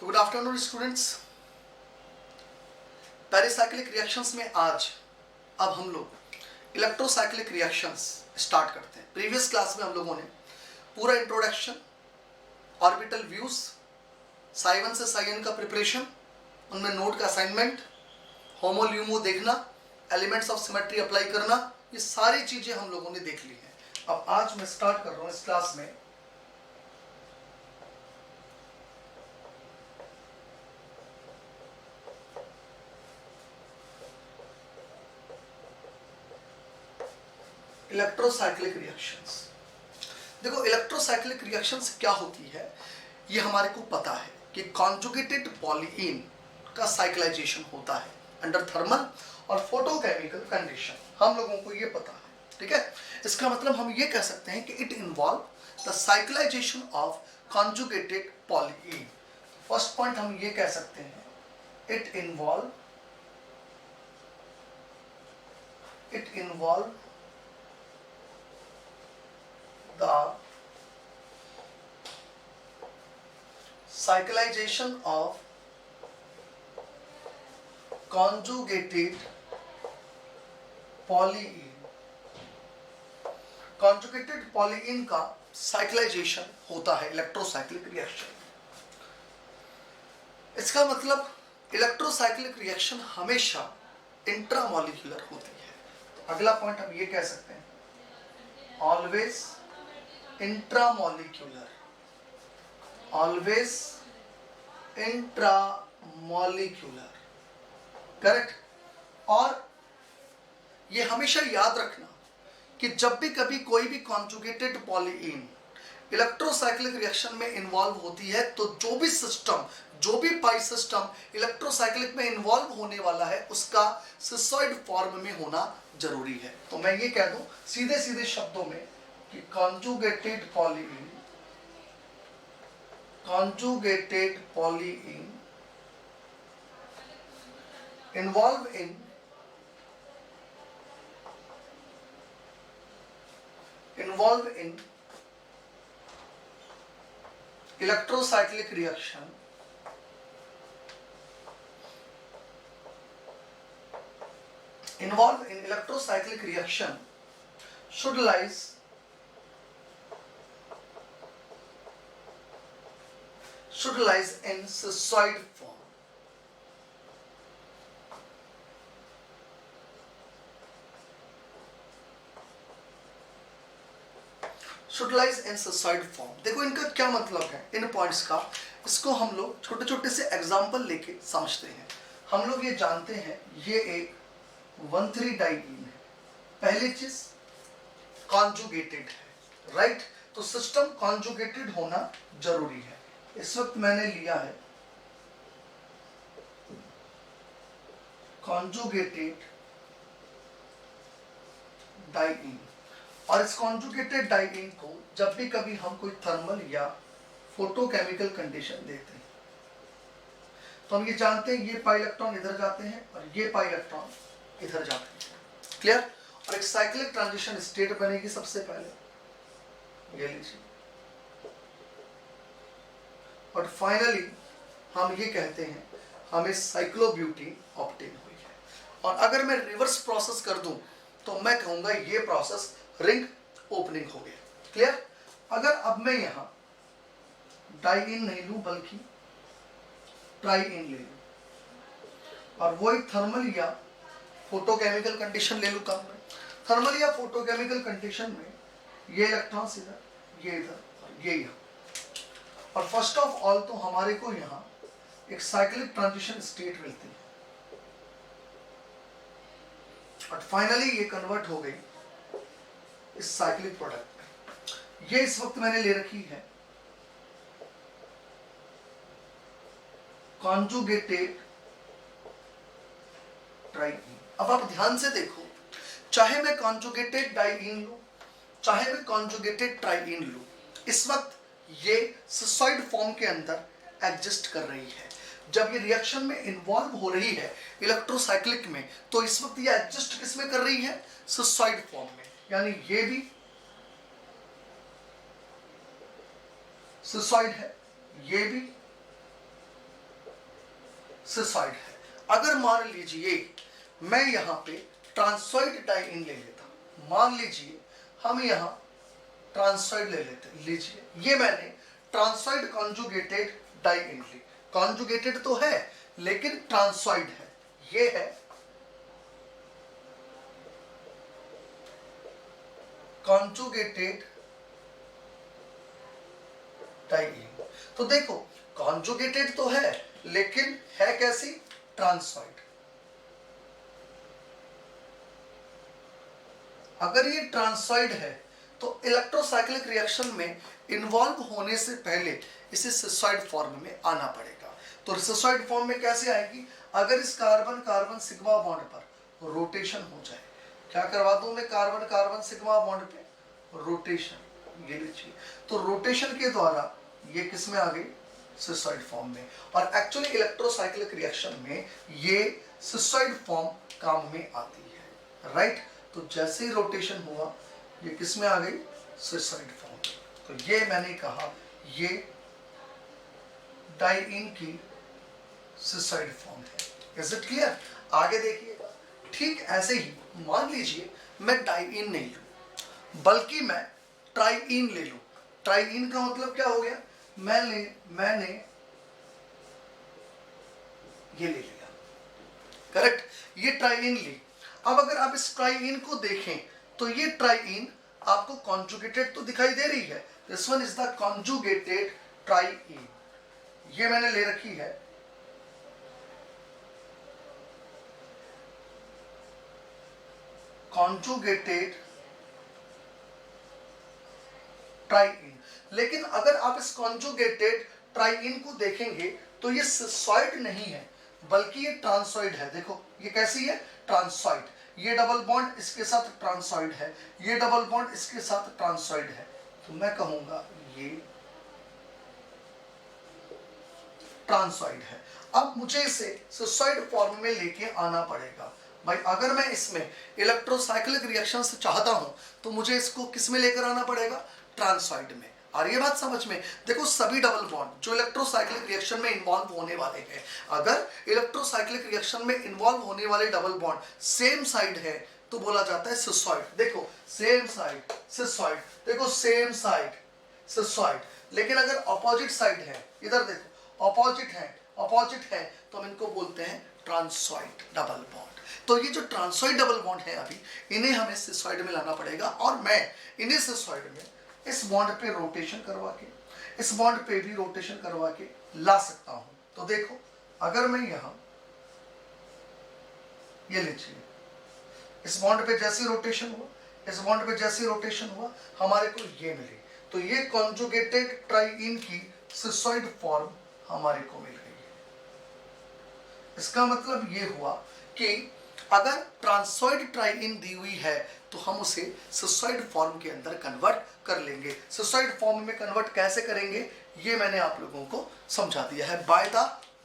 तो good afternoon students. Pericyclic reactions में आज अब हम लोग इलेक्ट्रोसाइक्लिक रिएक्शंस स्टार्ट करते हैं। प्रीवियस क्लास में हम लोगों ने पूरा इंट्रोडक्शन, ऑर्बिटल व्यूज, साई 1 से साई n का प्रिपरेशन, उनमें नोट का असाइनमेंट, होमो ल्यूमो देखना, एलिमेंट्स ऑफ सिमेट्री अप्लाई करना, ये सारी चीजें हम लोगों ने देख ली हैं। अब आज मैं स्टार्ट कर रहा हूं इस क्लास में इलेक्ट्रोसाइक्लिक रिएक्शंस। देखो, इलेक्ट्रोसाइक्लिक रिएक्शंस क्या होती है ये हमारे को पता है कि कॉन्जुगेटेड पॉलीइन का साइक्लाइजेशन होता है अंडर थर्मल और फोटोकेमिकल कंडीशन। हम लोगों को ये पता है, ठीक है। इसका मतलब हम ये कह सकते हैं कि it involve the cyclization of conjugated polyene. First point हम ये कह सकते हैं, it involve the cyclization of conjugated polyene। conjugated polyene का साइक्लाइजेशन होता है इलेक्ट्रोसाइक्लिक रिएक्शन। इसका मतलब इलेक्ट्रोसाइक्लिक रिएक्शन हमेशा इंट्रामॉलिक्यूलर होती है। तो अगला पॉइंट हम ये कह सकते हैं, always intramolecular, always intramolecular, correct. और ये हमेशा याद रखना कि जब भी कभी कोई भी कॉन्जुगेटेड पॉलीइन इलेक्ट्रोसाइक्लिक रिएक्शन में इन्वॉल्व होती है तो जो भी सिस्टम, जो भी पाई सिस्टम इलेक्ट्रोसाइक्लिक में इन्वॉल्व होने वाला है उसका सिसॉइड फॉर्म में होना जरूरी है। तो मैं ये कह दूं सीधे सीधे शब्दों में कि conjugated polyene involve in electrocyclic reaction should lies in cissoid form। should lies in cissoid form। देखो इनका क्या मतलब है, इन पॉइंट्स का। इसको हम लोग छोटे छोटे से एग्जाम्पल लेके समझते हैं। हम लोग ये जानते हैं ये एक 1,3 डाइईन है। पहली चीज कॉन्जुगेटेड है, राइट। तो सिस्टम कॉन्जुगेटेड होना जरूरी है। इस वक्त मैंने लिया है कॉन्जुगेटेड डाइईन, और इस कॉन्जुगेटेड डाइईन को जब भी कभी हम कोई थर्मल या फोटोकेमिकल कंडीशन देते हैं तो हम ये जानते हैं ये पाई इलेक्ट्रॉन इधर जाते हैं और ये पाई इलेक्ट्रॉन इधर जाते हैं, क्लियर। और एक साइक्लिक ट्रांजिशन स्टेट बनेगी सबसे पहले, ये लीजिए, और फाइनली हम ये कहते हैं हमें साइक्लोब्यूटीन ऑब्टेन हुई है। और अगर मैं रिवर्स प्रोसेस कर दूं तो मैं कहूंगा ये प्रोसेस रिंग ओपनिंग हो गया, क्लियर। अगर अब मैं यहां डाइईन नहीं लूं बल्कि ट्राइईन ले लूं और वही थर्मल या फोटोकेमिकल कंडीशन ले लूं, काम में थर्मल या फोटोकेमिकल कंडीशन में ये इलेक्ट्रॉन्स इधर, ये इधर और ये यहां। और फर्स्ट ऑफ ऑल तो हमारे को यहां एक साइक्लिक ट्रांजिशन स्टेट मिलती है और फाइनली ये कन्वर्ट हो गई इस साइक्लिक प्रोडक्ट में। ये इस वक्त मैंने ले रखी है कॉन्जुगेटेड ट्राइईन। अब आप ध्यान से देखो, चाहे मैं कॉन्जुगेटेड डाइईन लूं चाहे मैं कॉन्जुगेटेड ट्राइईन लूं, इस वक्त ये सिसॉइड फॉर्म के अंदर एग्जिस्ट कर रही है। जब ये रिएक्शन में इन्वॉल्व हो रही है इलेक्ट्रोसाइक्लिक में तो इस वक्त ये एग्जिस्ट किस में कर रही है, सिसॉइड फॉर्म में। यानी ये भी सिसॉइड है, ये भी सिसॉइड है। अगर मान लीजिए मैं यहाँ पे ट्रांसॉइड डाइइन ले लेता, मान लीजिए हम यहाँ ट्रांसॉइड ले लेते, लीजिए ये मैंने ट्रांसॉइड कॉन्जुगेटेड डाइइन ली, कॉन्जुगेटेड तो है लेकिन ट्रांसॉइड है, ये है कॉन्जुगेटेड डाइइन। तो देखो कॉन्जुगेटेड तो है लेकिन है कैसी, ट्रांसॉइड। अगर ये ट्रांसॉइड है तो इलेक्ट्रोसाइक्लिक रिएक्शन में इन्वॉल्व होने से पहले इसे सिसॉइड फॉर्म में आना पड़ेगा। तो सिसॉइड फॉर्म में कैसे आएगी, अगर इस कार्बन कार्बन सिग्मा बॉन्ड पर रोटेशन हो जाए, क्या करवा दूं मैं कार्बन कार्बन सिग्मा बॉन्ड पे रोटेशन, ये लीजिए, तो रोटेशन के द्वारा ये किस में आ गई, सिसॉइड फॉर्म में। और एक्चुअली इलेक्ट्रोसाइक्लिक रिएक्शन में ये सिसॉइड फॉर्म काम में आती है, राइट। तो जैसे ही रोटेशन हुआ ये किस में आ गई, सिसॉइड फॉर्म। तो ये मैंने कहा ये डाइइन की सिसॉइड फॉर्म है। Is it clear? आगे देखिएगा, ठीक ऐसे ही मान लीजिए मैं डाइइन नहीं लूं बल्कि मैं ट्राइइन ले लूं। ट्राइइन का मतलब क्या हो गया, मैंने ये ले लिया, करेक्ट, ये ट्राइइन ली। अब अगर आप इस ट्राइइन को देखें तो ये ट्राइइन आपको कॉन्जुगेटेड तो दिखाई दे रही है, this one is the conjugated triene, ये मैंने ले रखी है कॉन्जुगेटेड ट्राइइन। लेकिन अगर आप इस कॉन्जुगेटेड ट्राइइन को देखेंगे तो ये सिसॉइड नहीं है बल्कि ये ट्रांसॉइड है। देखो ये कैसी है, ट्रांसॉइड, ये डबल बॉन्ड इसके साथ ट्रांसॉइड है, ये डबल बॉन्ड इसके साथ ट्रांसॉइड है, तो मैं कहूंगा ये ट्रांसॉइड है। अब मुझे इसे सिसॉइड फॉर्म में लेके आना पड़ेगा। भाई अगर मैं इसमें इलेक्ट्रोसाइक्लिक रिएक्शन से चाहता हूं तो मुझे इसको किस में लेकर आना पड़ेगा, ट्रांसॉइड में। और ये बात समझ में, देखो सभी डबल बॉन्ड जो इलेक्ट्रोसाइक्लिक रिएक्शन में इन्वॉल्व होने वाले हैं, अगर इलेक्ट्रोसाइक्लिक रिएक्शन में इन्वॉल्व होने वाले डबल बॉन्ड सेम साइड है तो बोला जाता है सिसॉइड। देखो सेम साइड सिसॉइड, देखो सेम साइड सिसॉइड। लेकिन अगर अपोजिट साइड है, इधर देखो अपोजिट है तो हम इनको बोलते हैं ट्रांसॉइड डबल बॉन्ड। तो ये जो ट्रांसॉइड डबल बॉन्ड है अभी इन्हें हमें सिसॉइड में लाना पड़ेगा और मैं इन्हें सिसॉइड में इस बॉन्ड पे रोटेशन करवा के, इस बॉन्ड पे भी रोटेशन करवा के ला सकता हूं। तो देखो अगर मैं यहां ये लीजिए, इस बॉन्ड पे जैसी रोटेशन हुआ, इस बॉन्ड पे जैसी रोटेशन हुआ, हमारे को ये मिली, तो ये कॉन्जुगेटेड ट्राइइन की सिसॉइड फॉर्म हमारे को मिल गई है। इसका मतलब ये हुआ कि अगर ट्रांसॉइड ट्राइइन दी हुई है तो हम उसे सिसॉइड फॉर्म के अंदर कन्वर्ट कर लेंगे। सिसॉइड फॉर्म में कन्वर्ट कैसे करेंगे ये मैंने आप लोगों को समझा दिया है, बाय द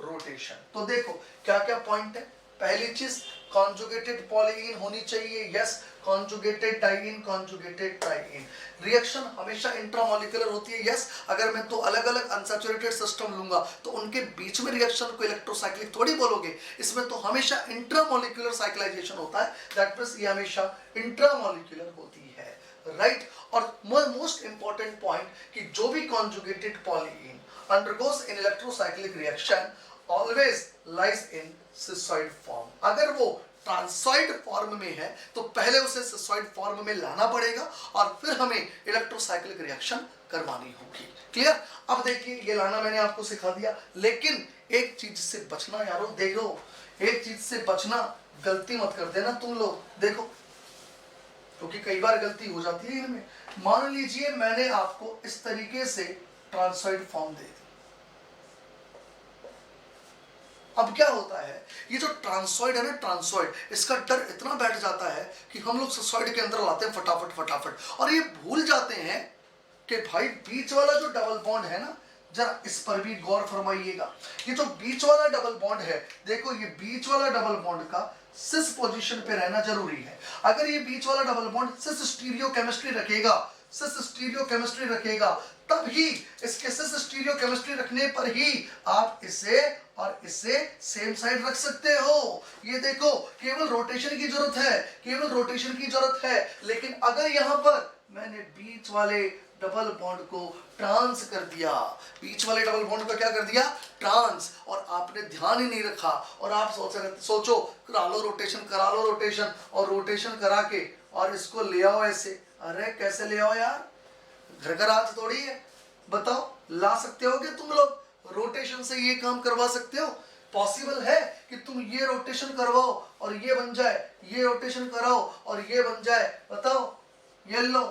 रोटेशन। तो देखो क्या क्या पॉइंट है। पहली चीज कॉन्जुगेटेड पॉलीइन होनी चाहिए, yes, conjugated diene, conjugated triene. Reaction हमेशा इंट्रामॉलिक्यूलर होती है, यस। अगर मैं तो अलग अलग अनसैचुरेटेड सिस्टम लूंगा तो उनके बीच में रिएक्शन को इलेक्ट्रोसाइक्लिक थोड़ी बोलोगे, इसमें तो हमेशा इंट्रामॉलिक्यूलर साइक्लाइजेशन होता है, दैट मींस ये हमेशा इंट्रामॉलिक्यूलर होती है, राइट। और मोस्ट इंपॉर्टेंट पॉइंट कि जो भी conjugated polyene undergoes in electrocyclic reaction always lies in cisoid form. अगर वो ट्रांसॉइड फॉर्म में है तो पहले उसे सिसॉइड फॉर्म में लाना पड़ेगा और फिर हमें इलेक्ट्रोसाइक्लिक रिएक्शन करवानी होगी। क्लियर? अब देखिए ये लाना मैंने आपको सिखा दिया, लेकिन एक चीज से बचना यारों, देखो एक चीज से बचना, गलती मत कर देना तुम लोग। देखो क्योंकि कई बार गलती हो जाती है इनमें। मान लीजिए मैंने आपको इस तरीके से ट्रांसॉइड फॉर्म दे दी, अब क्या होता है, ये जो ट्रांसॉइड है ना, ट्रांसॉइड, इसका डर इतना बैठ जाता है कि हम लोग सिसॉइड के अंदर लाते हैं फटाफट फटाफट, और ये भूल जाते हैं कि भाई बीच वाला जो डबल बॉन्ड है ना, जरा इस पर भी गौर फरमाइएगा। ये जो बीच वाला डबल बॉन्ड है, देखो ये बीच वाला डबल बॉन्ड का सिस पोजीशन पे रहना जरूरी है। अगर ये बीच वाला डबल बॉन्ड सिस स्टीरियो केमिस्ट्री रखेगा, सिस स्टीरियो केमिस्ट्री रखेगा, तभी इसके सिस स्टीरियो केमिस्ट्री रखने पर ही आप इसे और इससे सेम साइड रख सकते हो। ये देखो केवल रोटेशन की जरूरत है, केवल रोटेशन की जरूरत है। लेकिन अगर यहां पर मैंने बीच वाले डबल बॉन्ड को ट्रांस कर दिया, बीच वाले डबल बॉन्ड को क्या कर दिया, ट्रांस, और आपने ध्यान ही नहीं रखा और आप सोचो करा लो रोटेशन और रोटेशन करा के और इसको ले आओ ऐसे। अरे कैसे ले आओ यार, घर का राज थोड़ी है, बताओ ला सकते हो कि तुम लोग रोटेशन से ये काम करवा सकते हो? पॉसिबल है कि तुम ये रोटेशन करवाओ और ये बन जाए, ये रोटेशन कराओ और ये बन जाए? बताओ, ये लो,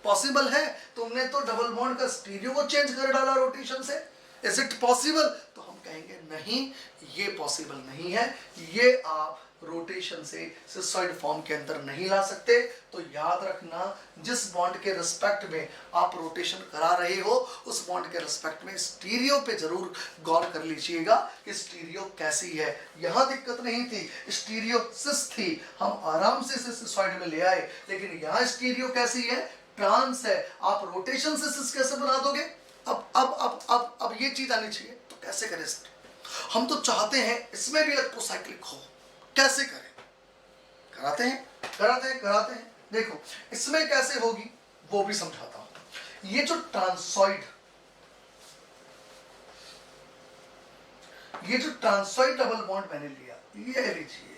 पॉसिबल है? तुमने तो डबल बॉन्ड का स्टीरियो को चेंज कर डाला रोटेशन से। Is it possible? तो हम कहेंगे नहीं, ये पॉसिबल नहीं है, ये आप रोटेशन से सिस्सॉइड फॉर्म के अंदर नहीं ला सकते। तो याद रखना, जिस बॉन्ड के रिस्पेक्ट में आप रोटेशन करा रहे हो उस बॉन्ड के रिस्पेक्ट में स्टीरियो पे जरूर गौर कर लीजिएगा कि स्टीरियो कैसी है। यहां दिक्कत नहीं थी, स्टीरियो सिस थी, हम आराम से सिस्सॉइड में ले आए, लेकिन यहां स्टीरियो कैसी है, ट्रांस है। आप रोटेशन से सिस कैसे बना दोगे? अब ये चीज आनी चाहिए। तो कैसे करें सर? हम तो चाहते हैं इसमें भी इलेक्ट्रोसाइक्लिक हो, कैसे करें? कराते हैं। देखो इसमें कैसे होगी वो भी समझाता हूं। ये जो ट्रांसॉइड डबल बॉन्ड मैंने लिया, ये लीजिए।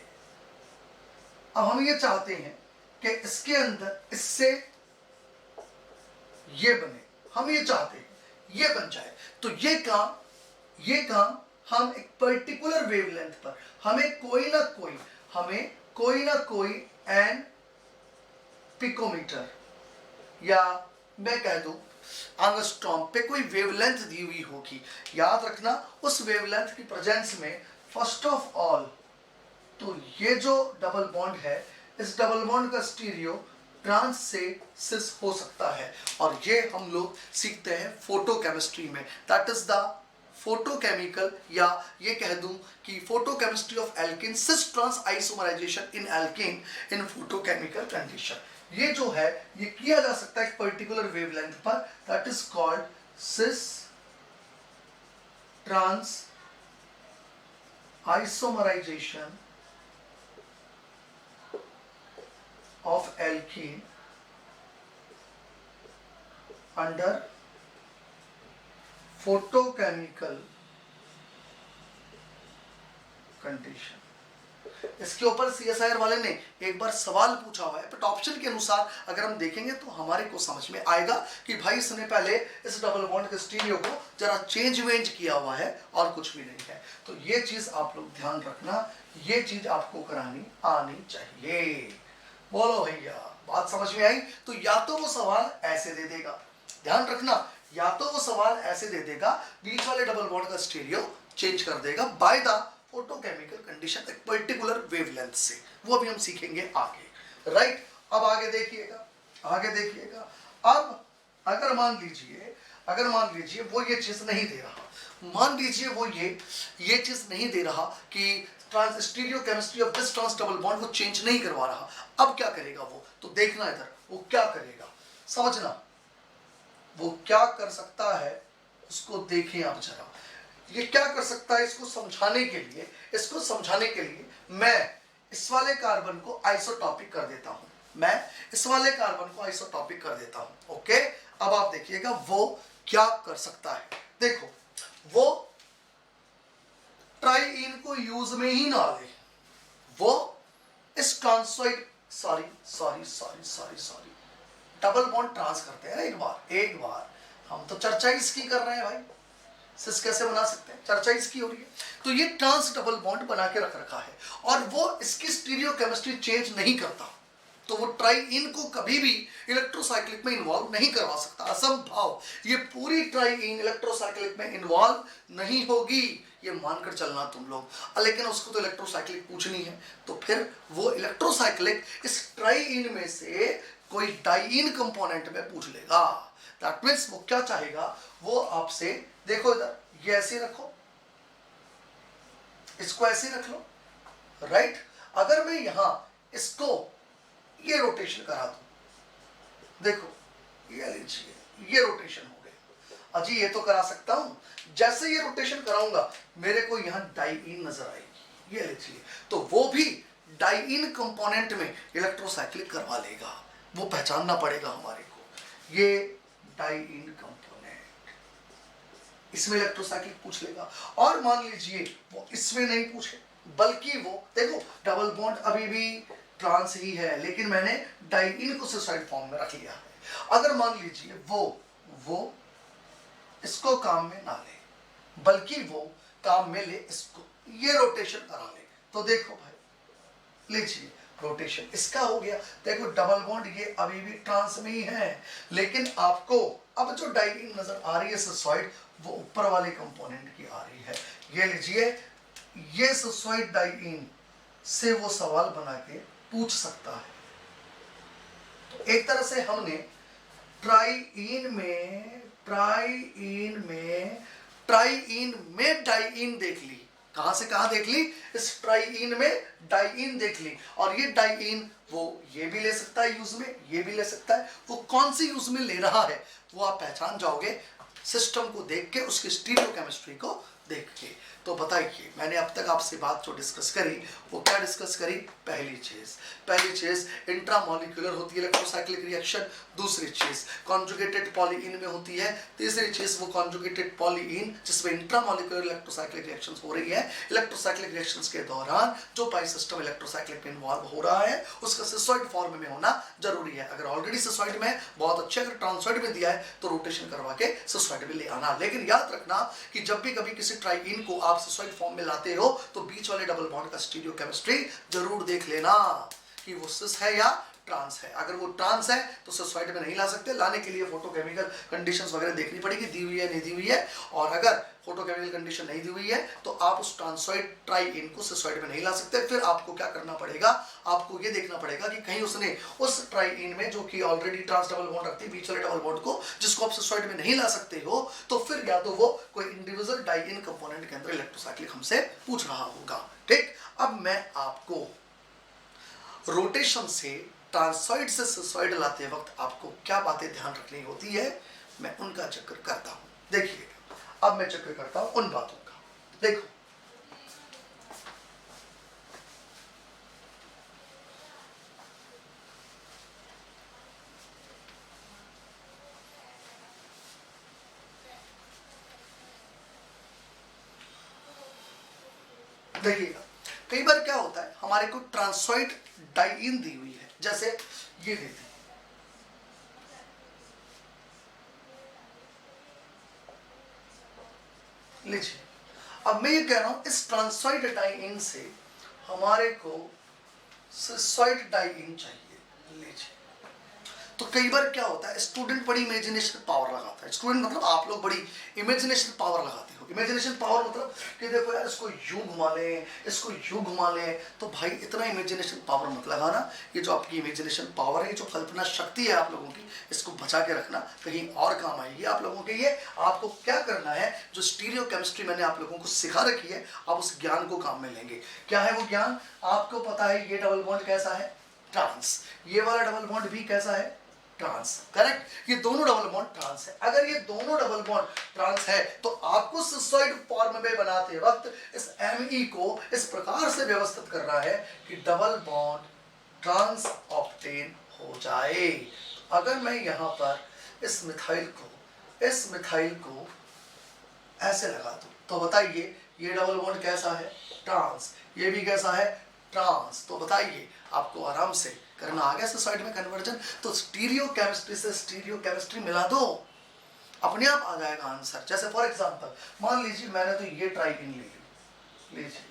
अब हम ये चाहते हैं कि इसके अंदर इससे ये बने, हम ये चाहते हैं ये बन जाए। तो ये काम हम एक पर्टिकुलर वेवलेंथ पर हमें कोई ना कोई एन पिकोमीटर या मैं कह दूं एंगस्ट्रॉम पे कोई वेवलेंथ दी हुई होगी। याद रखना, उस वेवलेंथ की प्रेजेंस में फर्स्ट ऑफ ऑल तो ये जो डबल बॉन्ड है, इस डबल बॉन्ड का स्टीरियो ट्रांस से सिस हो सकता है। और ये हम लोग सीखते हैं फोटोकेमिस्ट्री में, दैट इज द फोटोकेमिकल, या ये कह दूं कि photochemistry of alkene, cis trans isomerization in alkene in photochemical condition. ये जो है ये किया जा सकता है एक पर्टिकुलर वेवलेंथ पर, that is called cis trans isomerization of alkene under photochemical condition। इसके ऊपर सीएसआईआर वाले ने एक बार सवाल पूछा हुआ है, बट ऑप्शन के अनुसार अगर हम देखेंगे तो हमारे को समझ में आएगा कि भाई इसने पहले इस डबल बॉन्ड के स्टीरियो को जरा चेंज किया हुआ है और कुछ भी नहीं है। तो ये चीज आप लोग ध्यान रखना, ये चीज आपको करानी आनी चाहिए। बोलो भैया, बात समझ में आई? तो या तो वो सवाल ऐसे दे देगा, ध्यान रखना, या तो वो सवाल ऐसे दे देगा, बीच वाले डबल बॉन्ड का स्टीरियो चेंज कर देगा बाय द फोटोकेमिकल कंडीशन, एक पर्टिकुलर वेवलेंथ से। वो भी हम सीखेंगे आगे, राइट? अब आगे देखिएगा। अब अगर मान लीजिए वो ये चीज नहीं दे रहा, मान लीजिए वो ये चीज नहीं दे रहा कि stereochemistry of this trans double bond वो चेंज नहीं करवा रहा। अब क्या करेगा वो? तो देखना इधर, वो क्या करेगा समझना। वो क्या कर सकता है उसको देखें आप जरा। ये क्या कर सकता है, इसको समझाने के लिए मैं इस वाले कार्बन को आइसोटॉपिक कर देता हूं। ओके, अब आप देखिएगा वो क्या कर सकता है। देखो, वो ट्राइइन को यूज में ही ना ले, वो इस ट्रांसॉइड सॉरी डबल बॉन्ड ट्रांस करते हैं ना एक बार। हम तो चर्चा इसकी कर रहे हैं भाई, सिस कैसे बना सकते हैं, चर्चा इसकी हो रही है। तो ये ट्रांस डबल बॉन्ड बना के रख रखा है और वो इसकी स्टीरियो केमिस्ट्री चेंज नहीं करता, तो वो ट्राइइन को कभी भी इलेक्ट्रोसाइक्लिक में इन्वॉल्व नहीं करवा सकता, असंभव। ये पूरी ट्राइइन इलेक्ट्रोसाइक्लिक में इन्वॉल्व नहीं होगी, ये मानकर चलना तुम लोग। लेकिन उसको तो इलेक्ट्रोसाइक्लिक पूछनी है, तो फिर वो इलेक्ट्रोसाइक्लिक इस ट्राइइन में से कोई डाइइन कंपोनेंट में पूछ लेगा। दैट मींस वो क्या चाहेगा, वो आपसे, देखो इधर, ये ऐसे रखो, इसको ऐसे रख लो, राइट? अगर मैं यहां इसको ये रोटेशन करा दूं, देखो ये लीजिए, ये रोटेशन हो गया। अजी ये तो करा सकता हूं, जैसे ये रोटेशन कराऊंगा मेरे को यहां डाइईन नजर आएगी, ये लीजिए, तो वो भी डाइईन कंपोनेंट में इलेक्ट्रोसाइक्लिक करवा लेगा, वो पहचानना पड़ेगा हमारे को। ये डाइईन कंपोनेंट, इसमें इलेक्ट्रोसाइक्लिक पूछ लेगा। और मान लीजिए वो इसमें नहीं पूछे, बल्कि वो देखो डबल बॉन्ड अभी भी ट्रांस ही है, लेकिन मैंने डाइईन को सिस्टोइड फॉर्म में रख लिया है। अगर मान लीजिए वो इसको काम में ना ले, बल्कि वो काम में ले इसको, ये रोटेशन करा ले, तो देखो भाई लीजिए रोटेशन इसका हो गया। देखो डबल बॉन्ड ये अभी भी ट्रांस में ही है, लेकिन आपको अब जो डाइईन नजर आ रही है सिस्टोइड, वो ऊपर वाले कंपोनेंट की आ रही है। ये लीजिए, ये सिस्टोइड डाइईन से वो सवाल बना के पूछ सकता है। तो एक तरह से हमने ट्राइईन में डाइईन देख ली। कहां से कहां देख ली? इस ट्राइईन में डाइईन देख ली। और ये डाइईन वो ये भी ले सकता है यूज में, ये भी ले सकता है। वो कौन सी यूज में ले रहा है वो आप पहचान जाओगे सिस्टम को देख के, उसकी स्टीरियोकेमिस्ट्री को देख के। तो बताइए मैंने अब तक आपसे बात जो डिस्कस करी वो क्या डिस्कस करी? पहली चीज इंट्रामॉलिक्यूलर होती है इलेक्ट्रोसाइक्लिक रिएक्शन। दूसरी चीज कॉन्जुगेटेड पॉलीइन में होती है। तीसरी चीज वो कॉन्जुगेटेड पॉलीइन जिसमें इंट्रामॉलिक्यूलर इलेक्ट्रोसाइक्लिक रिएक्शंस हो रही है। इलेक्ट्रोसाइक्लिक रिएक्शंस के दौरान जो पाई सिस्टम इलेक्ट्रोसाइक्लिक में इन्वॉल्व हो रहा है उसका सिस्टोइड फॉर्म में होना जरूरी है। अगर ऑलरेडी सिस्टोइड में बहुत अच्छे, अगर ट्रांसोइड में दिया है तो रोटेशन करवा के सिस्टोइड में ले आना। लेकिन याद रखना कि जब भी कभी किसी ट्राइईन को आप सिस्टोइड फॉर्म में लाते हो तो बीच वाले डबल बॉन्ड का स्टीरियोकेमिस्ट्री जरूर देख लेना कि वो सिस है या ट्रांस है। अगर वो ट्रांस है तो सिस्टोइड में नहीं ला सकते, लाने के लिए फोटोकेमिकल कंडीशंस वगैरह देखनी पड़ेगी, दी हुई है नहीं दी हुई है। और अगर फोटोकेमिकल कंडीशन नहीं दी हुई है तो आप उस ट्रांसोइड ट्राइईन को सिस्टोइड में नहीं ला सकते। फिर आपको क्या करना पड़ेगा? आपको ये देखना पड़ेगा कि कहीं उसने उस ट्राइईन में जो कि ऑलरेडी ट्रांस डबल बॉन्ड रखती है बीच वाले डबल बॉन्ड को, जिसको आप सिस्टोइड में नहीं ला सकते हो, तो फिर या तो वो कोई इंडिविजुअल डाइईन कंपोनेंट के अंदर इलेक्ट्रोसाइक्लिक हमसे पूछ रहा होगा। ठीक, अब मैं आपको रोटेशन से ट्रांसोइड से सिस्टोइड लाते वक्त आपको क्या बातें ध्यान रखनी होती है, मैं उनका जिक्र करता हूं। देखिए अब मैं जिक्र करता हूं उन बातों का। देखो देखिएगा, कई बार क्या होता है हमारे को ट्रांसोइड डाइईन दी हुई है, जैसे ये देती है, लीजिए। अब मैं ये कह रहा हूं इस ट्रांसोइड डाइईन से हमारे को सिस्टोइड डाइईन चाहिए, लीजिए। तो कई बार क्या होता है स्टूडेंट बड़ी इमेजिनेशन पावर लगाता है। स्टूडेंट मतलब आप लोग बड़ी इमेजिनेशन पावर लगाते हो। इमेजिनेशन पावर मतलब कि देखो यार इसको यूं घुमा लें, इसको यूं घुमा लें। तो भाई इतना इमेजिनेशन पावर मत लगाना। ये जो आपकी इमेजिनेशन पावर है, ये जो कल्पना शक्ति है आप लोगों की, इसको बचा के रखना, कहीं और काम आएगी आप लोगों के। ये आपको क्या करना है, जो स्टीरियोकेमिस्ट्री मैंने आप लोगों को सिखा रखी है, आप उस ज्ञान को काम में लेंगे। क्या है वो ज्ञान? आपको पता है ये डबल बॉन्ड कैसा है? ट्रांस। ये वाला डबल बॉन्ड भी कैसा है? ट्रांस। करेक्ट, ये दोनों डबल बॉन्ड ट्रांस है। अगर ये दोनों डबल बॉन्ड ट्रांस है तो आपको सिस्टोइड फॉर्म में बनाते वक्त इस Me को इस प्रकार से व्यवस्थित करना है कि डबल बॉन्ड ट्रांस ऑब्टेन हो जाए। अगर मैं यहां पर इस मिथाइल को ऐसे लगा दूं तो बताइए ये डबल बॉन्ड कैसा है? ट्रांस। ये भी कैसा है? ट्रांस। तो बताइए आपको आराम से करना आ गया सिस्टोइड में कन्वर्जन। तो स्टीरियोकेमिस्ट्री से स्टीरियोकेमिस्ट्री मिला दो, अपने आप आ जाएगा आंसर। जैसे फॉर एग्जांपल मान लीजिए मैंने तो ये ट्राइईन ले ली, लीजिए,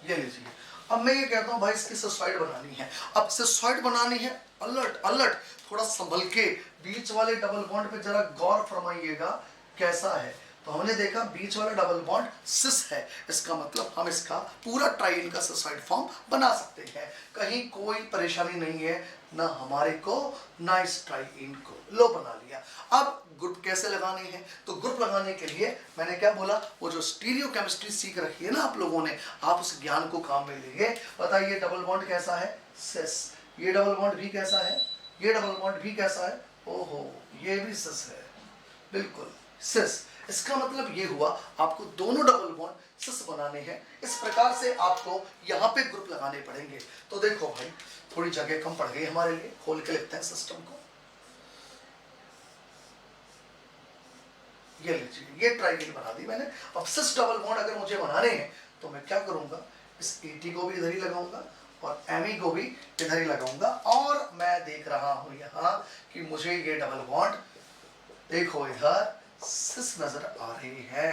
ये लीजिए। अब मैं ये कहता हूं भाई इसकी सिस्टोइड बनानी है। अब सिस्टोइड बनानी है, अलर्ट थोड़ा संभल के, बीच वाले डबल बॉन्ड पे जरा गौर फरमाइएगा कैसा है। तो हमने देखा बीच वाला डबल बॉन्ड सिस है, इसका मतलब हम इसका पूरा ट्राइईन का सिस्टोइड फॉर्म बना सकते हैं। कहीं कोई परेशानी नहीं है, ना हमारे को ना इस ट्राइईन को। लो बना लिया। अब ग्रुप कैसे लगाने हैं? तो ग्रुप लगाने के लिए मैंने क्या बोला, वो जो स्टीरियोकेमिस्ट्री सीख रखी है ना आप लोगों ने, आप उस ज्ञान को काम में लेंगे। बताइए डबल बॉन्ड कैसा है? सिस। ये डबल बॉन्ड भी कैसा है, ये डबल बॉन्ड भी कैसा है, ओहो ये भी सिस है, बिल्कुल सिस। इसका मतलब ये हुआ आपको दोनों डबल बॉन्ड सिस बनाने हैं। इस प्रकार से आपको यहाँ पे ग्रुप लगाने पड़ेंगे। तो देखो भाई थोड़ी जगह कम पड़ गई हमारे लिए, खोल के लिखते हैं सिस्टम को। ये लीजिए, ये ट्राइंगल बना दी मैंने। अब सिस डबल बॉन्ड अगर मुझे बनाने हैं तो मैं क्या करूंगा, इस AT को भी इधर ही लगाऊंगा और ME को भी इधर ही लगाऊंगा। और मैं देख रहा हूं यहाँ कि मुझे ये डबल बॉन्ड देखो इधर सिस नजर आ रही है।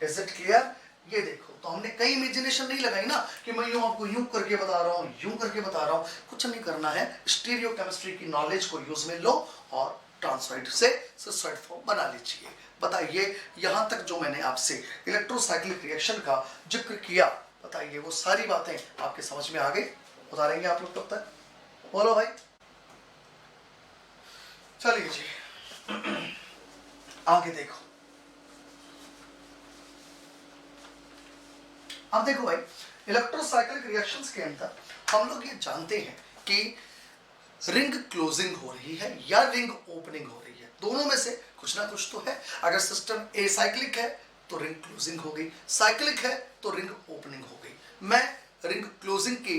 Is it clear? ये देखो, तो हमने कई इमेजिनेशन नहीं लगाई ना कि मैं यूं आपको यूं करके बता रहा हूं, यूं करके बता रहा हूं। कुछ नहीं करना है, स्टीरियो केमिस्ट्री की नॉलेज को यूज में लो और ट्रांसफाइड से सिस्टोइड फॉर्म बना लीजिए। बताइए यहां तक जो मैंने आपसे इलेक्ट्रोसाइक्लिक रिएक्शन का जिक्र किया, बताइए वो सारी बातें आपके समझ में आ गई? उतारेंगे आप लोग तब तक? बोलो भाई। चलिए जी आगे देखो। अब देखो भाई, इलेक्ट्रोसाइक्लिक रिएक्शंस के अंदर हम लोग ये जानते हैं कि रिंग क्लोजिंग हो रही है या रिंग ओपनिंग हो रही है। दोनों में से कुछ ना कुछ तो है। अगर सिस्टम एसाइक्लिक है तो रिंग क्लोजिंग हो गई, साइक्लिक है तो रिंग ओपनिंग हो गई। मैं रिंग क्लोजिंग के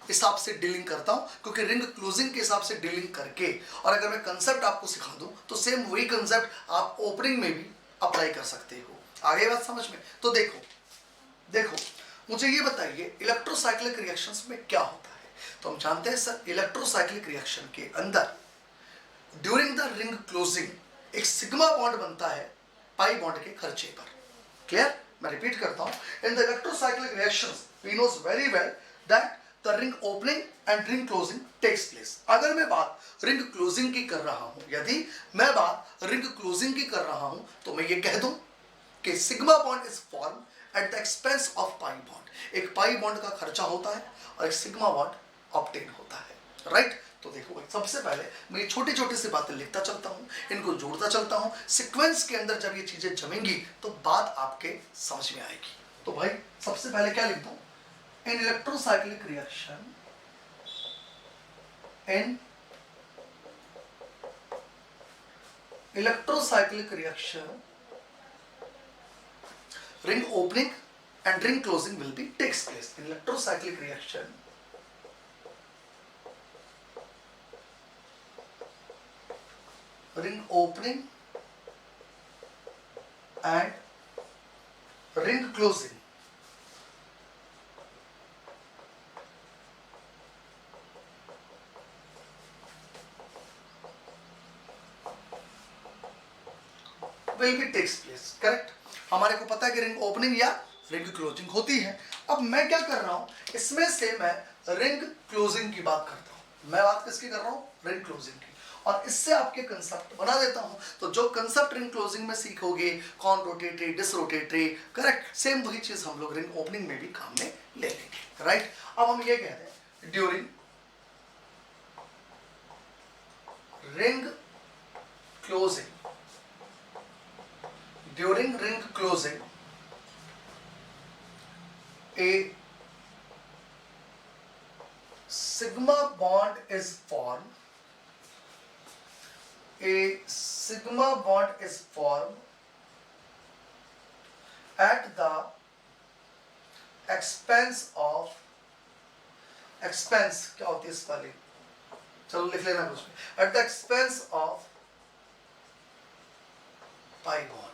हिसाब से डीलिंग करता हूं, क्योंकि रिंग क्लोजिंग के हिसाब से डीलिंग करके और अगर मैं कंसेप्ट आपको सिखा दूं तो सेम वही कंसेप्ट आप ओपनिंग में भी अप्लाई कर सकते हो। आगे बात समझ में? तो देखो देखो मुझे ये बताइए इलेक्ट्रोसाइक्लिक रिएक्शंस में क्या होता है। तो हम जानते हैं सर, इलेक्ट्रोसाइक्लिक रिएक्शन के अंदर ड्यूरिंग द रिंग क्लोजिंग एक सिग्मा बॉन्ड बनता है पाई बॉन्ड के खर्चे पर। क्लियर? मैं रिपीट करता हूं, in the electrocyclic reactions we knows very well that the ring opening and ring closing takes place. अगर मैं बात रिंग क्लोजिंग की कर रहा हूं, यदि मैं बात रिंग क्लोजिंग की कर रहा हूं, तो मैं ये कह दूं कि sigma bond is form at the expense of pi bond. एक पाई बॉन्ड का खर्चा होता है और एक सिग्मा बॉन्ड ऑब्टेन होता है। राइट? तो देखो सबसे पहले मैं छोटी छोटी सी बातें लिखता चलता हूं, इनको जोड़ता चलता हूं। सीक्वेंस के अंदर जब ये चीजें जमेंगी तो बात आपके समझ में आएगी। तो भाई सबसे पहले क्या लिखता हूं, in electrocyclic reaction, in electrocyclic reaction ring opening and ring closing will be takes place in electrocyclic reaction. Ring opening and ring closing will be takes place. Correct? हमारे को पता है कि रिंग ओपनिंग या रिंग क्लोजिंग होती है। अब मैं क्या कर रहा हूं, इसमें से मैं रिंग क्लोजिंग की बात करता हूं। मैं बात किसकी कर रहा हूं, रिंग क्लोजिंग की, और इससे आपके कंसेप्ट बना देता हूं। तो जो कंसेप्ट रिंग क्लोजिंग में सीखोगे, कॉन रोटेटरी, डिसरोटेटरी, करेक्ट, सेम वही चीज हम लोग रिंग ओपनिंग में भी काम में ले लेंगे। राइट? अब हम ये कहते हैं during ring closing, during ring closing a sigma bond is formed, a sigma bond is formed at the expense of, expense क्या होती है इस वाली, चलो लिख लेना कुछ, at the expense of pi bond.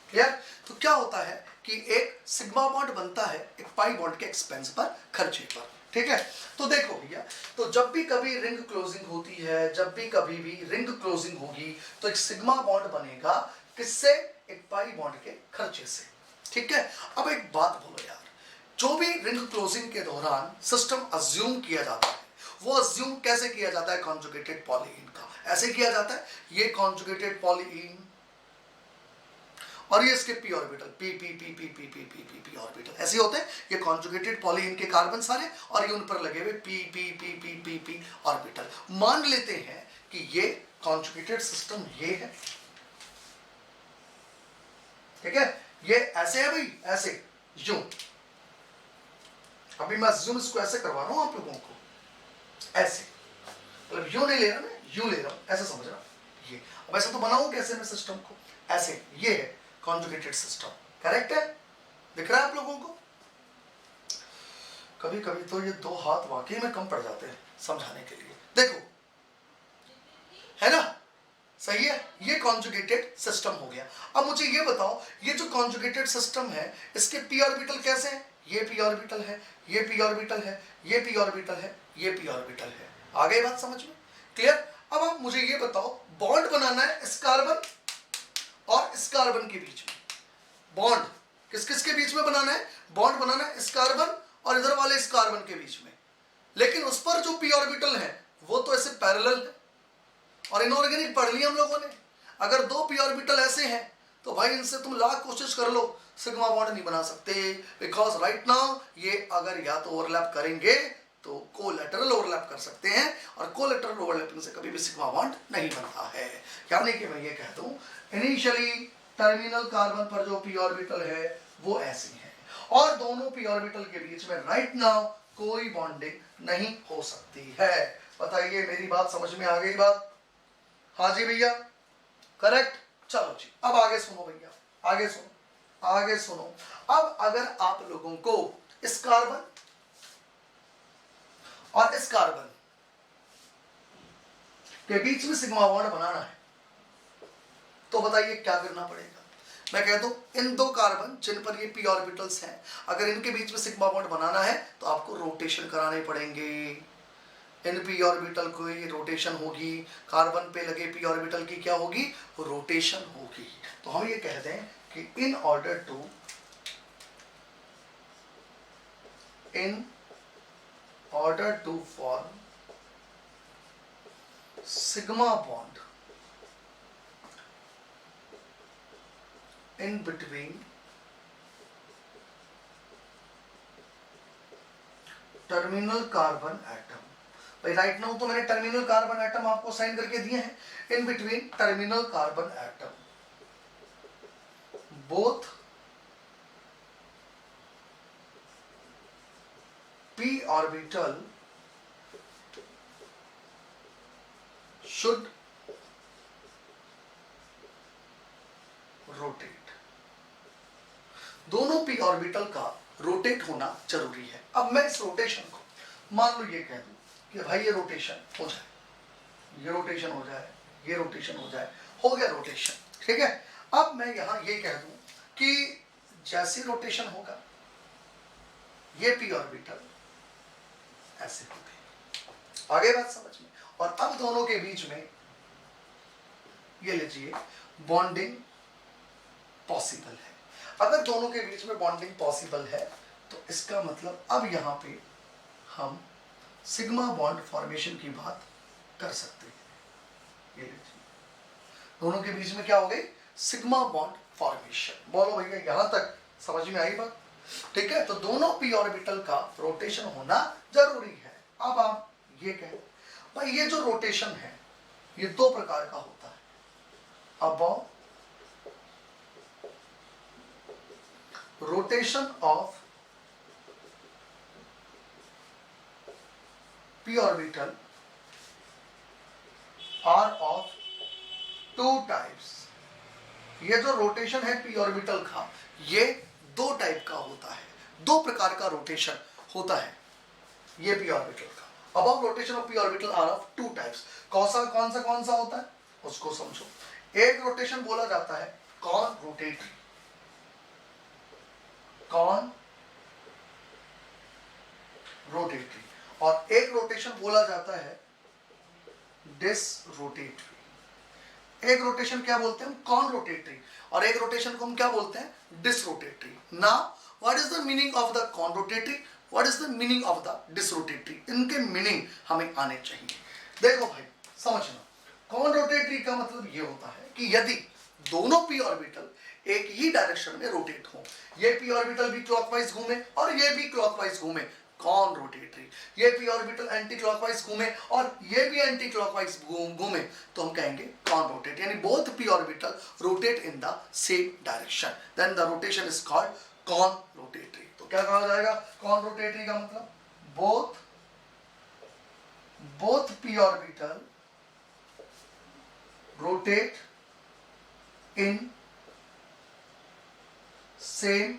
Clear? तो क्या होता है कि एक सिग्मा बॉन्ड बनता है एक पाई बॉन्ड के एक्सपेंस पर, खर्चे पर। ठीक है? तो देखो भैया, तो जब भी कभी रिंग क्लोजिंग होती है, जब भी कभी भी रिंग क्लोजिंग होगी तो एक सिग्मा बॉन्ड बनेगा किससे, एक पाई बॉन्ड के खर्चे से। ठीक है? अब एक बात बोलो यार, जो भी रिंग क्लोजिंग के दौरान सिस्टम अज्यूम किया जाता है, वो अज्यूम कैसे किया जाता है, कॉन्जुगेटेड पॉलीइन का ऐसे किया जाता है, ये कॉन्जुगेटेड पॉलीइन और ये इसके P orbital, P P P P P P P P P orbital ऐसे होते हैं। ये कॉन्जुगेटेड पॉलीइन के कार्बन सारे और ये उन पर लगे हुए P P P P P P orbital. मान लेते हैं कि ये कॉन्जुगेटेड सिस्टम ये है। ठीक है? ये ऐसे है भाई, ऐसे यूं। अभी मैं अज्यूम इसको ऐसे करवा रहा हूं आप लोगों को, ऐसे, मतलब यू नहीं ले रहा मैं, यू ले रहा हूं, ऐसे समझ रहा ये। अब ऐसा तो बनाऊं कैसे मैं सिस्टम को, ऐसे, ये है कॉन्जुगेटेड सिस्टम, करेक्ट है, दिख रहा है आप लोगों को। कभी कभी तो ये दो हाथ वाकई में कम पड़ जाते हैं समझाने के लिए, देखो है ना, सही है, ये कॉन्जुगेटेड सिस्टम हो गया। अब मुझे ये बताओ, ये जो कॉन्जुगेटेड सिस्टम है इसके पी ऑर्बिटल कैसे हैं, ये पी ऑर्बिटल है, ये पी ऑर्बिटल है, ये पी ऑर्बिटल है, ये पी ऑर्बिटल है। आ गई बात समझ में, क्लियर। अब आप मुझे ये बताओ, बॉन्ड बनाना है इस कार्बन और इस कार्बन के बीच में, बॉन्ड किस किस के बीच में बनाना है, बॉन्ड बनाना है इस कार्बन और इधर वाले इस कार्बन के बीच में, लेकिन उस पर जो पी ऑर्बिटल है वो तो ऐसे पैरेलल है। और इनऑर्गेनिक पढ़ लिया हम लोगों ने, अगर दो पी ऑर्बिटल ऐसे हैं तो भाई इनसे तुम लाख कोशिश कर लो सिग्मा बॉन्ड नहीं बना सकते, बिकॉज राइट नाउ ये अगर या तो ओवरलैप करेंगे तो कोलैटरल ओवरलैप कर सकते हैं, और कोलैटरल ओवरलैपिंग से कभी भी सिग्मा बॉन्ड नहीं बनता है। यानी कि मैं ये कह दूं, इनिशियली टर्मिनल कार्बन पर जो पी ऑर्बिटल है वो ऐसी है, और दोनों पी ऑर्बिटल के बीच में राइट नाउ कोई बॉन्डिंग नहीं हो सकती है। बताइए मेरी बात समझ में आ गई बात, हाँ जी भैया, करेक्ट। चलो जी, अब आगे सुनो भैया, आगे सुनो, आगे सुनो। अब अगर आप लोगों को इस कार्बन और इस कार्बन के बीच में सिग्मा बॉन्ड बनाना है तो बताइए क्या करना पड़ेगा। मैं कहता हूं इन दो कार्बन जिन पर ये पी ऑर्बिटल्स हैं, अगर इनके बीच में सिग्मा बॉन्ड बनाना है तो आपको रोटेशन कराने पड़ेंगे। इन पी ऑर्बिटल की रोटेशन होगी, कार्बन पे लगे पी ऑर्बिटल की क्या होगी, रोटेशन होगी। तो हम ये कहते हैं कि in order to form sigma bond in between terminal carbon atom, भाई राइट नाउ तो मैंने टर्मिनल कार्बन एटम आपको साइन करके दिए हैं, in between terminal carbon atom both p orbital should rotate, दोनों p ऑर्बिटल का रोटेट होना जरूरी है। अब मैं इस रोटेशन को मान लो ये कह दूं कि भाई ये रोटेशन हो जाए, ये रोटेशन हो जाए, ये रोटेशन हो जाए, हो गया रोटेशन, ठीक है। अब मैं यहां ये कह दूं कि जैसे रोटेशन होगा ये पी ऑर्बिटल ऐसे हो गई, आगे बात समझ में। और अब दोनों के बीच में ये लीजिए बॉन्डिंग पॉसिबल है। अगर दोनों के बीच में बॉन्डिंग पॉसिबल है तो इसका मतलब अब यहां पे हम सिग्मा बॉन्ड फॉर्मेशन की बात कर सकते हैं। ये लीजिए दोनों के बीच में क्या हो गई, सिग्मा बॉन्ड फॉर्मेशन। बोलो भैया यहां तक समझ में आई बात, ठीक है। तो दोनों पी ऑर्बिटल का रोटेशन होना जरूरी है। अब आप ये कहें भाई ये जो रोटेशन है ये दो प्रकार का होता है। अब rotation of p orbital are of two types। ये जो रोटेशन है p ऑर्बिटल का ये दो टाइप का होता है, दो प्रकार का रोटेशन होता है ये p ऑर्बिटल का। अब rotation of p orbital are of two types. कौन सा होता है उसको समझो। एक रोटेशन बोला जाता है कॉन रोटेटरी, कॉन रोटेटरी, और एक रोटेशन बोला जाता है डिस रोटेटरी। एक रोटेशन क्या बोलते हैं हम, कॉन रोटेटरी, और एक रोटेशन को हम क्या बोलते हैं, disrotatory. Now what is the meaning of the conrotatory, what is the meaning of the disrotatory, इनके मीनिंग हमें आने चाहिए। देखो भाई समझना, कॉन रोटेटरी का मतलब ये होता है कि यदि दोनों पी ऑर्बिटल एक ही डायरेक्शन में रोटेट हो, ये पी ऑर्बिटल भी क्लॉकवाइज घूमे और ये भी क्लॉकवाइज घूमे, कॉन रोटेटरी। ये पी ऑर्बिटल एंटी क्लॉकवाइज घूमे और ये भी एंटी क्लॉकवाइज घूमे तो हम कहेंगे कॉन रोटेट, यानी both p orbital rotate in the same direction, then the rotation is called conrotatory. तो क्या कहा जाएगा, कॉन रोटेटरी का मतलब both p orbital rotate in same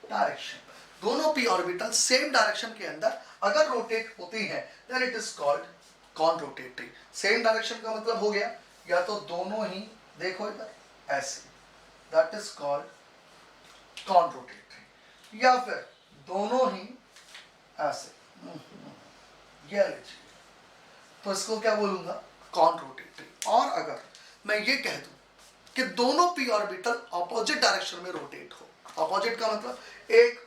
direction. दोनों p ऑर्बिटल सेम डायरेक्शन के अंदर अगर रोटेट होती हैं then it is called conrotatory. Same direction का मतलब हो गया या तो दोनों ही, देखो इधर ऐसे, that is called conrotatory, या फिर दोनों ही ऐसे, ये लीजिए, तो इसको क्या बोलूंगा, कॉन रोटेटरी। और अगर मैं ये कह दूं कि दोनों p ऑर्बिटल ऑपोजिट डायरेक्शन में रोटेट हो, ऑपोजिट का मतलब एक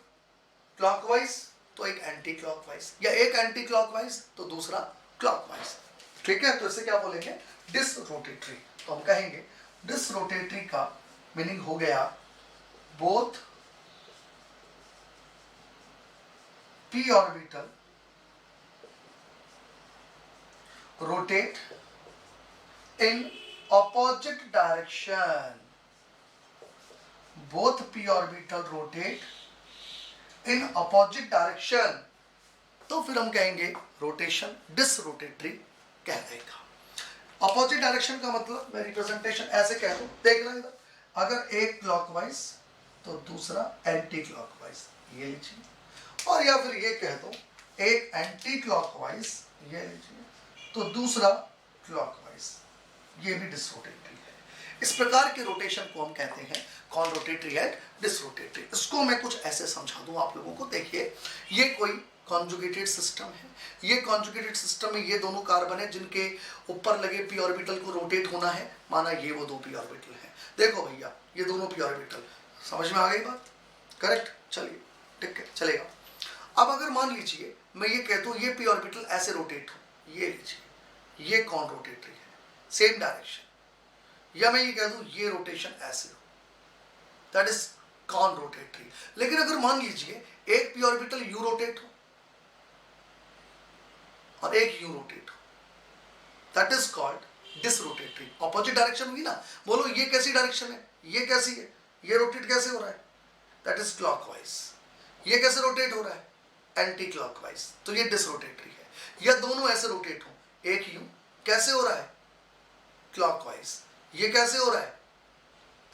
क्लॉकवाइज तो एक एंटी क्लॉकवाइज, या एक एंटी क्लॉकवाइज तो दूसरा क्लॉकवाइज, ठीक है, तो इसे क्या बोलेंगे, डिसरोटेटरी। तो हम कहेंगे डिसरोटेटरी का मीनिंग हो गया both p orbital rotate in opposite direction, both p orbital rotate in opposite direction, तो फिर हम कहेंगे रोटेशन डिसरोटेटरी कहलाएगा। ऑपोजिट डायरेक्शन का मतलब मैं रिप्रेजेंटेशन ऐसे कह दूं, देख रहे हैं, अगर एक क्लॉकवाइज तो दूसरा एंटी क्लॉकवाइज, ये लीजिए, और या फिर ये कह दूं एक एंटी क्लॉकवाइज, ये लीजिए, तो दूसरा क्लॉकवाइज, ये भी डिसरोटेटरी है। इस प्रकार के रोटेशन को हम कहते हैं कॉन रोटेटरी एंड डिसरोटेटरी। इसको मैं कुछ ऐसे समझा दूं आप लोगों को, देखिए ये कोई कॉन्जुगेटेड सिस्टम है, ये कॉन्जुगेटेड सिस्टम में ये दोनों कार्बन है जिनके ऊपर लगे p ऑर्बिटल को रोटेट होना है, माना ये वो दो p ऑर्बिटल हैं, देखो भैया ये दोनों p ऑर्बिटल, समझ में आ गई बात, करेक्ट, चलिए ठीक है चलेगा। अब अगर मान लीजिए मैं ये कहता हूं ये p ऑर्बिटल ऐसे रोटेट हो, ये लीजिए, ये कॉन रोटेटरी है, सेम डायरेक्शन, या मैं ये कह दूं ये रोटेशन ऐसे हो, दैट इज कॉन रोटेटरी। लेकिन अगर मान लीजिए एक p ऑर्बिटल u रोटेट हो और एक u रोटेट हो, that is called disrotatory. Opposite direction हुई ना, बोलो ये कैसी डायरेक्शन है, ये कैसी है, ये रोटेट कैसे हो रहा है, दैट इज क्लॉकवाइज, ये कैसे रोटेट हो रहा है, एंटी क्लॉकवाइज, तो ये डिसरोटेटरी है। या दोनों ऐसे रोटेट हो, एक u कैसे हो रहा है, क्लॉकवाइज, ये कैसे हो रहा है,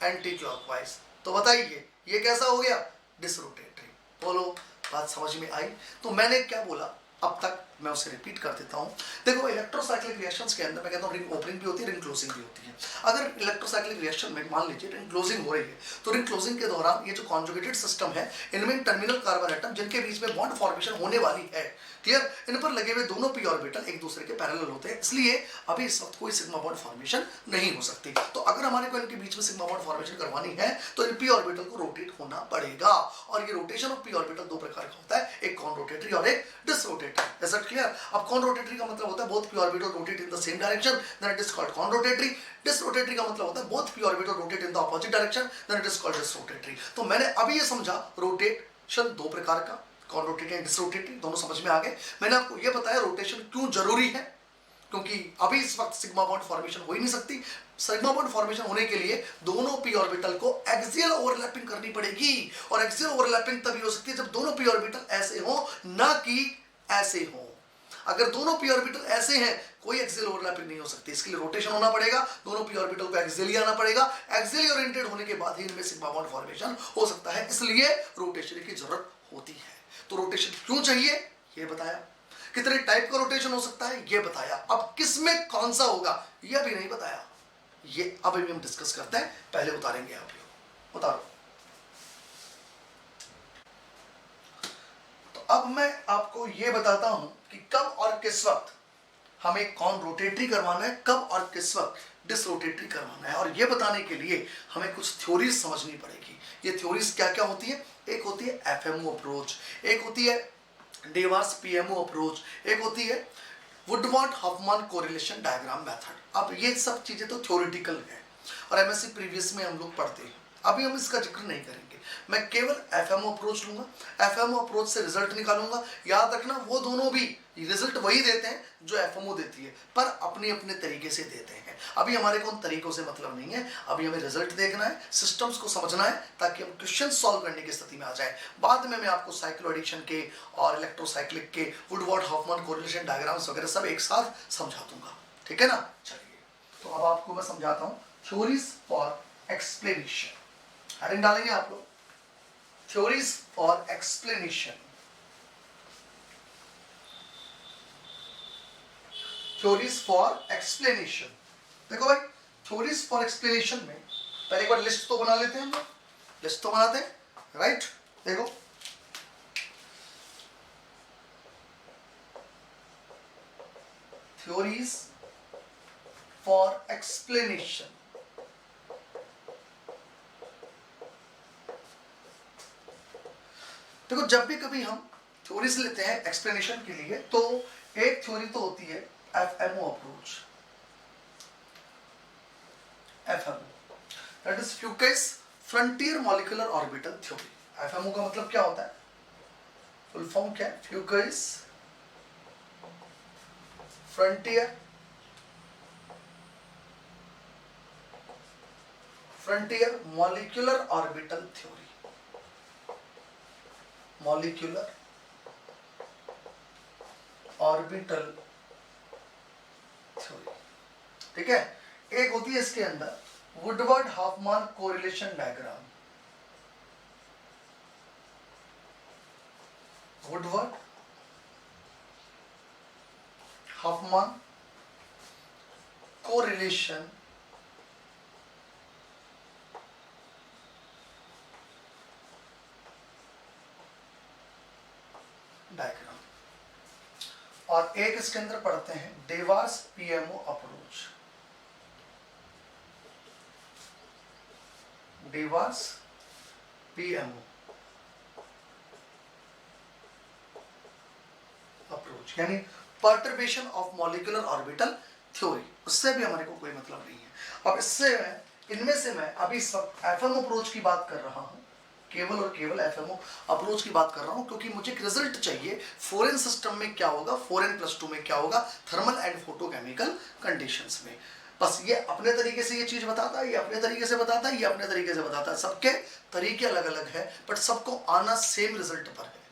एंटी क्लॉकवाइज, तो बताइए ये कैसा हो गया, डिसरोटेटरी। बोलो बात समझ में आई। तो मैंने क्या बोला अब तक, मैं उसे रिपीट कर देता हूं। देखो इलेक्ट्रोसाइक्लिक रिएक्शंस के अंदर मैं कहता हूं रिंग ओपनिंग भी होती है, रिंग क्लोजिंग भी होती है। अगर इलेक्ट्रोसाइक्लिक रिएक्शन में मान लीजिए रिंग क्लोजिंग हो रही है, तो रिंग क्लोजिंग के दौरान ये जो कॉन्जुगेटेड सिस्टम है, इनमें टर्मिनल कार्बन एटम जिनके बीच में बॉन्ड फॉर्मेशन होने वाली है, क्लियर, इन पर लगे हुए दोनों p ऑर्बिटल एक दूसरे के पैरेलल होते हैं, इसलिए अभी इस वक्त कोई सिग्मा बॉन्ड फॉर्मेशन नहीं हो सकती। तो अगर हमारे को इनके बीच में सिग्मा बॉन्ड फॉर्मेशन करवानी है तो इन p ऑर्बिटल को रोटेट होना पड़ेगा, और ये रोटेशन ऑफ p ऑर्बिटल दो प्रकार का होता है, एक कॉन रोटेटरी और एक डिसरोटेटरी। Is it clear? अब कॉन रोटेटरी का मतलब होता है both p orbital rotate in the same direction, then it is called conrotatory. Disrotatory का मतलब होता है both p orbital rotate in the opposite direction, then it is called disrotatory. तो मैंने अभी ये समझा रोटेशन दो प्रकार का, कॉन रोटेटरी एंड डिसरोटेटरी, दोनों समझ में आ गए। मैंने आपको ये बताया रोटेशन क्यों जरूरी है, क्योंकि अभी इस वक्त सिग्मा बॉन्ड फॉर्मेशन हो ही नहीं सकती। सिग्मा बॉन्ड फॉर्मेशन होने के लिए दोनों p ऑर्बिटल को एक्सियल ओवरलैपिंग करनी पड़ेगी, और एक्सियल ओवरलैपिंग तभी हो सकती है जब दोनों p ऑर्बिटल ऐसे हो, ना कि ऐसे हो। अगर दोनों p ऑर्बिटल ऐसे हैं कोई एक्सियल ओवरलैपिंग नहीं हो सकती, इसके लिए रोटेशन होना पड़ेगा, दोनों p ऑर्बिटल को एक्सियली आना पड़ेगा, एक्सियली ओरिएंटेड होने के बाद ही इनमें सिग्मा बॉन्ड फॉर्मेशन हो सकता है, इसलिए रोटेशन की जरूरत होती है। तो रोटेशन क्यों चाहिए ये बताया, कितने टाइप का रोटेशन हो सकता है ये बताया, अब किसमें कौन सा होगा ये भी नहीं बताया, ये अभी हम डिस्कस करते हैं, पहले उतारेंगे आप लोग, उतारो। तो अब मैं आपको ये बताता हूं कि कब और किस वक्त हमें कौन रोटेटरी करवाना है, कब और किस वक्त डिसरोटेटरी करवाना है, और ये बताने के लिए हमें कुछ थ्योरीज समझनी पड़ेगी। ये थ्योरीज क्या क्या होती है, एक होती है एफएमओ अप्रोच, एक होती है डेवार्स पीएमओ अप्रोच, एक होती है Woodward Hoffmann correlation diagram method. अब ये सब चीजें तो थ्योरेटिकल है और एमएससी प्रीवियस में हम लोग पढ़ते हैं, अभी हम इसका जिक्र नहीं करेंगे। मैं केवल एफएमओ अप्रोच लूंगा, एफएमओ अप्रोच से रिजल्ट निकालूंगा। याद रखना वो दोनों भी रिजल्ट वही देते हैं जो एफएमओ देती है, पर अपने अपने तरीके से देते हैं। अभी हमारे को उन तरीकों से मतलब नहीं है, अभी हमें रिजल्ट देखना है, सिस्टम्स को समझना है, ताकि हम क्वेश्चन सॉल्व करने की स्थिति में आ जाए। बाद में मैं आपको साइक्लो एडिक्शन के और इलेक्ट्रोसाइक्लिक के वुडवर्ड हॉफमैन कोरिलेशन डायग्राम्स वगैरह सब एक साथ समझा दूंगा, ठीक है ना। चलिए, तो अब आपको मैं समझाता हूँ थ्योरीज फॉर एक्सप्लेनेशन। हेडिंग डालेंगे आप लोग, theories for explanation. Theories for explanation. देखो भाई, थ्योरीज फॉर एक्सप्लेनेशन में पहले एक बार लिस्ट तो बना लेते हैं हम लोग, लिस्ट तो बनाते हैं, राइट। देखो, थ्योरीज फॉर एक्सप्लेनेशन। देखो, जब भी कभी हम थ्योरीज लेते हैं एक्सप्लेनेशन के लिए, तो एक थ्योरी तो होती है FMO approach, FMO that is Fukui's frontier molecular orbital theory. FMO का मतलब क्या होता है, फुल फॉर्म क्या है, Fukui's frontier molecular orbital theory, molecular orbital theory, ठीक है। एक होती है इसके अंदर Woodward Hoffmann correlation diagram, Woodward Hoffmann correlation diagram, और एक इसके अंदर पढ़ते हैं Dewar's PMO approach, Dewar's PMO approach, यानी perturbation of molecular orbital theory. उससे भी हमारे को कोई मतलब नहीं है। अब इससे इनमें से मैं अभी सब एफएमओ अप्रोच की बात कर रहा हूं, केवल और केवल एफएमओ अप्रोच की बात कर रहा हूं, क्योंकि मुझे एक रिजल्ट चाहिए 4n सिस्टम में क्या होगा, 4n+2 में क्या होगा, थर्मल एंड फोटोकेमिकल कंडीशंस में। बस ये अपने तरीके से ये चीज बताता है, ये अपने तरीके से बताता है, ये अपने तरीके से बताता है। सबके तरीके अलग अलग है, बट सबको आना सेम रिजल्ट पर है।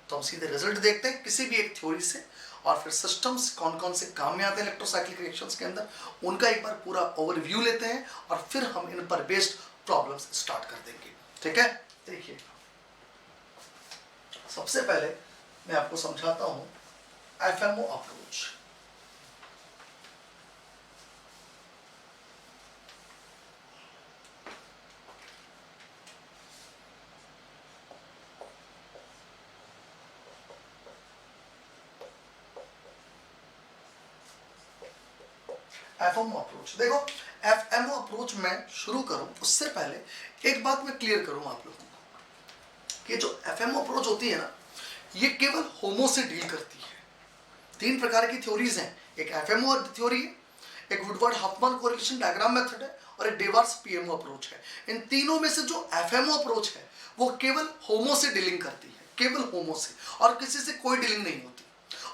तो हम सीधे रिजल्ट देखते हैं किसी भी एक थ्योरी से, और फिर सिस्टम्स कौन कौन से काम में आते हैं इलेक्ट्रोसाइक्लिक रिएक्शंस के अंदर, उनका एक बार पूरा ओवरव्यू लेते हैं, और फिर हम इन पर बेस्ड प्रॉब्लम्स स्टार्ट कर देंगे, ठीक है। देखिए, सबसे पहले मैं आपको समझाता हूं एफएमओ अप्रोच। एफएमओ अप्रोच, देखो एफएमओ अप्रोच में शुरू करूं उससे पहले एक बात मैं क्लियर करूं आप लोगों को कि जो एफएमओ अप्रोच होती है ना, ये केवल होमो से डील करती है। 3 प्रकार की थ्योरीज हैं, एक एफएमओ थ्योरी है, एक Woodward Hoffmann correlation diagram method है, और एक डेवार्स पीएमओ अप्रोच है। इन तीनों में से जो एफएमओ अप्रोच है वो केवल होमो से डीलिंग करती है, केवल होमो से, और किसी से कोई डीलिंग नहीं होती।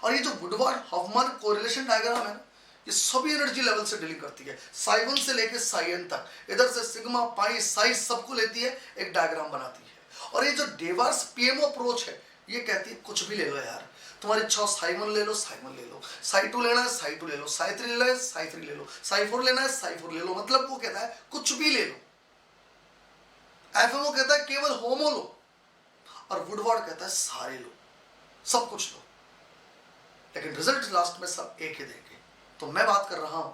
और ये जो वुडवर्ड हॉफमैन कोरिलेशन डायग्राम है ना, ये सभी एनर्जी लेवल से डीलिंग करती है, साई1 से लेके साई n तक, इधर से सिग्मा पाई साई सबको लेती है, एक डायग्राम बनाती है। और ये जो डेवार्स पीएमओ अप्रोच है, ये कहती है कुछ भी ले लो यार, तुम्हारी इच्छा हो साई1 ले लो, साई1 ले लो, साई2 लेना है साई2 ले लो, साई3 लेना है साई3 ले लो, साई4 लेना है साई4 ले लो। मतलब वो कहता है कुछ भी ले लो। एफएमओ कहता है केवल होमो लो, और वुडवर्ड कहता है सारे लो, सब कुछ लो, लेकिन रिजल्ट लास्ट में सब एक ही देंगे। तो मैं बात कर रहा हूं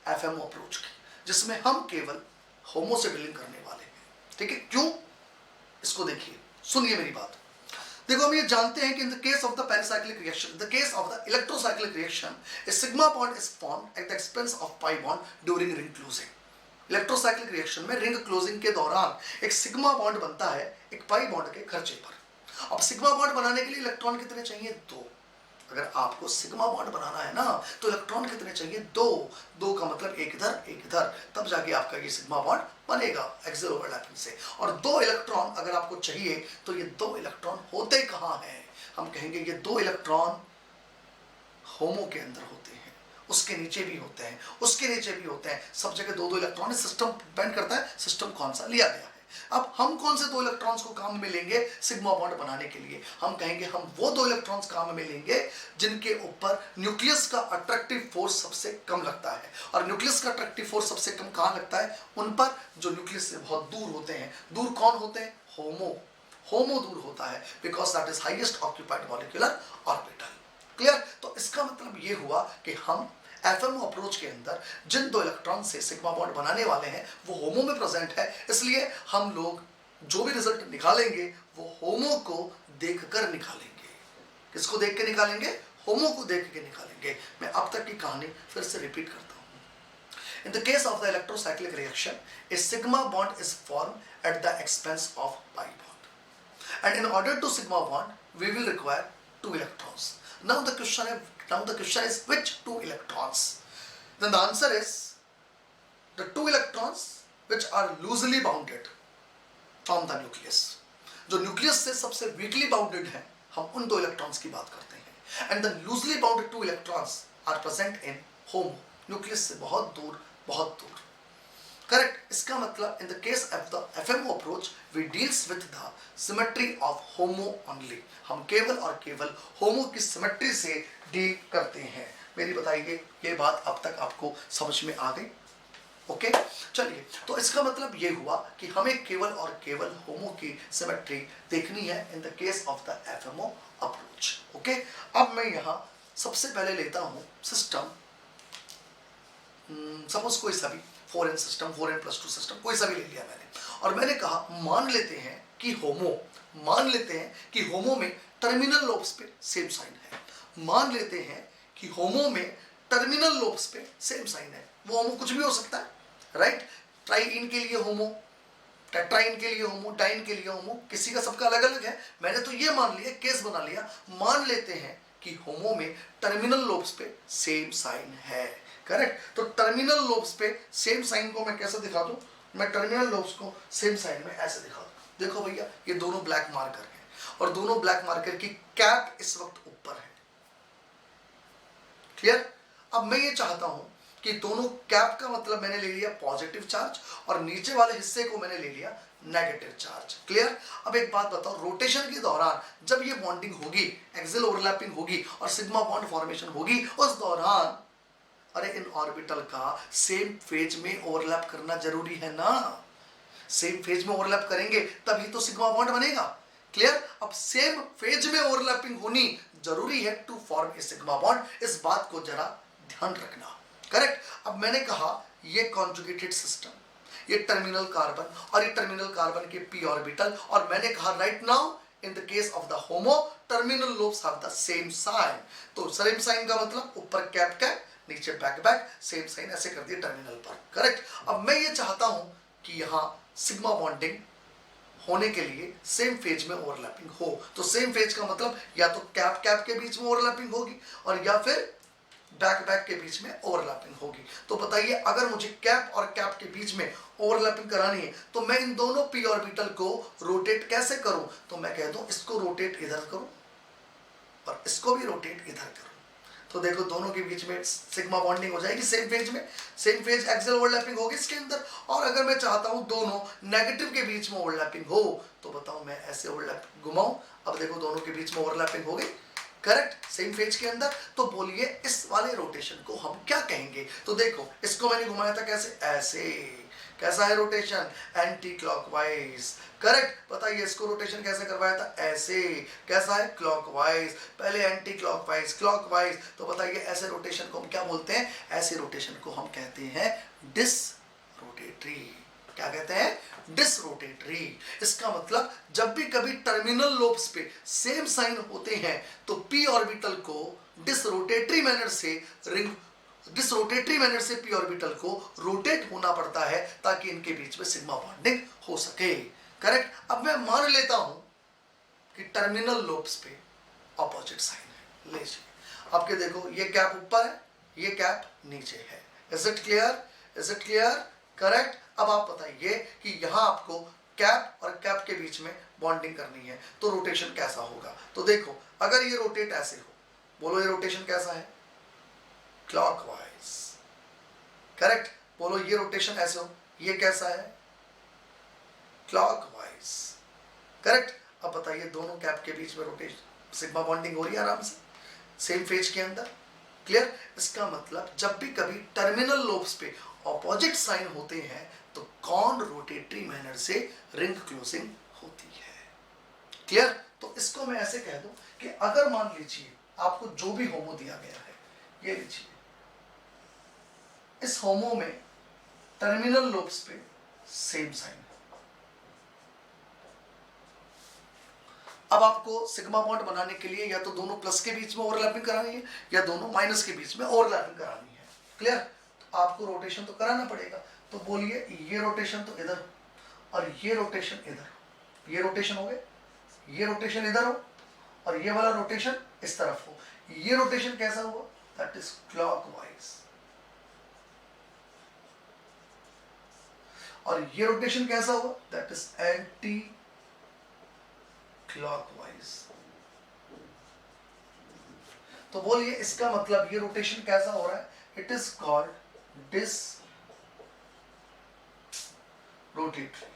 एफएमओ अप्रोच की, जिसमें हम केवल होमो से डीलिंग करने वाले हैं, ठीक है। क्यों, इसको देखिए, सुनिए मेरी बात। देखो, हम ये जानते हैं कि इन the case of the pericyclic reaction, the case of the electrocyclic reaction, a sigma bond is formed at the expense of pi bond during ring closing. Electrocyclic reaction में रिंग क्लोजिंग के दौरान एक सिग्मा बॉन्ड बनता है एक pi bond के खर्चे पर। अब सिग्मा बॉन्ड बनाने के लिए इलेक्ट्रॉन कितने चाहिए, 2। अगर आपको सिग्मा बॉन्ड बनाना है ना तो इलेक्ट्रॉन कितने चाहिए? दो। दो का मतलब एक इधर एक इधर, तब जाके आपका ये सिग्मा बॉन्ड बनेगा एक्सियल ओवरलैपिंग से। और दो इलेक्ट्रॉन अगर आपको चाहिए तो ये दो इलेक्ट्रॉन होते कहाँ हैं? हम कहेंगे ये दो इलेक्ट्रॉन होमो के अंदर होते हैं, उसके नीचे भी होते हैं, उसके नीचे भी होते हैं, सब जगह दो दो इलेक्ट्रॉन। सिस्टम डिपेंड करता है सिस्टम कौन सा लिया गया है। अब हम कौन से दो इलेक्ट्रॉन्स को काम में लेंगे सिग्मा बॉन्ड बनाने के लिए? हम कहेंगे हम वो दो इलेक्ट्रॉन्स काम में लेंगे जिनके ऊपर न्यूक्लियस का अट्रैक्टिव फोर्स सबसे कम लगता है। और न्यूक्लियस का अट्रैक्टिव फोर्स सबसे कम कहां लगता है? उन पर जो न्यूक्लियस से बहुत दूर होते हैं। दूर कौन होते हैं? होमो। होमो दूर होता है because that is highest occupied molecular orbital. Clear? तो इसका मतलब ये हुआ कि हम एफएमओ अप्रोच के अंदर जिन दो इलेक्ट्रॉन से सिग्मा बॉन्ड बनाने वाले हैं वो होमो में प्रेजेंट है, इसलिए हम लोग जो भी रिजल्ट निकालेंगे वो होमो को देखकर निकालेंगे। किसको देख के निकालेंगे? होमो को देख के निकालेंगे। मैं अब तक की कहानी फिर से रिपीट करता हूं। In the case of the electrocyclic reaction a sigma bond is form at the expense of pi bond and in order to sigma bond we will require two electrons. Now the question is which two electrons? Then the answer is the two electrons which are loosely bounded from the nucleus. जो nucleus से सबसे weekly bounded है, हम उन दो electrons की बात करते हैं। And the loosely bounded two electrons are present in HOMO, nucleus से बहुत दूर, बहुत दूर। करेक्ट? इसका मतलब in the case of the FMO approach we deals with the symmetry of HOMO only. हम केवल और केवल होमो की सिमेट्री से डील करते हैं। मेरी बताइए ये बात अब तक आपको समझ में आ गई? ओके, चलिए, तो इसका मतलब ये हुआ कि हमें केवल और केवल होमो की सिमेट्री देखनी है in the case of the FMO approach. Okay, अब मैं यहां सबसे पहले लेता हूं सिस्टम, सपोज कोई सा भी 4n सिस्टम, 4n+2 सिस्टम कोई सा भी ले लिया मैंने, और मैंने कहा मान लेते हैं कि होमो में टर्मिनल लोब्स पे सेम साइन है। मान लेते हैं कि होमो में टर्मिनल लोब्स पे सेम साइन है। वो होमो कुछ भी हो सकता है, राइट? ट्राइइन के लिए होमो, टेट्राइन के लिए होमो, डाइन के लिए होमो, किसी का सबका अलग अलग है। मैंने तो ये मान लिया, केस बना लिया। मान लेते हैं कि होमो में टर्मिनल लोब्स पे सेम साइन है। करेक्ट? तो टर्मिनल लोब्स पे सेम साइन को मैं कैसे दिखा दूं? मैं टर्मिनल लोब्स को सेम साइन में ऐसे दिखा दूं। देखो भैया, ये दोनों ब्लैक मार्कर हैं और दोनों ब्लैक मार्कर की कैप इस वक्त ऊपर है। क्लियर? अब मैं ये चाहता हूं कि दोनों कैप का मतलब मैंने ले लिया पॉजिटिव चार्ज और नीचे वाले हिस्से को मैंने ले लिया नेगेटिव चार्ज। क्लियर? अब एक बात बताओ, रोटेशन के दौरान जब ये बॉन्डिंग होगी, एक्सियल ओवरलैपिंग होगी और सिग्मा बॉन्ड फॉर्मेशन होगी, उस दौरान अरे इन ऑर्बिटल का सेम फेज में ओवरलैप करना जरूरी है ना। सेम फेज में ओवरलैप करेंगे तभी तो सिग्मा बॉन्ड बनेगा। क्लियर? अब सेम फेज में ओवरलैपिंग होनी जरूरी है to form a sigma bond. इस बात को जरा ध्यान रखना। करेक्ट? अब मैंने कहा ये कॉन्जुगेटेड सिस्टम, ये टर्मिनल कार्बन और ये टर्मिनल कार्बन के p ऑर्बिटल, और मैंने कहा right now in the case of the HOMO terminal lobes have the same sign. तो सेम साइन का मतलब ऊपर कैप कैप, नीचे बैक बैक, सेम साइन ऐसे कर दिया टर्मिनल पर। करेक्ट? अब मैं ये चाहता हूं कि यहां सिग्मा बॉन्डिंग होने के लिए सेम फेज में ओवरलैपिंग हो। तो सेम फेज का मतलब या तो कैप कैप के बीच में ओवरलैपिंग होगी और या फिर बैक बैक के बीच में ओवरलैपिंग होगी। तो बताइए, अगर मुझे कैप और कैप के बीच में ओवरलैपिंग करानी है तो मैं इन दोनों p ऑर्बिटल को रोटेट कैसे करूं? तो मैं कह दूं इसको रोटेट इधर करूं और इसको भी रोटेट इधर करूं। तो देखो दोनों के बीच में सिग्मा बॉन्डिंग हो जाएगी सेम फेज में, सेम फेज एक्सियल ओवरलैपिंग होगी इसके अंदर। और अगर मैं चाहता हूं दोनों नेगेटिव के बीच में ओवरलैपिंग हो तो बताओ मैं ऐसे ओवरलैप घुमाऊं, अब देखो दोनों के बीच में ओवरलैपिंग हो गई। करेक्ट? सेम फेज के अंदर। तो बोलिए इस वाले रोटेशन को हम क्या कहेंगे? तो देखो इसको मैंने घुमाया था कैसे? ऐसे। कैसा है रोटेशन? Anti clockwise. करेक्ट? बताइए इसको रोटेशन कैसे करवाया था? ऐसे। कैसा है? क्लॉकवाइज। पहले एंटी क्लॉकवाइज, क्लॉकवाइज। तो बताइए ऐसे रोटेशन को हम क्या बोलते हैं? ऐसे रोटेशन को हम कहते हैं डिस रोटेटरी। क्या कहते हैं? Disrotatory. इसका मतलब जब भी कभी टर्मिनल लोब्स पे सेम साइन होते हैं तो p ऑर्बिटल को डिस रोटेटरी मैनर से p ऑर्बिटल को रोटेट होना पड़ता है ताकि इनके बीच में सिग्मा बॉन्डिंग हो सके। करेक्ट? अब मैं मान लेता हूं कि टर्मिनल लोब्स पे ऑपोजिट साइन है। लीजिए आपके देखो ये कैप ऊपर है, ये कैप नीचे है। Is it clear? Is it clear? Correct. अब आप बताइए कि यहां आपको कैप और कैप के बीच में बॉन्डिंग करनी है तो रोटेशन कैसा होगा। तो देखो अगर ये रोटेट ऐसे हो, बोलो ये रोटेशन कैसा है? क्लॉकवाइज। करेक्ट। बोलो ये रोटेशन ऐसे हो, ये कैसा है? क्लॉकवाइज। करेक्ट। अब बताइए दोनों कैप के बीच में रोटेशन सिग्मा बॉन्डिंग हो रही है आराम से सेम फेज के अंदर। क्लियर? इसका मतलब जब भी कभी टर्मिनल लोब्स पे ऑपोजिट साइन होते हैं तो कौन रोटेटरी मैनर से रिंग क्लोजिंग होती है। क्लियर? तो इसको मैं ऐसे कह दूं कि अगर मान लीजिए आपको जो भी होमो दिया गया है, ये लीजिए, इस होमो में टर्मिनल लोब्स पे सेम साइन। अब आपको सिग्मा बॉन्ड बनाने के लिए या तो दोनों प्लस के बीच में ओवरलैपिंग करानी है या दोनों माइनस के बीच में ओवरलैपिंग करानी है। क्लियर? तो आपको रोटेशन तो कराना पड़ेगा। तो बोलिए ये रोटेशन तो इधर और ये रोटेशन इधर, ये रोटेशन हो गए, ये रोटेशन इधर हो और ये वाला रोटेशन इस तरफ हो। ये रोटेशन कैसा हुआ? That is clockwise. और ये रोटेशन कैसा हुआ? That is anti clockwise. तो बोलिए इसका मतलब ये रोटेशन कैसा हो रहा है? It is called disrotatory.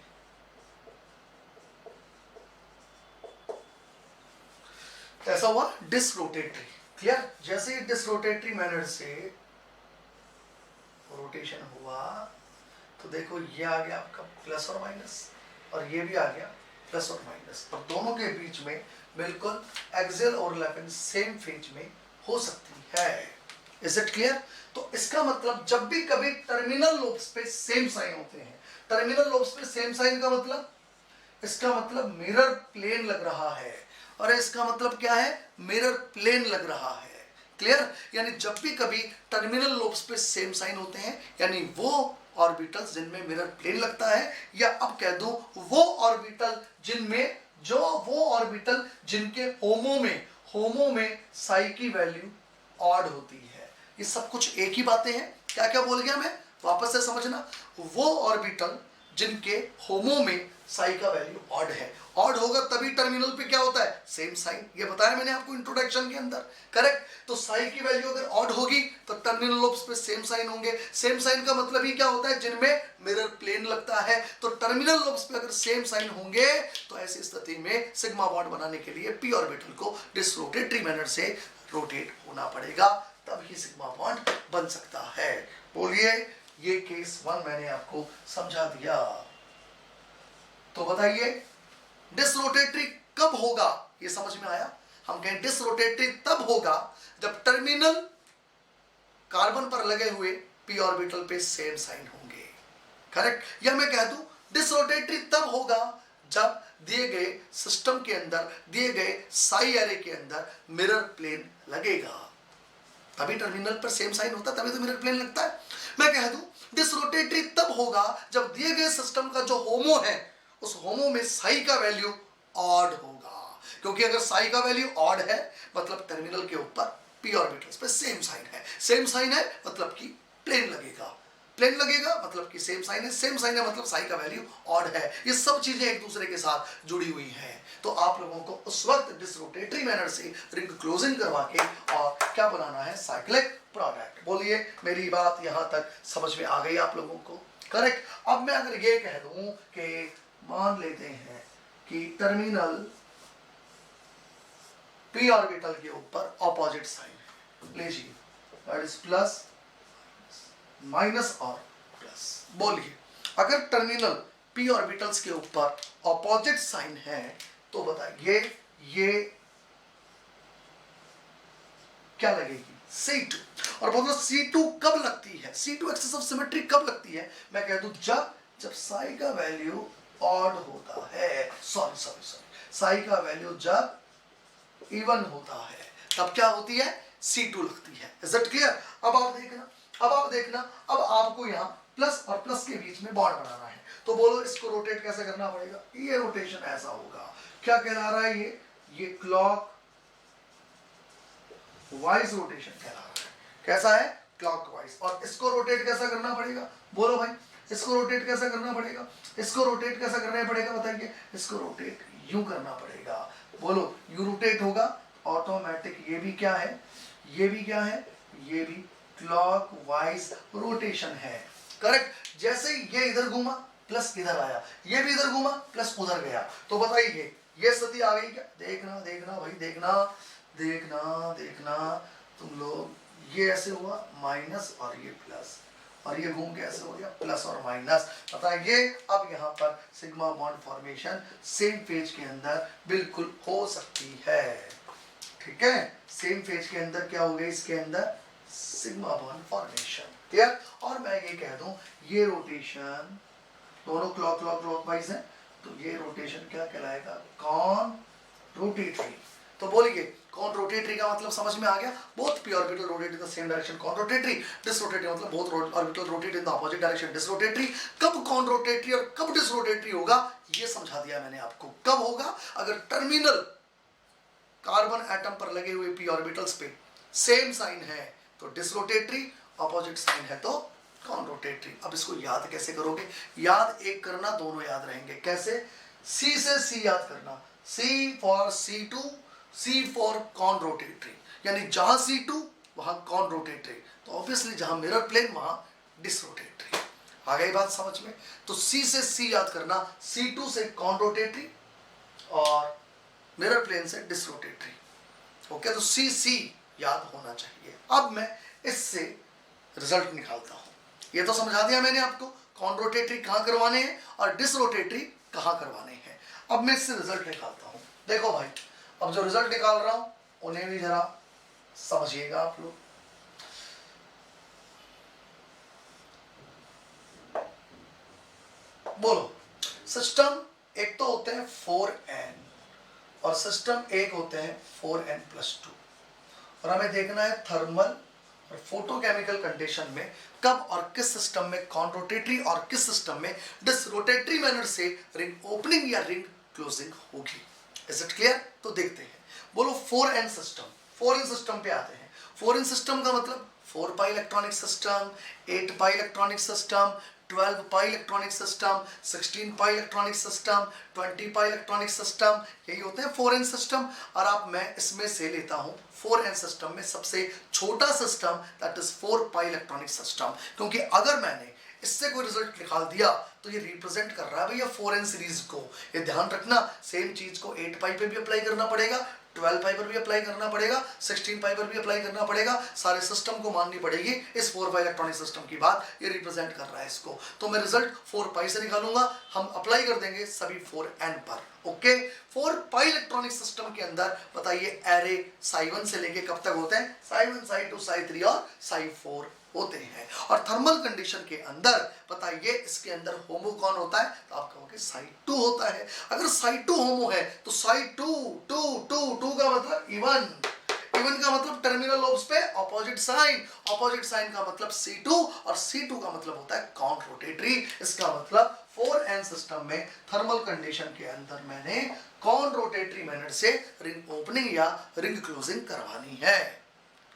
कैसा हुआ? Disrotatory. क्लियर? जैसे ही डिस रोटेटरी मैनर से रोटेशन हुआ तो देखो ये आ गया आपका प्लस और माइनस और ये भी आ गया प्लस और माइनस, और दोनों के बीच में बिल्कुल एक्सियल ओवरलैपिंग सेम फेज में हो सकती है। Is it clear? तो इसका मतलब जब भी कभी टर्मिनल लोब्स पे सेम साइन होते हैं, टर्मिनल लोब्स पे सेम साइन का मतलब, इसका मतलब मिरर प्लेन लग रहा है। और इसका मतलब क्या है? मिरर प्लेन लग रहा है। क्लियर? यानी जब भी कभी टर्मिनल लोब्स पे सेम साइन होते हैं यानी वो ऑर्बिटल्स जिनमें मिरर प्लेन लगता है, या अब कह दूं वो ऑर्बिटल जिनमें वो ऑर्बिटल जिनके होमो में साई की वैल्यू ऑड होती है। ये सब कुछ एक ही बातें हैं। क्या क्या बोल गया मैं? वापस से समझना। वो ऑर्बिटल जिनके होमो में साई का वैल्यू ऑड है, ऑड होगा तभी टर्मिनल पे क्या होता है? Same sign. ये बताया मैंने आपको इंट्रोडक्शन के अंदर। करेक्ट? तो साई की वैल्यू अगर ऑड होगी तो टर्मिनल लोब्स पे सेम साइन होंगे। सेम साइन का मतलब ही क्या होता है? जिनमें मिरर प्लेन लगता है। तो टर्मिनल लोब्स पे अगर सेम साइन होंगे तो ऐसी स्थिति में सिग्मा बॉन्ड बनाने के लिए पी ऑर्बिटल को डिसरोटेटरी मैनर से रोटेट होना पड़ेगा, तभी सिग्मा बॉन्ड बन सकता है। बोलिए ये केस 1 मैंने आपको समझा दिया। तो बताइए डिसरोटेटरी कब होगा? ये समझ में आया? हम कहें डिसरोटेटरी तब होगा जब टर्मिनल कार्बन पर लगे हुए पी ऑर्बिटल पे सेम साइन होंगे। करेक्ट? या मैं कह दूं डिसरोटेटरी तब होगा जब दिए गए सिस्टम के अंदर, दिए गए साई एरे के अंदर मिरर प्लेन लगेगा, तभी टर्मिनल पर सेम साइन होता है, तभी तो मिरर प्लेन लगता है। मैं कह दूं डिसरोटेटरी तब होगा जब दिए गए सिस्टम का जो होमो है उस होमो में साई का वैल्यू ऑड होगा, क्योंकि अगर साई का वैल्यू ऑड है मतलब टर्मिनल के ऊपर पी ऑर्बिटल्स पे सेम साइन है। सेम साइन है मतलब कि प्लेन लगेगा, प्लेन लगेगा मतलब कि सेम साइन है, सेम साइन है मतलब साई का वैल्यू ऑड है। ये सब चीजें एक दूसरे के साथ जुड़ी हुई हैं। तो आप लोगों को उस वक्त डिसरोटेटरी मैनर से रिंग क्लोजिंग करवा के और क्या बनाना है? Cyclic product. बोलिए मेरी बात यहां तक समझ में आ गई आप लोगों को? करेक्ट? अब मैं अगर ये कह दूं कि मान लेते हैं कि टर्मिनल पी ऑर्बिटल के ऊपर ऑपोजिट साइन लीजिए, दैट इज प्लस माइनस और प्लस। बोलिए अगर टर्मिनल पी ऑर्बिटल्स के ऊपर ऑपोजिट साइन है तो बताइए ये क्या लगेगी? C2। और बोलो C2 कब लगती है? C2 एक्सिस ऑफ सिमेट्री कब लगती है? मैं कह दूं जब साई का वैल्यू ऑड होता है, सॉरी साई का वैल्यू जब इवन होता है तब क्या होती है? C2 लगती है। Is it clear? अब आप देखना अब आपको यहाँ प्लस और प्लस के बीच में बॉन्ड बनाना है, तो बोलो इसको रोटेट कैसे करना पड़ेगा? ये रोटेशन ऐसा होगा, क्या कहला रहा है ये क्लॉक वाइज रोटेशन कहला रहा है। कैसा है? क्लॉकवाइज। और इसको रोटेट कैसा करना पड़ेगा? बोलो भाई, इसको रोटेट कैसा करना पड़ेगा? इसको रोटेट कैसा करना पड़ेगा बताइए? इसको रोटेट यूं करना पड़ेगा। बोलो, यू रोटेट होगा ऑटोमेटिक। ये भी क्या है? ये भी क्या है? ये भी क्लॉकवाइज रोटेशन है। करेक्ट। जैसे ये इधर घूमा प्लस इधर आया, ये भी इधर घूमा प्लस उधर गया, तो बताइए ये स्थिति आ गई क्या? देखना देखना भाई, देखना देखना देखना तुम लोग। ये ऐसे हुआ माइनस और ये प्लस, और ये घूम के ऐसे हो गया प्लस और माइनस। बताइए अब यहाँ पर sigma bond formation same phase के अंदर बिल्कुल हो सकती है। ठीक है, सेम फेज के अंदर क्या हो गया? इसके अंदर सिग्मा बॉन्ड फॉर्मेशन। क्लियर? और मैं ये कह दूं, ये रोटेशन दोनों क्लॉकवाइज है, तो ये रोटेशन क्या कहलाएगा? Conrotatory. तो बोलिए, कॉन रोटेटरी का मतलब समझ में आ गया? Both p orbital rotate in the same direction conrotatory. Disrotatory मतलब both orbital rotate in the opposite direction disrotatory. कब कॉन रोटेटरी और कब डिसरोटेटरी होगा ये समझा दिया मैंने आपको। कब होगा? अगर टर्मिनल कार्बन एटम पर लगे हुए पी ऑर्बिटल्स पे सेम साइन है तो डिसरोटेटरी, अपोजिट साइन है तो कॉन रोटेटरी। अब इसको याद कैसे करोगे? याद एक करना, दोनों याद रहेंगे। कैसे? सी से सी याद करना। C for C2, C for conrotatory, यानी जहां C2 वहां कॉन रोटेटरी, तो ऑब्वियसली जहां मिरर प्लेन वहां डिसरोटेटरी। आ गई बात समझ में? तो C से C याद करना, C2 से कॉन रोटेटरी और मिरर प्लेन से डिसरोटेटरी। ओके, तो C याद होना चाहिए। अब मैं इससे रिजल्ट निकालता हूं। ये तो समझा दिया मैंने आपको, कॉन रोटेटरी कहां करवाने हैं और डिसरोटेटरी कहां करवाने हैं। अब मैं इससे रिजल्ट निकालता हूं। देखो भाई, अब जो रिजल्ट निकाल रहा हूं उन्हें भी जरा समझिएगा आप लोग। बोलो, सिस्टम एक तो होते हैं 4n और सिस्टम एक होते हैं 4n+2, और हमें देखना है थर्मल और फोटोकेमिकल कंडीशन में कब और किस सिस्टम में कॉन रोटेटरी और किस सिस्टम में डिसरोटेटरी मैनर से रिंग ओपनिंग या रिंग क्लोजिंग होगी। Is it clear? तो देखते हैं। बोलो 4n सिस्टम। 4n सिस्टम पे आते हैं। 4n सिस्टम का मतलब 4 पाई इलेक्ट्रॉनिक सिस्टम, 8 पाई इलेक्ट्रॉनिक सिस्टम, 12 पाई इलेक्ट्रॉनिक सिस्टम, 16 पाई इलेक्ट्रॉनिक सिस्टम, 20 पाई इलेक्ट्रॉनिक सिस्टम, यही होते हैं 4n सिस्टम। और आप मैं इसमें से लेता हूं 4n सिस्टम में सबसे छोटा system, that is 4 pi electronic system. क्योंकि अगर मैंने इससे कोई रिजल्ट निकाल दिया तो ये रिप्रेजेंट कर रहा है भैया 4n सीरीज को। ये ध्यान रखना, सेम चीज को 8 पाई पे भी अप्लाई करना पड़ेगा, 12 पाई पर भी अप्लाई करना पड़ेगा, 16 पाई पर भी अप्लाई करना पड़ेगा। सारे सिस्टम को माननी पड़ेगी इस 4 पाई इलेक्ट्रॉनिक सिस्टम की बात। ये रिप्रेजेंट कर रहा है इसको, तो मैं रिजल्ट 4 पाई से निकालूंगा। हम अप्लाई कर देंगे सभी 4n पर। ओके, 4 पाई इलेक्ट्रॉनिक सिस्टम के अंदर बताइए एरे साई1 से लेके कब तक होते हैं? साई1, साई2, साई3 और साई4 होते हैं। और थर्मल कंडीशन के अंदर बताइए इसके अंदर होमो कौन होता है? तो आप कहोगे साई2 होता है। अगर साई2 होमो है तो साई2 2 का मतलब इवन, इवन का मतलब टर्मिनल लोब्स पे ऑपोजिट साइन, ऑपोजिट साइन का मतलब C2 और C2 का मतलब होता है कॉन रोटेटरी। इसका मतलब 4n सिस्टम में थर्मल कंडीशन के अंदर मैंने कॉन रोटेटरी मैनर से रिंग ओपनिंग या रिंग क्लोजिंग करवानी है।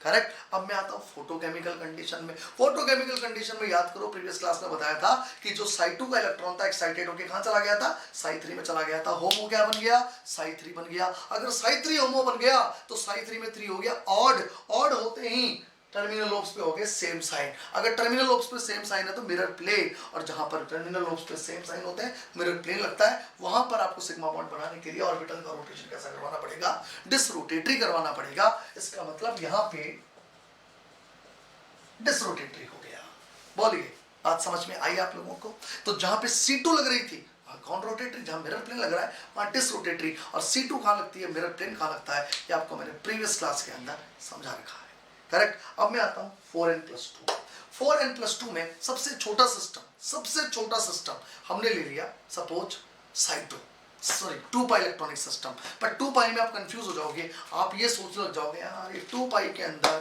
करेक्ट। अब मैं आता हूं फोटोकेमिकल कंडीशन में। फोटोकेमिकल कंडीशन में याद करो, प्रीवियस क्लास में बताया था कि जो साई2 का इलेक्ट्रॉन था एक्साइटेड होकर कहां चला गया था? साई3 में चला गया था। होमो क्या बन गया? साई3 बन गया। अगर साई3 होमो बन गया तो साई3 में 3 हो गया ऑड। ऑड होते ही टर्मिनल लोब्स पे हो गए सेम साइन। अगर टर्मिनल लोब्स पे सेम साइन है तो मिरर प्लेन, और जहां पर टर्मिनल लोब्स पे सेम साइन होते हैं मिरर प्लेन लगता है, वहां पर आपको सिग्मा बॉन्ड बनाने के लिए ऑर्बिटल का रोटेशन कैसा करवाना पड़ेगा? डिसरोटेटरी करवाना पड़ेगा। इसका मतलब यहां पे डिसरोटेटरी हो गया। बोलिए, बात समझ में आई आप लोगों को? तो जहां पे C2 लग रही थी वहां कॉन रोटेटरी, जहां मिरर प्लेन लग रहा है वहां डिसरोटेटरी। और C2 कहां लगती है, मिरर प्लेन कहां लगता है, ये आपको मैंने प्रीवियस क्लास के अंदर समझा रखा है। करेक्ट। अब मैं आता हूं 4n+2। 4n+2 में सबसे छोटा सिस्टम हमने ले लिया सपोज साई2, सॉरी 2 पाई इलेक्ट्रॉनिक सिस्टम। पर 2 पाई में आप कंफ्यूज हो जाओगे, आप ये सोच लग जाओगे यार ये 2 पाई के अंदर,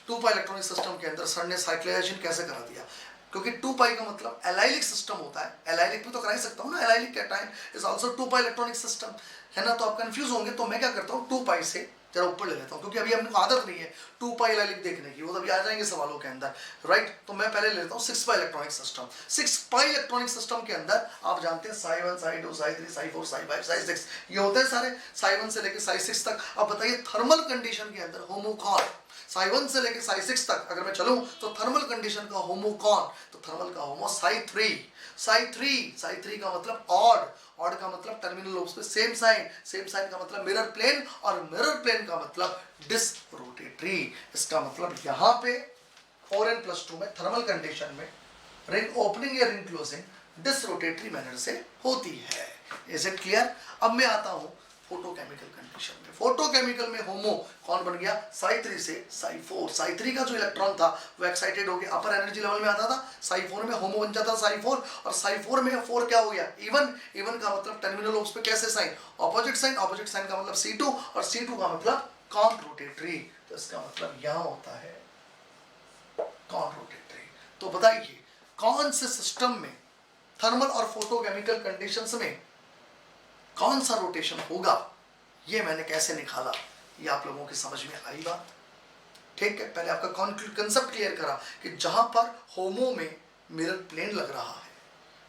2 पाई इलेक्ट्रॉनिक सिस्टम के अंदर सर ने साइक्लाइजेशन कैसे करा दिया? क्योंकि 2 पाई का मतलब एलाइलिक सिस्टम होता है। एलाइलिक भी तो करा ही सकता हूँ ना, allylic cation is also 2 pi electronic system, है ना? तो आप कंफ्यूज होंगे, तो मैं क्या करता हूँ 2 पाई से जरा ऊपर ले लेता हूँ क्योंकि अभी हमको आदत नहीं है 2 पाई इलेक्ट्रिक देखने की, वो तो अभी आ जाएंगे सवालों के अंदर, राइट। तो मैं पहले ले लेता हूँ 6 पाई इलेक्ट्रॉनिक सिस्टम। 6 पाई इलेक्ट्रॉनिक सिस्टम के अंदर आप जानते हैं साई 1, साई 2, साई 3, साई 4, साई 5, साई 6 ये होते हैं सारे, साई 1 से लेकर साई 6 तक। अब बताइए थर्मल कंडीशन के अंदर होमो कौन, साई 1 से लेकर साई 6 तक अगर मैं चलूं तो थर्मल कंडीशन का होमो कौन, तो थर्मल का होमो साई 3। साई 3 का मतलब ऑड, ऑड का मतलब टर्मिनल लोब्स पे सेम साइन, सेम साइन का मतलब मिरर प्लेन, और मिरर प्लेन का मतलब डिसरोटेटरी। इसका मतलब यहाँ पे 4n+2 में थर्मल कंडीशन में रिंग ओपनिंग या रिंग क्लोजिंग डिसरोटेटरी मैनर से होती है। Is it clear? अब मैं आता हूँ फोटोकेमिकल कंडीशन में। फोटोकेमिकल में होमो कौन बन गया, साई 3 से साई 4। साई 3 का जो इलेक्ट्रॉन था वो एक्साइटेड होकर अपर एनर्जी लेवल में आता था, साई 4 में होमो बन जाता साई 4, और साई 4 में 4 क्या हो गया, इवन। इवन का मतलब टर्मिनल लोब्स पे कैसे sign, opposite sign, opposite sign का मतलब C2, और C2 का मतलब कॉन्ट्रोटेटरी। तो इसका मतलब यहां होता है कॉन्ट्रोटेटरी। तो बताइए कौन से सिस्टम में थर्मल और फोटोकेमिकल कंडीशंस में कौन सा रोटेशन होगा, ये मैंने कैसे निकाला, ये आप लोगों की समझ में आई बात? ठीक है, पहले आपका कंसेप्ट क्लियर करा कि जहां पर होमो में मिरर प्लेन लग रहा है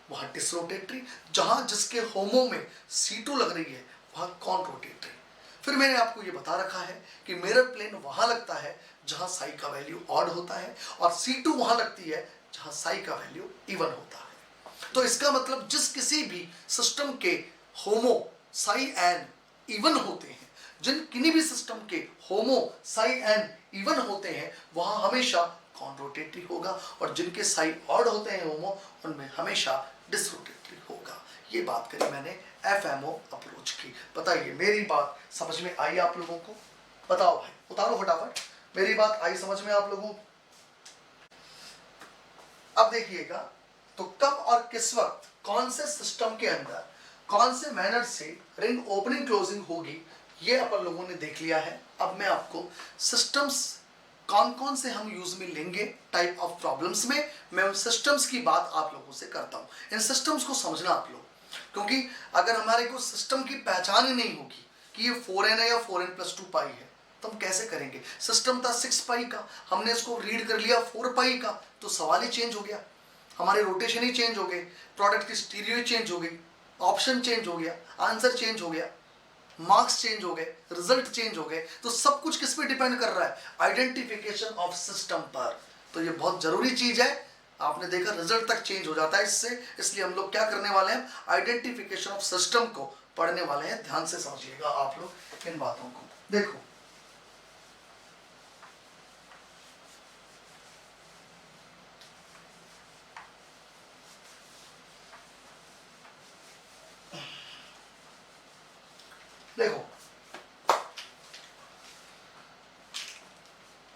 वहां डिसरोटेटरी, जहां जिसके होमो में C2 लग रही है वहां कॉन्ट्रोटेटरी। फिर मैंने आपको ये बता रखा है कि मिरर प्लेन वहां लगता है जहां साई का वैल्यू ऑड होता है, और C2 वहां लगती है जहां साई का वैल्यू इवन होता है। तो इसका मतलब जिस किसी भी सिस्टम के होमो साई एन इवन होते हैं, जिन किन्हीं भी सिस्टम के होमो साई एन इवन होते हैं वहां हमेशा कॉन्ट्रोटेटरी होगा, और जिनके साई ऑड होते हैं होमो उनमें हमेशा डिसरोटेटरी होगा। ये बात करी मैंने FMO अप्रोच की। बताइए मेरी बात समझ में आई आप लोगों को? बताओ भाई, उतारो फटाफट, मेरी बात आई समझ में आप लोगों को? अब देखिएगा तो कब और किस वक्त कौन से सिस्टम के अंदर कौन से मैनर से रिंग ओपनिंग क्लोजिंग होगी, ये अपन लोगों ने देख लिया है। अब मैं आपको सिस्टम्स कौन कौन से हम यूज में लेंगे टाइप ऑफ प्रॉब्लम्स में, मैं उन सिस्टम्स की बात आप लोगों से करता हूं। इन सिस्टम्स को समझना आप लोग, क्योंकि अगर हमारे को सिस्टम की पहचान ही नहीं होगी कि ये 4n है या 4n+2 पाई है तो हम कैसे करेंगे। सिस्टम था 6 पाई का, हमने इसको रीड कर लिया 4 पाई का, तो सवाल ही चेंज हो गया, हमारे रोटेशन ही चेंज हो गए, प्रोडक्ट की स्टीरियो चेंज हो गई, ऑप्शन चेंज हो गया, आंसर चेंज हो गया, मार्क्स चेंज हो गए, रिजल्ट चेंज हो गए। तो सब कुछ किस पे डिपेंड कर रहा है, आइडेंटिफिकेशन ऑफ सिस्टम पर। तो ये बहुत जरूरी चीज है, आपने देखा रिजल्ट तक चेंज हो जाता है इससे, इसलिए हम लोग क्या करने वाले हैं, आइडेंटिफिकेशन ऑफ सिस्टम को पढ़ने वाले हैं। ध्यान से समझिएगा आप लोग इन बातों को। देखो देखो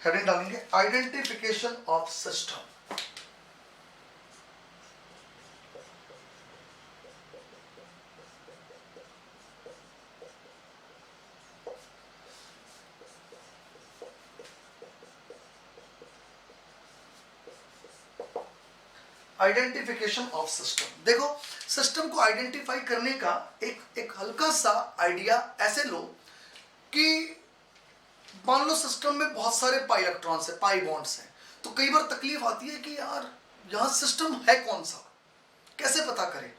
हेडिंग डालेंगे identification of system. Identification of system. देखो सिस्टम को आइडेंटिफाई करने का एक हल्का सा आइडिया ऐसे लो कि मान लो सिस्टम में बहुत सारे पाई इलेक्ट्रॉन्स है, पाई बॉन्ड्स हैं, तो कई बार तकलीफ आती है कि यार यहां सिस्टम है कौन सा, कैसे पता करें।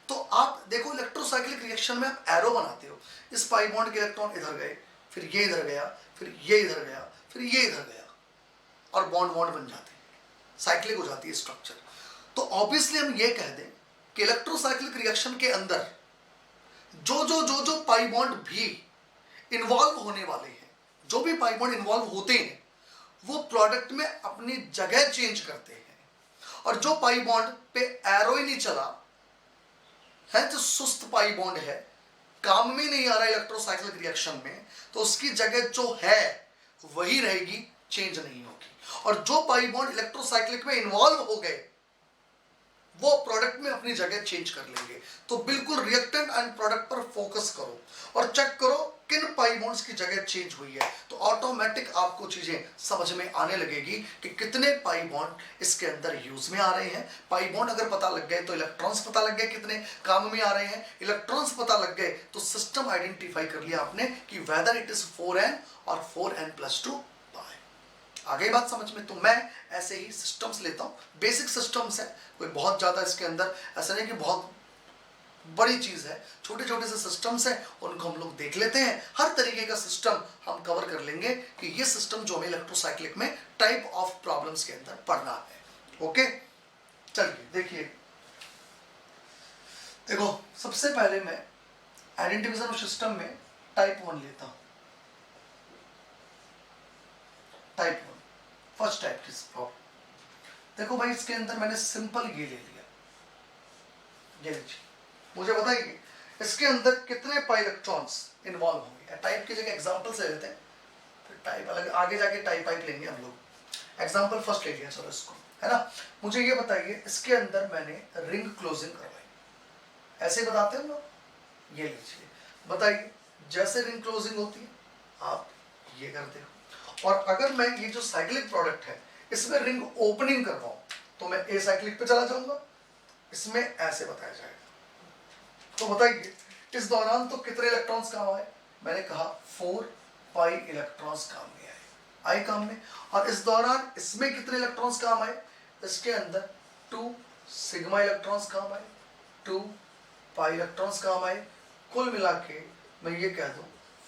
तो आप देखो इलेक्ट्रोसाइक्लिक रिएक्शन में आप एरो बनाते हो, इस पाई बॉन्ड के इलेक्ट्रॉन इधर गए, फिर ये इधर गया, फिर ये इधर गया, फिर ये इधर गया, और बॉन्ड बॉन्ड बन जाते हैं, साइक्लिक हो जाती है स्ट्रक्चर। तो ऑब्वियसली हम ये कह दें कि इलेक्ट्रोसाइक्लिक रिएक्शन के अंदर जो पाई बॉन्ड भी इन्वॉल्व होने वाले हैं, जो भी पाई बॉन्ड इन्वॉल्व होते हैं वो प्रोडक्ट में अपनी जगह चेंज करते हैं, और जो पाई बॉन्ड पे एरो ही नहीं चला है, जो सुस्त पाई बॉन्ड है, काम में नहीं आ रहा इलेक्ट्रोसाइक्लिक रिएक्शन में, तो उसकी जगह जो है वही रहेगी, चेंज नहीं होगी। और जो पाई बॉन्ड इलेक्ट्रोसाइक्लिक में इन्वॉल्व हो गए, वो प्रोडक्ट में अपनी जगह चेंज कर लेंगे। तो बिल्कुल रिएक्टेंट एंड प्रोडक्ट पर फोकस करो और चेक करो किन पाई बॉन्ड्स की जगह चेंज हुई है, तो ऑटोमेटिक आपको चीजें समझ में आने लगेगी कि कितने पाई बॉन्ड इसके अंदर यूज में आ रहे हैं। पाई बॉन्ड अगर पता लग गए तो इलेक्ट्रॉन्स पता लग गए कितने काम में आ रहे हैं, इलेक्ट्रॉन्स पता लग गए तो सिस्टम आइडेंटिफाई कर लिया आपने कि वेदर इट इज 4n और 4n+2 पाई। आगे बात समझ में? तो मैं ऐसे ही सिस्टम्स लेता हूँ, बेसिक सिस्टम्स है, कोई बहुत ज्यादा इसके अंदर ऐसा नहीं कि बहुत बड़ी चीज है, छोटे छोटे से सिस्टम्स हैं, उनको हम लोग देख लेते हैं। हर तरीके का सिस्टम हम कवर कर लेंगे कि ये सिस्टम जो हमें इलेक्ट्रोसाइक्लिक में टाइप ऑफ प्रॉब्लम्स के अंदर पढ़ना है। ओके, चलिए देखिए, देखो सबसे पहले मैं आइडेंटिफिकेशन ऑफ सिस्टम में टाइप 1 लेता हूं। टाइप 1 फर्स्ट टाइप की प्रॉब्लम। देखो भाई, इसके अंदर मैंने सिंपल ये ले लिया, ये लीजिए, मुझे बताइए इसके अंदर कितने पाई इलेक्ट्रॉन्स इन्वॉल्व होंगे। टाइप की जगह एग्जांपल से लेते हैं, फिर टाइप अलग आगे जाके टाइप लेंगे हम लोग। एग्जांपल फर्स्ट ले लिया चलो इसको, है ना। मुझे ये बताइए इसके अंदर मैंने रिंग क्लोजिंग करवाई, ऐसे बताते हैं लोग, ये लीजिए बताइए जैसे रिंग क्लोजिंग होती है आप ये करते हो। और अगर मैं ये जो साइक्लिक प्रोडक्ट है इसमें रिंग ओपनिंग करवाऊं तो मैं ए साइक्लिक पे चला जाऊंगा, इसमें ऐसे बताया जाएगा। तो बताइए इस दौरान तो कितने इलेक्ट्रॉन्स काम आए, मैंने कहा 4 पाई इलेक्ट्रॉन्स काम में आए काम में। और इस दौरान इसमें कितने इलेक्ट्रॉन्स काम आए, इसके अंदर 2 सिग्मा इलेक्ट्रॉन्स काम आए, 2 पाई इलेक्ट्रॉन्स काम आए, कुल मिला के मैं ये कह दूं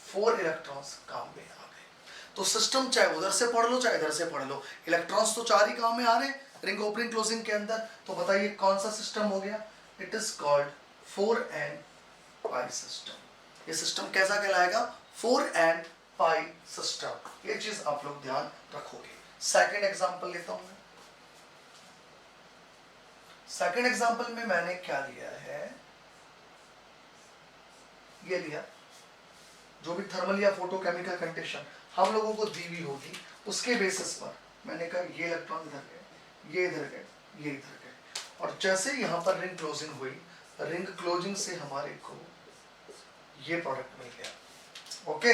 4 इलेक्ट्रॉन्स काम में आ गए। तो सिस्टम चाहे उधर से पढ़ लो चाहे इधर से पढ़ लो, इलेक्ट्रॉन्स तो 4 ही काम में आ रहे हैं रिंग ओपनिंग क्लोजिंग के अंदर। तो बताइए कौन सा सिस्टम हो गया, it is called 4n pi system. ये सिस्टम कैसा कहलाएगा, 4n पाई सिस्टम। ये चीज आप लोग ध्यान रखोगे। सेकंड एग्जांपल लेता हूं मैं। सेकंड एग्जांपल में मैंने क्या लिया है, ये लिया जो भी थर्मल या फोटोकेमिकल कंडीशन हम लोगों को दी हुई होगी उसके बेसिस पर मैंने कहा ये इलेक्ट्रॉन इधर गए, ये इधर गए, ये इधर गए। और जैसे यहां पर रिंग क्लोजिंग हुई, रिंग क्लोजिंग से हमारे को ये प्रोडक्ट मिल गया। ओके,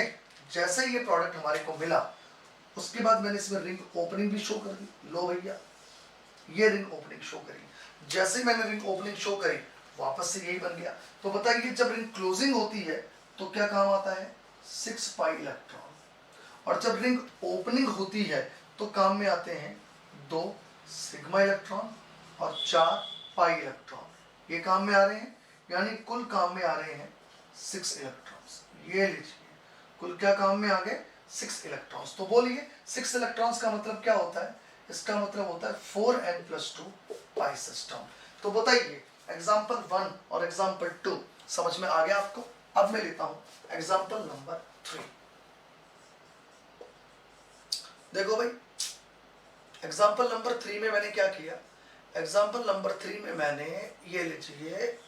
जैसे ये प्रोडक्ट हमारे को मिला उसके बाद मैंने इसमें रिंग ओपनिंग भी शो कर दी। लो भैया ये रिंग ओपनिंग शो करी, जैसे मैंने रिंग ओपनिंग शो करी वापस से यही बन गया। तो बताइए जब रिंग क्लोजिंग होती है तो क्या काम आता है, 6 पाई इलेक्ट्रॉन, और जब रिंग ओपनिंग होती है तो काम में आते हैं 2 सिग्मा इलेक्ट्रॉन और 4 पाई इलेक्ट्रॉन। ये काम में आ रहे हैं, यानी कुल काम में आ रहे हैं 6 इलेक्ट्रॉन्स। ये लीजिए कुल क्या काम में आ गए, 6 इलेक्ट्रॉन्स। तो बोलिए 6 इलेक्ट्रॉन्स का मतलब क्या होता है, इसका मतलब होता है 4n+2 पाई सिस्टम। तो बताइए एग्जाम्पल 1 और एग्जाम्पल 2 समझ में आ गया आपको। अब मैं लेता हूं एग्जाम्पल नंबर 3। देखो भाई एग्जाम्पल नंबर 3 में मैंने क्या किया, एग्जाम्पल नंबर 3 में मैंने ये लीजिए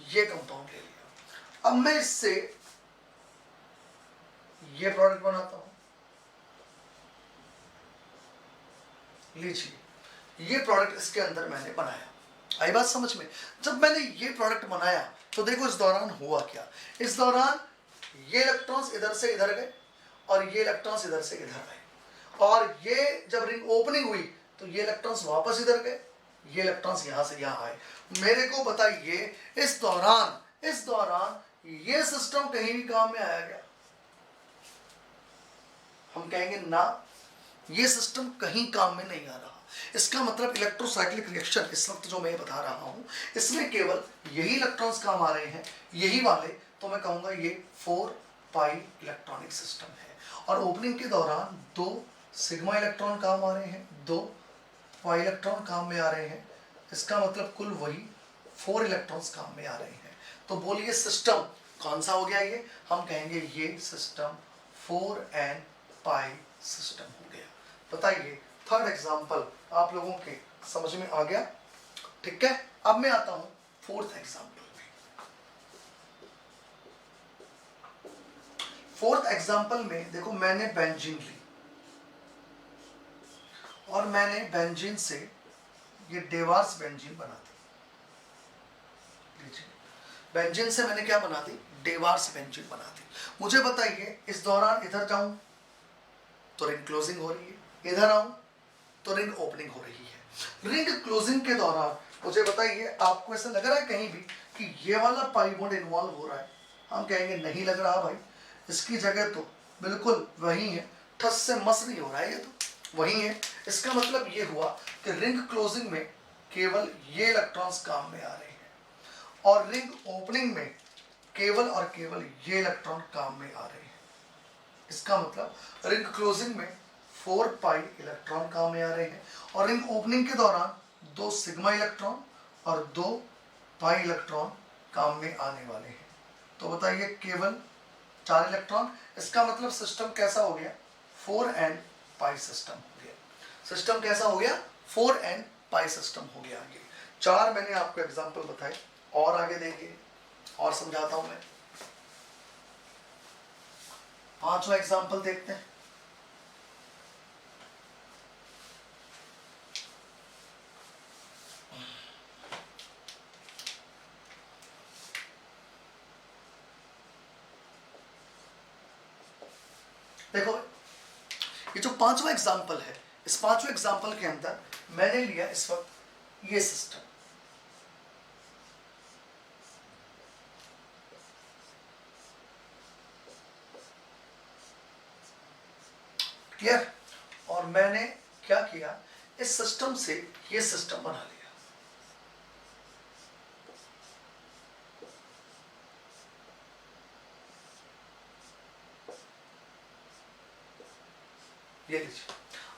ये कंपाउंड ले लिया। अब मैं इससे ये प्रोडक्ट बनाता हूं, लीजिए ये प्रोडक्ट इसके अंदर मैंने बनाया। आई बात समझ में? जब मैंने ये प्रोडक्ट बनाया तो देखो इस दौरान हुआ क्या, इस दौरान ये इलेक्ट्रॉन्स इधर से इधर गए और ये इलेक्ट्रॉन्स इधर से इधर गए, और ये जब रिंग ओपनिंग हुई तो ये इलेक्ट्रॉन्स वापस इधर गए, ये इलेक्ट्रॉन्स यहां से यहां आए। मेरे को बताइए इस दौरान ये सिस्टम कहीं भी काम में आया क्या, हम कहेंगे ना, ये सिस्टम कहीं काम में नहीं आ रहा। इसका मतलब इलेक्ट्रोसाइक्लिक रिएक्शन इस वक्त जो मैं बता रहा हूं इसमें केवल यही इलेक्ट्रॉन्स काम आ रहे हैं, यही वाले। तो मैं कहूंगा ये 4 पाई इलेक्ट्रॉनिक सिस्टम है। और ओपनिंग के दौरान 2 सिग्मा इलेक्ट्रॉन काम आ रहे हैं, 2 पाई इलेक्ट्रॉन काम में आ रहे हैं। इसका मतलब कुल वही 4 इलेक्ट्रॉन्स काम में आ रहे हैं। तो बोलिए सिस्टम कौन सा हो गया ये, हम कहेंगे ये सिस्टम 4n पाई सिस्टम हो गया। बताइए थर्ड एग्जाम्पल आप लोगों के समझ में आ गया, ठीक है। अब मैं आता हूं फोर्थ एग्जाम्पल में। फोर्थ एग्जाम्पल में देखो मैंने बेंजीन ली और मैंने बेंजीन से ये डेवार्स बेंजीन बना दी। बेंजीन से मैंने क्या बना दी, डेवार्स बेंजीन बना दी। मुझे बताइए इस दौरान इधर जाऊं तो रिंग क्लोजिंग हो रही है, इधर आऊं तो रिंग ओपनिंग हो रही है। रिंग क्लोजिंग के दौरान मुझे बताइए आपको ऐसा लग रहा है कहीं भी कि ये वाला पाई बॉन्ड इन्वॉल्व हो रहा है? हम कहेंगे नहीं लग रहा भाई, इसकी जगह तो बिल्कुल वही है, ठस से मस नहीं हो रहा है, ये तो वही है। इसका मतलब ये हुआ कि रिंग क्लोजिंग में केवल ये इलेक्ट्रॉन्स काम में आ रहे हैं और रिंग ओपनिंग में केवल और केवल ये इलेक्ट्रॉन काम में आ रहे हैं। इसका मतलब रिंग क्लोजिंग में 4 पाई इलेक्ट्रॉन काम में आ रहे हैं और रिंग ओपनिंग के दौरान 2 सिग्मा इलेक्ट्रॉन और 2 पाई इलेक्ट्रॉन काम में आने वाले हैं। तो बताइए केवल 4 इलेक्ट्रॉन। इसका मतलब सिस्टम कैसा हो गया, 4n पाई सिस्टम हो गया। सिस्टम कैसा हो गया, 4n पाई सिस्टम हो गया। ये 4 मैंने आपको एग्जांपल बताए और आगे देखिए और समझाता हूं मैं। 5वां एग्जांपल देखते हैं। देखो ये जो 5वां एग्जांपल है, इस 5वें एग्जांपल के अंदर मैंने लिया इस वक्त ये सिस्टम। क्लियर? और मैंने क्या किया, इस सिस्टम से ये सिस्टम बना लिया। ये लीजिए,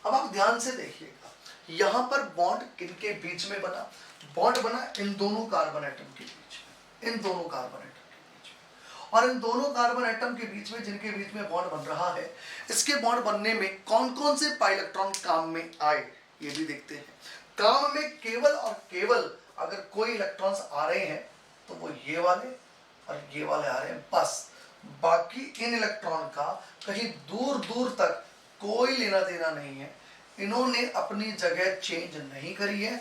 अब आप ध्यान से देखिएगा यहां पर बॉन्ड किनके बीच में बना, बॉन्ड बना इन दोनों कार्बन एटम के बीच में, इन दोनों कार्बन एटम के बीच में। और इन दोनों कार्बन एटम के बीच में, जिनके बीच में बॉन्ड बन रहा है, इसके बॉन्ड बनने में कौन कौन से पाई इलेक्ट्रॉन काम में आए ये भी देखते हैं। काम में केवल और केवल अगर कोई इलेक्ट्रॉन्स आ रहे हैं तो वो ये वाले और ये वाले आ रहे हैं बस। बाकी इन इलेक्ट्रॉन का कहीं दूर दूर तक कोई लेना देना नहीं है। इन्होंने अपनी जगह चेंज नहीं करी है,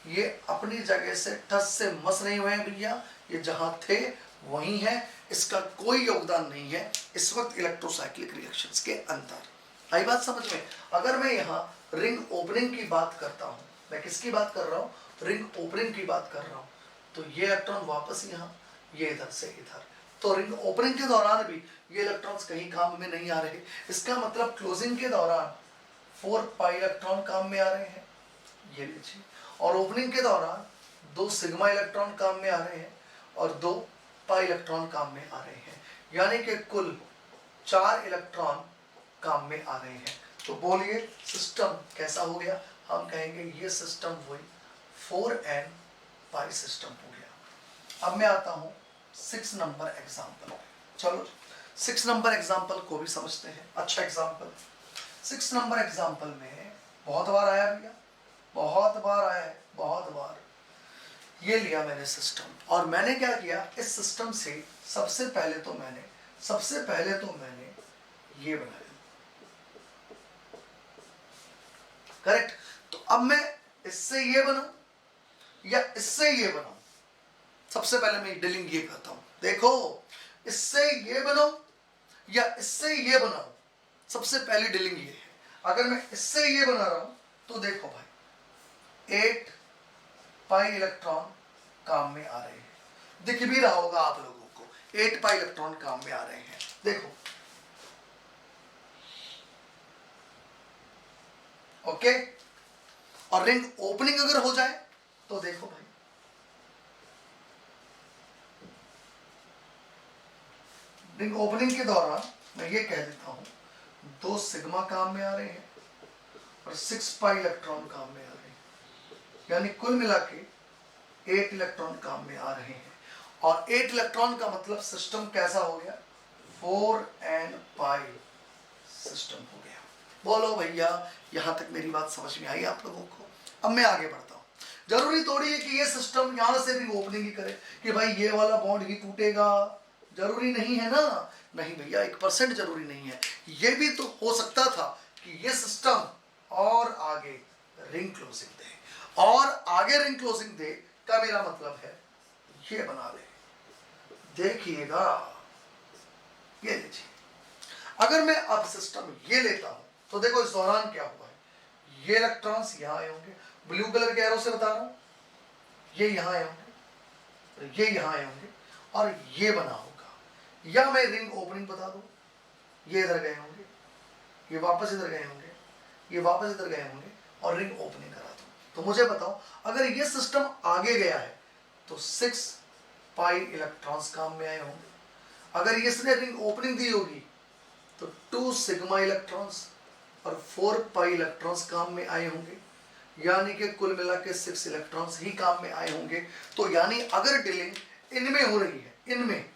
ये अपनी जगह से ठस से मस नहीं हुए हैं भैया, ये जहां थे वहीं है, इसका कोई योगदान नहीं है इस वक्त इलेक्ट्रोसाइक्लिक रिएक्शंस के अंदर। आई बात समझ में? अगर मैं यहाँ रिंग ओपनिंग की बात करता हूँ, मैं किसकी बात कर रहा हूँ, रिंग ओपनिंग की बात कर रहा हूँ, तो ये इलेक्ट्रॉन वापस यहाँ, ये इधर से इधर, तो रिंग ओपनिंग के दौरान भी ये इलेक्ट्रॉन्स कहीं काम में नहीं आ रहे। इसका मतलब क्लोजिंग के दौरान 4 पाई इलेक्ट्रॉन काम में आ रहे हैं, ये लीजिए, और ओपनिंग के दौरान 2 सिग्मा इलेक्ट्रॉन काम में आ रहे हैं और 2 पाई इलेक्ट्रॉन काम में आ रहे हैं, यानी कि कुल 4 इलेक्ट्रॉन काम में आ रहे हैं। तो बोलिए सिस्टम कैसा हो गया, हम कहेंगे ये सिस्टम वही 4n पाई सिस्टम हो गया। अब मैं आता हूं 6 नंबर एग्जाम्पल। चलो 6 नंबर एग्जाम्पल को भी समझते हैं। अच्छा एग्जाम्पल 6 नंबर एग्जाम्पल में बहुत बार आया भैया, बहुत बार आया है, बहुत बार। ये लिया मैंने सिस्टम और मैंने क्या किया, इस सिस्टम से सबसे पहले तो मैंने ये बनाया, करेक्ट। तो अब मैं इससे ये बनाऊं या इससे ये बनाऊं, सबसे पहले मैं डीलिंग ये करता हूं। देखो इससे ये बनाऊं या इससे ये बनाऊं, सबसे पहली डीलिंग ये है। अगर मैं इससे ये बना रहा हूं तो देखो भाई 8 पाई इलेक्ट्रॉन काम में आ रहे हैं, दिख भी रहा होगा आप लोगों को 8 पाई इलेक्ट्रॉन काम में आ रहे हैं। देखो ओके, और रिंग ओपनिंग अगर हो जाए तो देखो भाई रिंग ओपनिंग के दौरान मैं ये कह देता हूं 2 सिग्मा काम में आ रहे हैं और 6 पाई इलेक्ट्रॉन काम में आ रहे हैं, यानी कुल मिला के 8 इलेक्ट्रॉन काम में आ रहे हैं। और 8 इलेक्ट्रॉन का मतलब सिस्टम कैसा हो गया, 4n पाई सिस्टम हो गया। बोलो भैया यहां तक मेरी बात समझ में आई आप लोगों को? अब मैं आगे बढ़ता हूं। जरूरी थोड़ी है कि ये सिस्टम यहां से भी ओपनिंग ही करे कि भाई ये वाला बॉन्ड ही टूटेगा, जरूरी नहीं है ना। नहीं भैया 1% जरूरी नहीं है। ये भी तो हो सकता था कि ये सिस्टम और आगे रिंग क्लोजिंग दे, और आगे रिंग क्लोजिंग दे का मेरा मतलब है ये बना ले, देखिएगा, ये लीजिए। अगर मैं अब सिस्टम ये लेता हूं तो देखो इस दौरान क्या हुआ है, ये इलेक्ट्रॉन्स यहां आए होंगे, ब्लू कलर के एरो से बता रहा हूं, ये यहां आए होंगे, ये यहां आए होंगे, और ये बना होगा। या मैं रिंग ओपनिंग बता दूं, ये इधर गए होंगे, ये वापस इधर गए होंगे, ये वापस इधर गए होंगे, और रिंग ओपनिंग करा दूं। तो मुझे बताओ अगर ये सिस्टम आगे गया है तो 6 पाई इलेक्ट्रॉन्स काम में आए होंगे। अगर इसने रिंग ओपनिंग दी होगी तो 2 सिग्मा इलेक्ट्रॉन्स और 4 पाई इलेक्ट्रॉन्स काम में आए होंगे, यानी कि कुल मिला के 6 इलेक्ट्रॉन्स ही काम में आए होंगे। तो यानी अगर डीलिंग इनमें हो रही है, इनमें,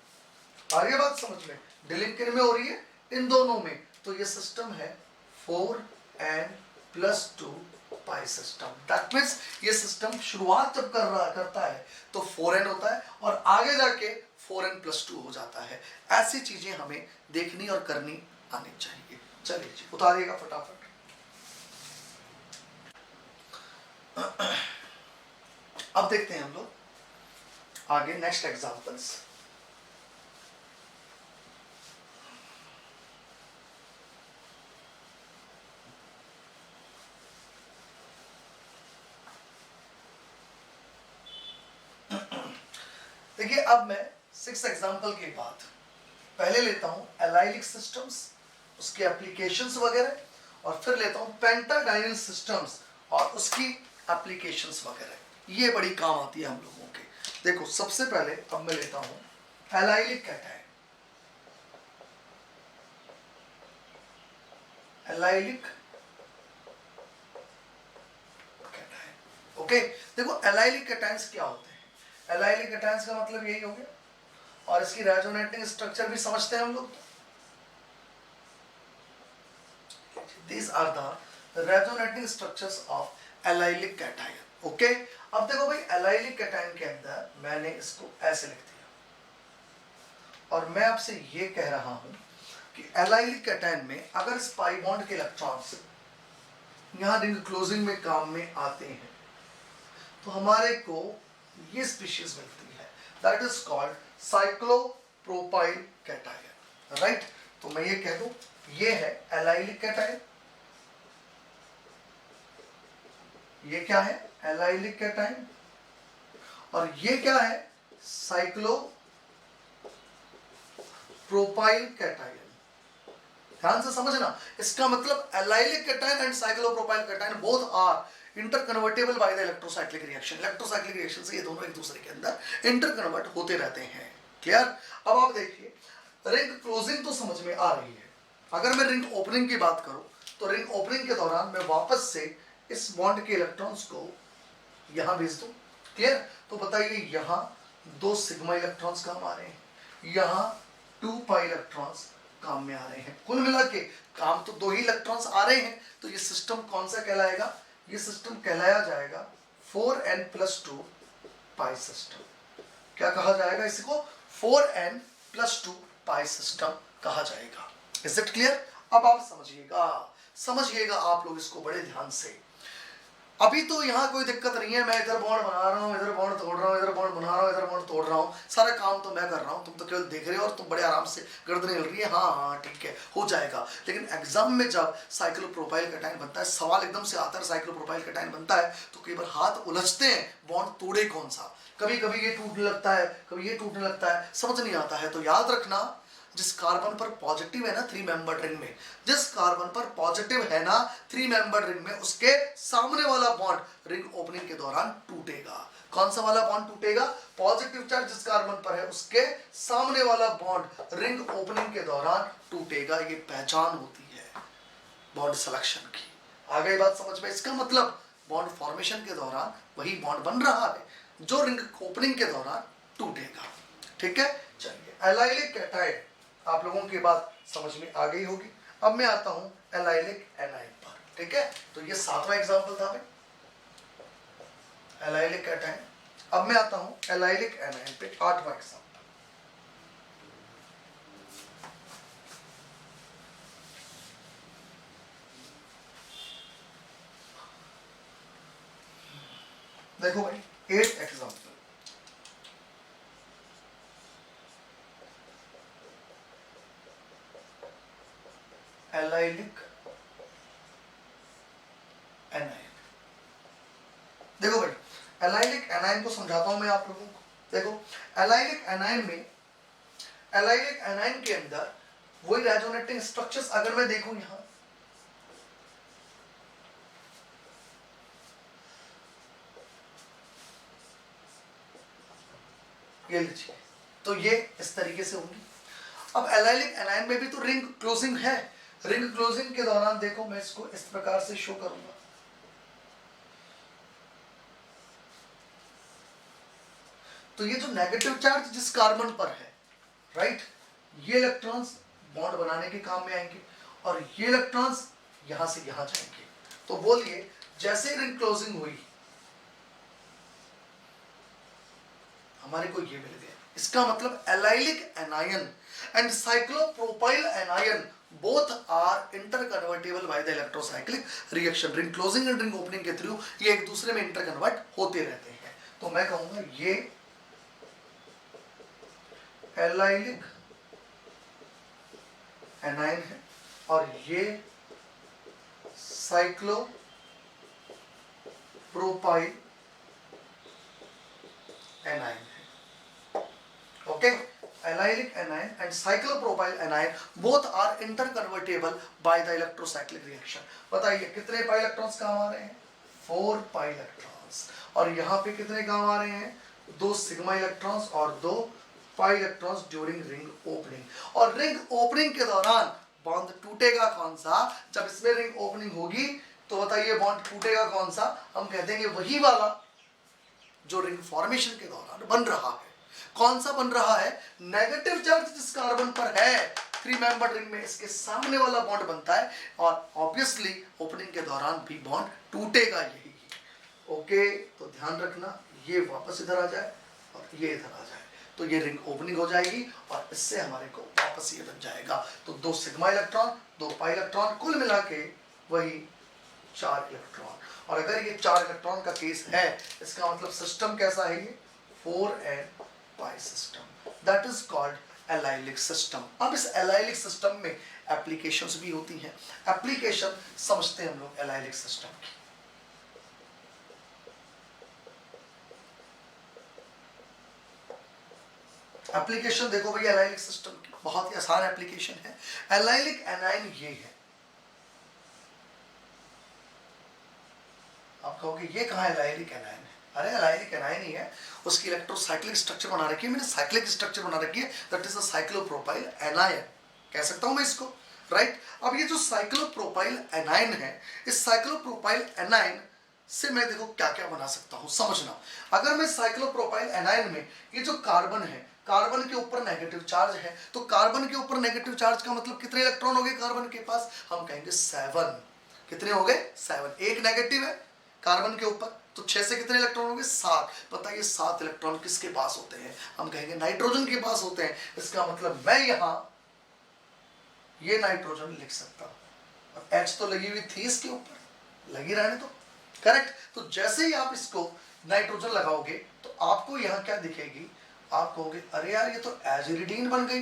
आ रही है बात समझ में, डीलिंग किन में हो रही है, इन दोनों में, तो ये सिस्टम है 4n+2 pi system. That means ये सिस्टम शुरुआत जब करता है तो 4n होता है और आगे जाके 4n+2 हो जाता है। ऐसी चीजें हमें देखनी और करनी आनी चाहिए। चलिए जी, उतारिएगा फटाफट। अब देखते हैं हम लोग आगे नेक्स्ट एग्जांपल्स। देखिए अब मैं 6 एग्जांपल के बाद पहले लेता हूं एलाइलिक सिस्टम्स, उसके एप्लीकेशंस वगैरह, और फिर लेता हूं पेंटाडाइनल सिस्टम्स और उसकी एप्लीकेशंस वगैरह। ये बड़ी काम आती है हम लोगों के। देखो सबसे पहले अब मैं लेता हूं allylic cation. Allylic cation, okay. देखो एलाइलिक कैटायंस क्या होते हैं, एलाइलिक कैटायंस का मतलब यही हो गया, और इसकी रेजोनेटिंग स्ट्रक्चर भी समझते हैं हम लोग। These are the resonating structures of allylic cation, okay. अब देखो भाई एलाइलिक कैटायन के अंदर मैंने इसको ऐसे लिख दिया, और मैं आपसे ये कह रहा हूं कि एलाइलिक कैटायन में अगर इस पाई बॉन्ड के इलेक्ट्रॉन्स यहां रिंग क्लोजिंग में काम में आते हैं तो हमारे को ये स्पीशीज मिलती है, that is called cyclopropyl cation, right. तो मैं ये कह दूं ये है एलाइलिक कैटायन, ये क्या है एलाइलिक कैटायन, और ये क्या है साइक्लोप्रोपाइल कैटायन। ध्यान से समझना, इसका मतलब allylic cation and cyclopropyl cation both are interconvertible by the electrocyclic reaction. Electrocyclic reaction से ये दोनों एक दूसरे के अंदर इंटरकन्वर्ट होते रहते हैं। क्लियर। अब आप देखिए रिंग क्लोजिंग तो समझ में आ रही है। अगर मैं रिंग ओपनिंग की बात करूं तो रिंग ओपनिंग के दौरान मैं वापस से इस बॉन्ड के इलेक्ट्रॉन्स को यहां भेज दूं। क्लियर। तो बताइए यहां 2 सिग्मा इलेक्ट्रॉन्स काम आ रहे हैं, यहां 2 पाई इलेक्ट्रॉन्स काम में आ रहे हैं। कुल मिला के काम तो 2 ही इलेक्ट्रॉन्स आ रहे हैं। तो ये सिस्टम कौन सा कहलाएगा, ये सिस्टम कहलाया जाएगा 4n+2 पाई सिस्टम। क्या कहा जाएगा इसको, 4n+2 पाई सिस्टम कहा जाएगा। Is it clear. अब आप समझिएगा आप लोग इसको बड़े ध्यान से। अभी तो यहाँ कोई दिक्कत नहीं है, मैं इधर बॉन्ड बना रहा हूँ, इधर बॉन्ड तोड़ रहा हूँ, इधर बॉन्ड बना रहा हूँ, इधर बॉन्ड तोड़ रहा हूँ, सारा काम तो मैं कर रहा हूँ, तुम तो केवल देख रहे हो और तुम बड़े आराम से गर्दन हिल रही है, हाँ हाँ ठीक है हो जाएगा। लेकिन एग्जाम में जब साइक्लोप्रोपाइल कैटायन बनता है, सवाल एकदम से आता है साइक्लोप्रोपाइल कैटायन बनता है तो कई बार हाथ उलझते हैं, बॉन्ड तोड़े कौन सा, कभी कभी ये टूटने लगता है, कभी ये टूटने लगता है, समझ नहीं आता है। तो याद रखना जिस कार्बन पर पॉजिटिव है ना 3 मेंबर्ड रिंग में, जिस कार्बन पर पॉजिटिव है ना 3 मेंबर्ड रिंग में, उसके सामने वाला बॉन्ड रिंग ओपनिंग के दौरान टूटेगा। कौन सा वाला बॉन्ड टूटेगा, पॉजिटिव चार्ज जिस कार्बन पर है उसके सामने वाला बॉन्ड रिंग ओपनिंग के दौरान टूटेगा। ये पहचान होती है बॉन्ड सिलेक्शन की। आ गई बात समझ में। इसका मतलब बॉन्ड फॉर्मेशन के दौरान वही बॉन्ड बन रहा है जो रिंग ओपनिंग के दौरान टूटेगा। ठीक है। चलिए एलाइलिक कैटायन आप लोगों की बात समझ में आ गई होगी। अब मैं आता हूं एलाइलिक एनाइन पर। ठीक है। तो ये 7वां एग्जांपल था भाई एलाइलिक कैटायन। अब मैं आता हूं एलाइलिक एनाइन पे 8वां एग्जांपल। देखो भाई 8 एग्जांपल। एनायन। देखो भाई, एलाइलिक एनायन को समझाता हूं मैं आप लोगों को। देखो, एलाइलिक एनायन में, एलाइलिक एनायन के अंदर वही रेजोनेटिंग स्ट्रक्चर्स अगर मैं देखूं यहां, ये लीजिए, तो ये इस तरीके से होंगी। अब एलाइलिक एनायन में भी तो रिंग क्लोजिंग है। रिंग क्लोजिंग के दौरान देखो मैं इसको इस प्रकार से शो करूंगा। तो ये जो नेगेटिव चार्ज जिस कार्बन पर है, राइट, ये इलेक्ट्रॉन्स बॉन्ड बनाने के काम में आएंगे और ये इलेक्ट्रॉन्स यहां से यहां जाएंगे। तो बोलिए, जैसे रिंग क्लोजिंग हुई हमारे को ये मिल गया। इसका मतलब allylic anion and cyclopropyl anion both are interconvertible by the electrocyclic reaction. Ring closing and ring opening के थ्रू ये एक दूसरे में इंटरकन्वर्ट होते रहते हैं। तो मैं कहूंगा ये एलाइलिक एनायन है और ये साइक्लोप्रोपाइल एनायन है। Okay, allylic anion and cyclopropyl anion both are interconvertible by the electrocyclic reaction. बताइए कितने पाई इलेक्ट्रॉन्स काम आ रहे हैं? 4 पाई इलेक्ट्रॉन्स। और यहां पे कितने काम आ रहे हैं? 2 सिग्मा इलेक्ट्रॉन्स और 2 pi electrons during ring opening. और रिंग ओपनिंग के दौरान बॉन्ड टूटेगा कौन सा? जब इसमें रिंग ओपनिंग होगी तो बताइए बॉन्ड टूटेगा कौन सा? हम कह देंगे वही वाला जो रिंग फॉर्मेशन के दौरान बन रहा है। कौन सा बन रहा है? नेगेटिव चार्ज जिस कार्बन पर है 3 मेंबर रिंग में, इसके सामने वाला बॉन्ड बनता है और ऑब्वियसली ओपनिंग के दौरान भी बॉन्ड टूटेगा यही। ओके, तो ध्यान रखना, ये वापस इधर आ जाए और ये इधर आ जाए तो ये रिंग ओपनिंग हो जाएगी और इससे हमारे को वापस ये बन जाएगा। तो 2 सिग्मा इलेक्ट्रॉन, 2 पाई इलेक्ट्रॉन, कुल मिला के वही 4 इलेक्ट्रॉन। और अगर ये 4 इलेक्ट्रॉन का केस है, इसका मतलब सिस्टम कैसा है? ये 4n pi system, that is called allylic system. अब इस एलाइलिक सिस्टम में एप्लीकेशंस भी होती हैं। एप्लीकेशन समझते हैं हम लोग एलाइलिक सिस्टम की। एप्लीकेशन देखो भैया एलाइलिक सिस्टम की, बहुत ही आसान एप्लीकेशन है। एलाइलिक एनायन ये है। आप कहोगे ये कहाँ एलाइलिक एनायन है? अरे एलाइलिक एनायन ही है, उसकी इलेक्ट्रोसाइक्लिक स्ट्रक्चर बना रखी है मैंने, साइक्लिक स्ट्रक्चर बना रखी है, that is a cyclopropyl anion कह सकता हूं मैं इसको, राइट। अब ये जो साइक्लोप्रोपाइल एनायन है, इस साइक्लोप्रोपाइल एनायन से मैं देखो क्या क्या बना सकता हूं, समझना। अगर मैं साइक्लोप्रोपाइल एनायन में ये जो कार्बन है, कार्बन के ऊपर नेगेटिव चार्ज है, तो कार्बन के ऊपर नेगेटिव चार्ज का मतलब कितने इलेक्ट्रॉन हो गए कार्बन के पास? हम कहेंगे 7। कितने हो गए? 7। एक नेगेटिव है कार्बन के ऊपर, तो 6 से कितने इलेक्ट्रॉन हो गए? 7। बताइए 7 इलेक्ट्रॉन किसके पास होते हैं? हम कहेंगे नाइट्रोजन के पास होते हैं। इसका मतलब मैं यहां ये नाइट्रोजन लिख सकता हूं और H तो लगी हुई थी इसके ऊपर, लगी रहने तो, करेक्ट। तो जैसे ही आप इसको नाइट्रोजन लगाओगे तो आपको यहां क्या दिखेगी? आप कहोगे अरे यार ये तो एजिरिडीन बन गई।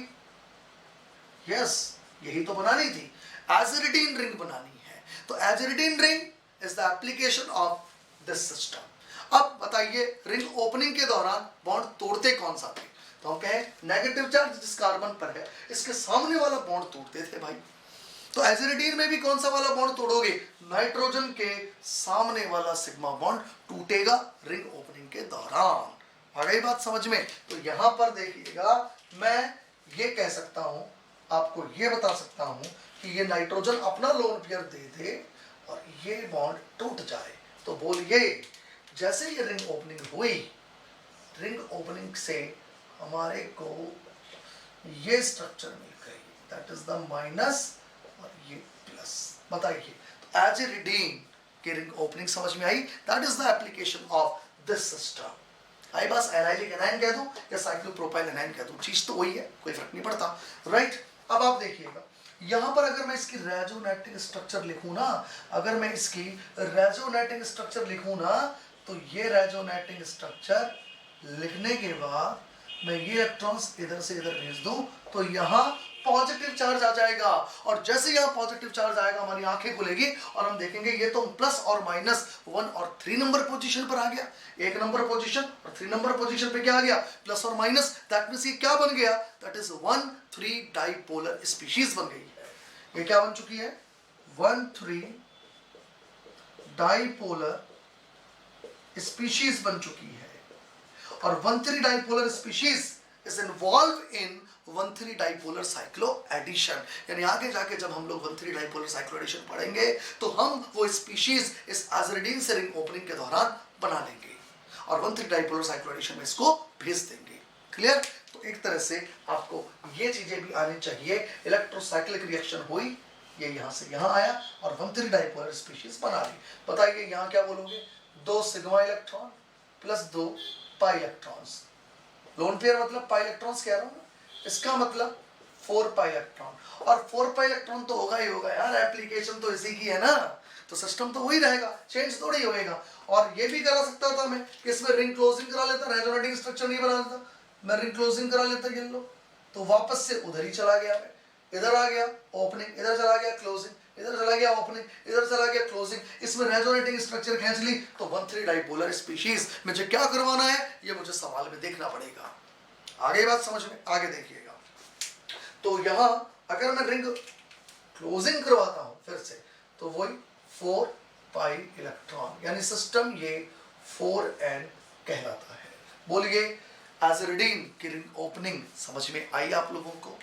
यस, यही तो बनानी थी, एजिरिडीन रिंग बनानी है। तो aziridine ring is the application of this system. अब बताइए रिंग ओपनिंग के दौरान बॉन्ड तोड़ते कौन सा थे? तो हम कहें नेगेटिव चार्ज जिस कार्बन पर है इसके सामने वाला बॉन्ड तोड़ते थे भाई। तो एजिरिडीन में भी कौन सा वाला बॉन्ड तोड़ोगे? नाइट्रोजन के सामने वाला सिग्मा बॉन्ड टूटेगा रिंग ओपनिंग के दौरान। आ गई बात समझ में? तो यहां पर देखिएगा, मैं ये कह सकता हूं, आपको ये बता सकता हूं कि ये नाइट्रोजन अपना लोन पेयर दे दे और ये बॉन्ड टूट जाए। तो बोलिए जैसे ये रिंग ओपनिंग हुई, रिंग ओपनिंग से हमारे को ये स्ट्रक्चर मिल गई, दैट इज द माइनस और ये प्लस। बताइए तो एजिरिडीन की रिंग ओपनिंग समझ में आई? That is the application of this system. आई बस एलाइलिक एनायन कह दूं या साइक्लोप्रोपाइल एनायन कह दूं, चीज तो वही है, कोई फर्क नहीं पड़ता, राइट। अब आप देखिएगा यहां पर अगर मैं इसकी रेजोनेटिंग स्ट्रक्चर लिखूं ना, अगर मैं इसकी रेजोनेटिंग स्ट्रक्चर लिखूं ना, तो ये रेजोनेटिंग स्ट्रक्चर लिखने के बाद मैं ये इलेक्ट्रॉन्स इधर से इधर भेज दूं तो यहां पॉजिटिव चार्ज आ जाएगा, और जैसे यहाँ पॉजिटिव चार्ज आएगा हमारी आंखें खुलेगी और हम देखेंगे ये तो प्लस और माइनस 1 और 3 नंबर पोजीशन पर आ गया। 1 नंबर पोजीशन और 3 नंबर पोजीशन पे क्या आ गया, प्लस और माइनस। दैट मींस ये क्या बन गया, दैट इज 1,3 डाइपोलर स्पीशीज बन गई है। ये क्या बन चुकी है, 1,3 डाइपोलर स्पीशीज बन चुकी है। और 1,3 dipolar species is involve in 1,3 dipolar cycloaddition. यानी आगे जाके जब हम लोग 1,3 डाइपोलर साइक्लो एडिशन पढ़ेंगे तो हम वो स्पीशीज इस एज़िडिन से रिंग ओपनिंग के दौरान बना लेंगे और 1,3 डाइपोलर साइक्लो एडिशन में इसको भेज देंगे। क्लियर? तो एक तरह से आपको ये चीजें भी आनी चाहिए। इलेक्ट्रोसाइक्लिक रिएक्शन हुई, ये यहां से यहां आया और 1,3 डाइपोलर स्पीशीज बना ली। बताइए यहां क्या बोलोगे, 2 sigma electron plus 2 pi electrons. Lone pair मतलब पाई इलेक्ट्रॉन्स कह रहा हूं, इसका मतलब 4 पाई इलेक्ट्रॉन, और 4 पाई इलेक्ट्रॉन तो होगा ही होगा यार, एप्लीकेशन तो इसी की है ना, तो सिस्टम तो वही रहेगा, चेंज थोड़ी होएगा। और ये भी करा सकता था मैं कि इसमें रिंग क्लोजिंग करा लेता, रेजोनेटिंग स्ट्रक्चर नहीं बना लेता, मैं रिंग क्लोजिंग करा लेता, ये लो तो वापस से उधर ही चला गया मैं, इधर आ गया ओपनिंग, इधर चला गया क्लोजिंग, इधर चला गया ओपनिंग, इधर चला गया क्लोजिंग, इसमें रेजोनेटिंग स्ट्रक्चर खींच ली। तो 1,3 डाइपोलर स्पीशीज मुझे क्या करवाना है, ये मुझे सवाल में देखना पड़ेगा। आगे बात समझ में, आगे देखिएगा। तो यहां अगर मैं रिंग क्लोजिंग करवाता हूं फिर से, तो वही 4 पाई इलेक्ट्रॉन, यानी सिस्टम ये 4n कहलाता है। बोलिए एज़िडिन की रिंग ओपनिंग समझ में आई आप लोगों को?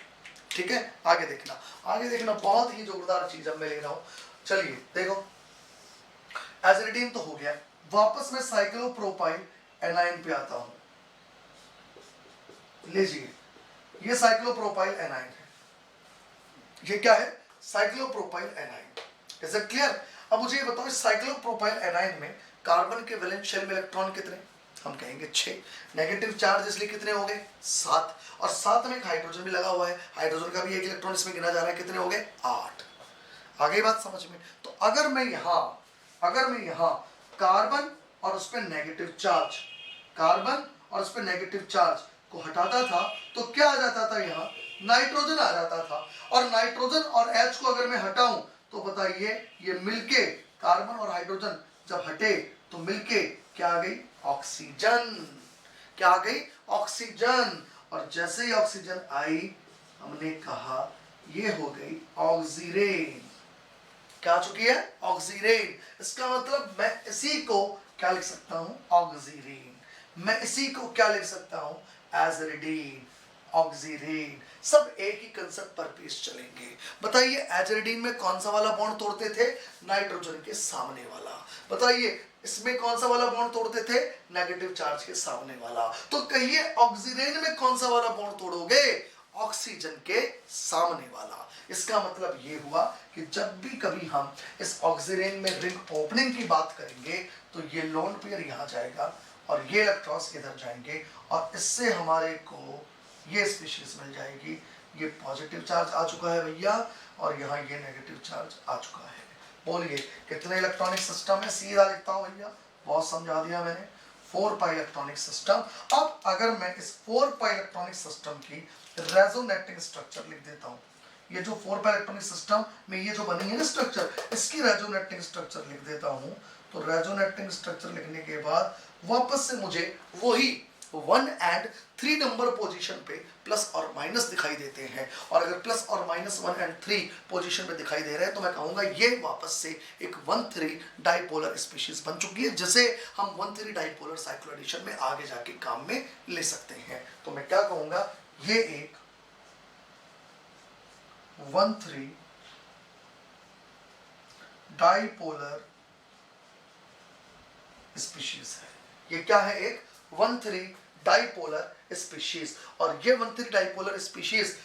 ठीक है, आगे देखना, आगे देखना, बहुत ही जोरदार चीज अब मैं ले रहा हूं। चलिए देखो, एज़िडिन तो हो गया, वापस मैं साइक्लोप्रोपाइल एनाइन पे आता हूं। लीजिए ये साइक्लोप्रोपाइल एनाइन है, ये क्या है, cyclopropyl A9. Is it clear? अब मुझे ये बताओ, साइक्लोप्रोपाइल एनाइन में कार्बन के वैलेंस शेल में इलेक्ट्रॉन कितने, हम कहेंगे 6, नेगेटिव चार्ज इसलिए कितने हो गए 7, और साथ में एक हाइड्रोजन भी लगा हुआ है, हाइड्रोजन का भी एक इलेक्ट्रॉन इसमें गिना जा रहा है, कितने हो गए 8। आगे बात समझ में? तो अगर मैं यहां कार्बन और उस पर नेगेटिव चार्ज, कार्बन और उस पर नेगेटिव चार्ज को हटाता था तो क्या आ जाता था, यहाँ नाइट्रोजन आ जाता था। और नाइट्रोजन और H को अगर मैं हटाऊं तो बताइए ये मिलके, कार्बन और हाइड्रोजन जब हटे तो मिलके क्या आ गई, ऑक्सीजन। क्या आ गई, ऑक्सीजन। और जैसे ही ऑक्सीजन आई हमने कहा ये हो गई ऑक्सीरेन। क्या आ चुकी है, ऑक्सीरेन। इसका मतलब मैं इसी को क्या लिख सकता हूं, ऑक्सीरेन। मैं इसी को क्या लिख सकता हूं, एज़िडिन, ऑक्सीरेन, सब एक ही कंसेप्ट पर पेश चलेंगे। बताइए एज़िडिन में कौन सा वाला बॉन्ड तोड़ते थे, नाइट्रोजन के सामने वाला। बताइए इसमें कौन सा वाला बॉन्ड तोड़ते थे, नेगेटिव चार्ज के सामने वाला। तो कहिए ऑक्सीजन में कौन सा वाला बॉन्ड तोड़ोगे, ऑक्सीजन के सामने वाला। इसका मतलब ये हुआ कि जब भी कभी हम इस ऑक्सीजन में रिंग ओपनिंग की बात करेंगे तो ये लोन पेयर यहां जाएगा और ये इलेक्ट्रॉन्स इधर जाएंगे और इससे हमारे को ये स्पीशीज मिल जाएगी। ये पॉजिटिव चार्ज आ चुका है भैया और यहाँ ये नेगेटिव चार्ज आ चुका है। बोलिए कितने इलेक्ट्रॉनिक सिस्टम है, सीधा लिखता हूँ भैया, बहुत समझा दिया मैंने, 4 पाई इलेक्ट्रॉनिक सिस्टम। अब अगर मैं इस 4 पाई इलेक्ट्रॉनिक सिस्टम की रेजोनेटिंग स्ट्रक्चर लिख देता हूँ, ये जो 4 पाई इलेक्ट्रॉनिक सिस्टम में ये जो बनी है ना स्ट्रक्चर, इसकी रेजोनेटिंग स्ट्रक्चर लिख देता हूँ। तो रेजोनेटिंग स्ट्रक्चर लिखने के बाद वापस से मुझे वही 1 and 3 नंबर पोजीशन पे प्लस और माइनस दिखाई देते हैं, और अगर प्लस और माइनस 1 and 3 पोजीशन पे दिखाई दे रहे हैं तो मैं कहूंगा ये वापस से एक 1,3 डाइपोलर स्पीशीज बन चुकी है, जिसे हम 1,3 डाइपोलर साइक्लो एडिशन में आगे जाके काम में ले सकते हैं। तो मैं क्या कहूंगा, ये एक 1,3 डाइपोलर स्पीशीज है। ये क्या है, एक 1,3 डाइपोलर स्पीशीज। और ये 1,3 डाइपोलर स्पीशीज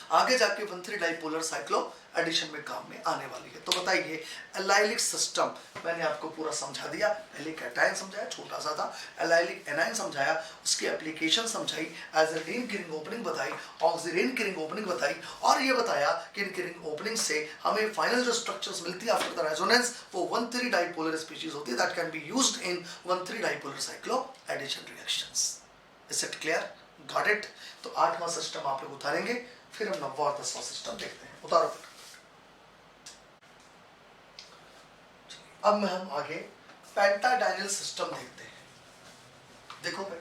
आगे जाके 1,3 डाइपोलर साइक्लो एडिशन में काम में आने वाली है। तो बताइए एलाइलिक सिस्टम मैंने आपको पूरा समझा दिया, पहले कैटायन समझाया, छोटा सा था, एलाइलिक एनाइन समझाया, उसकी एप्लीकेशन समझाई, एज़िडिन की रिंग ओपनिंग बताई, ऑक्सीजन की रिंग ओपनिंग बताई, और ये बताया कि इनकी रिंग ओपनिंग से हमें फाइनल जो स्ट्रक्चर्स मिलती है आफ्टर द रेजोनेंस वो 1,3 डाइपोलर स्पीशीज होती है that can be used in 1,3 dipolar cycloaddition reactions. Is it clear? Got it? तो 8वां सिस्टम आप लोग उतारेंगे, फिर हम 9वां और 10वां सिस्टम देखते हैं। उतारो फिर। अब में हम आगे पेंटाडाइनल सिस्टम देखते हैं। देखो भाई,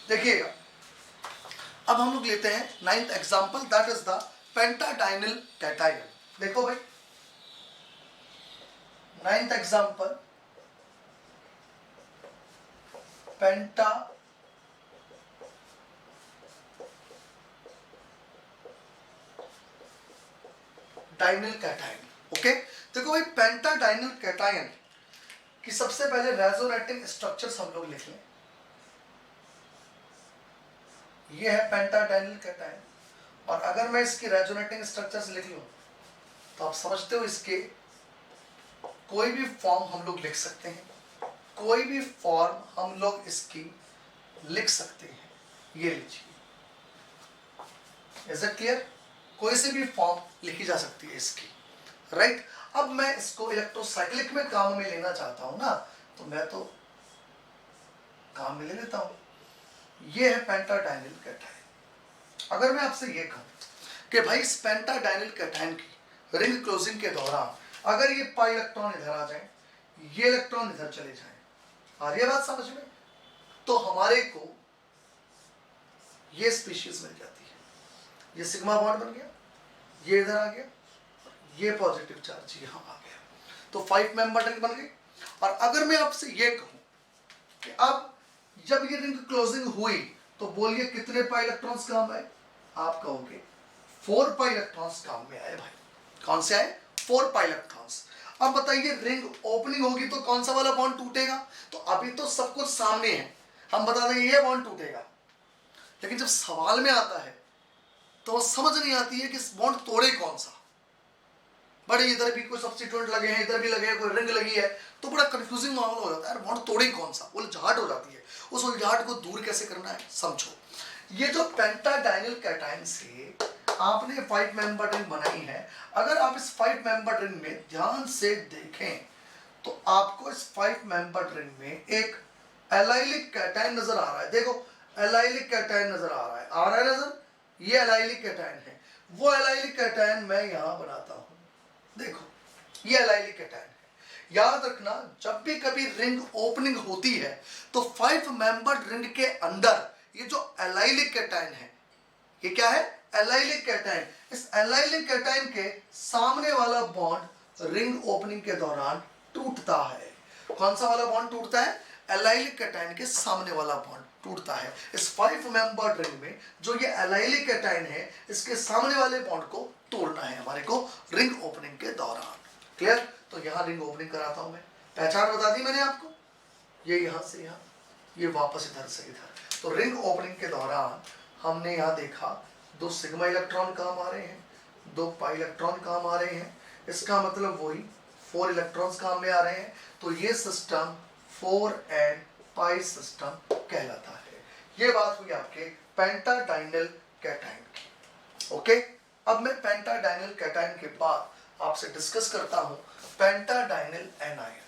देखिएगा, अब हम लोग लेते हैं 9th example, that is the pentadienyl cation. देखो भाई, 9th एग्जांपल, पेंटाडाइनल कैटायन। ओके, देखो भाई, पेंटाडाइनल कैटायन की सबसे पहले रेजोनेटिंग स्ट्रक्चर्स हम लोग लिख लें। ये है पेंटाडाइनल कैटायन, और अगर मैं इसकी रेजोनेटिंग स्ट्रक्चर्स लिख लूं तो आप समझते हो इसके कोई भी फॉर्म हम लोग लिख सकते हैं, कोई भी फॉर्म हम लोग इसकी लिख सकते हैं। ये लीजिए, इज इट क्लियर? कोई सी भी फॉर्म लिखी जा सकती है इसकी, राइट? अब मैं इसको इलेक्ट्रोसाइक्लिक में काम में लेना चाहता हूं ना, तो मैं तो काम में ले लेता हूं। ये है पेंटाडाइनल कैटायन। अगर मैं आपसे ये कहूं कि भाई इस पेंटाडाइनल कैटायन की रिंग क्लोजिंग के दौरान अगर ये पाई इलेक्ट्रॉन इधर आ जाए, ये इलेक्ट्रॉन इधर चले जाए, आ रही है बात समझ में? तो हमारे को ये स्पीशीज मिल जाती है। ये सिग्मा बॉन्ड बन गया, ये इधर आ गया, ये पॉजिटिव चार्ज यहां आ गया, तो 5 मेंबर रिंग बन गई। और अगर मैं आपसे ये कहूं कि अब जब ये रिंग क्लोजिंग हुई तो बोलिए कितने पाई इलेक्ट्रॉन्स काम आए? आप कहोगे 4 पाई इलेक्ट्रॉन्स काम में आए भाई। कौन से आए? 4 पाई इलेक्ट्रॉन्स। अब बताइए, रिंग ओपनिंग होगी तो कौन सा वाला बॉन्ड टूटेगा? तो अभी तो सब कुछ सामने है, हम बता देंगे ये बॉन्ड टूटेगा, लेकिन जब सवाल में आता है तो वो समझ नहीं आती है कि बॉन्ड तोड़े कौन सा। बड़े इधर भी कोई सब्स्टिट्यूएंट लगे हैं, इधर भी लगे हैं, कोई रिंग लगी है, तो बड़ा कंफ्यूजिंग माहौल हो जाता है, यार बॉन्ड तोड़े कौन सा, उलझाहट हो जाती है। उस उलझाहट को दूर कैसे करना है, समझो। ये जो पेंटाडाइनल कैटायन से आपने 5 मेंबर रिंग बनाई है, अगर आप इस 5 मेंबर रिंग में ध्यान से देखें तो आपको इस 5 मेंबर रिंग में एक एलाइलिक कैटायन नजर आ रहा है। देखो, एलाइलिक कैटायन नजर आ रहा है, आ रहा है नजर? ये एलाइलिक कैटायन है। वो एलाइलिक कैटायन मैं यहां बनाता हूं, देखो ये एलाइलिक कैटायन है। याद रखना, जब भी कभी रिंग ओपनिंग होती है तो 5 मेंबर्ड रिंग के अंदर ये जो एलाइलिक कैटायन है, ये क्या है? Allylic cation. इस एलाइलिक कैटायन के सामने वाला बॉन्ड रिंग ओपनिंग के दौरान टूटता है। कौन सा वाला बॉन्ड टूटता है? एलाइलिक कैटायन के सामने वाला बॉन्ड टूटता है। इस 5 मेंबर्ड रिंग में जो ये एलाइलिक कैटायन है, इसके सामने वाले बॉन्ड को तोड़ना है हमारे को रिंग ओपनिंग के दौरान। क्लियर? तो यहां रिंग ओपनिंग कराता हूं मैं, पहचान बता दी मैंने आपको, ये यहां से यहां, ये वापस इधर से इधर। तो रिंग ओपनिंग के दौरान हमने यहां देखा 2 सिग्मा इलेक्ट्रॉन काम आ रहे हैं, 2 पाई इलेक्ट्रॉन काम आ रहे हैं, इसका मतलब वही 4 इलेक्ट्रॉन्स काम में आ रहे हैं। तो ये सिस्टम 4 एंड पाई सिस्टम कहलाता है। ये बात हुई आपके पेंटाडाइनल कैटायन की। ओके, अब मैं पेंटाडाइनल कैटायन के बाद आपसे डिस्कस करता हूं पेंटाडाइनल एनायन।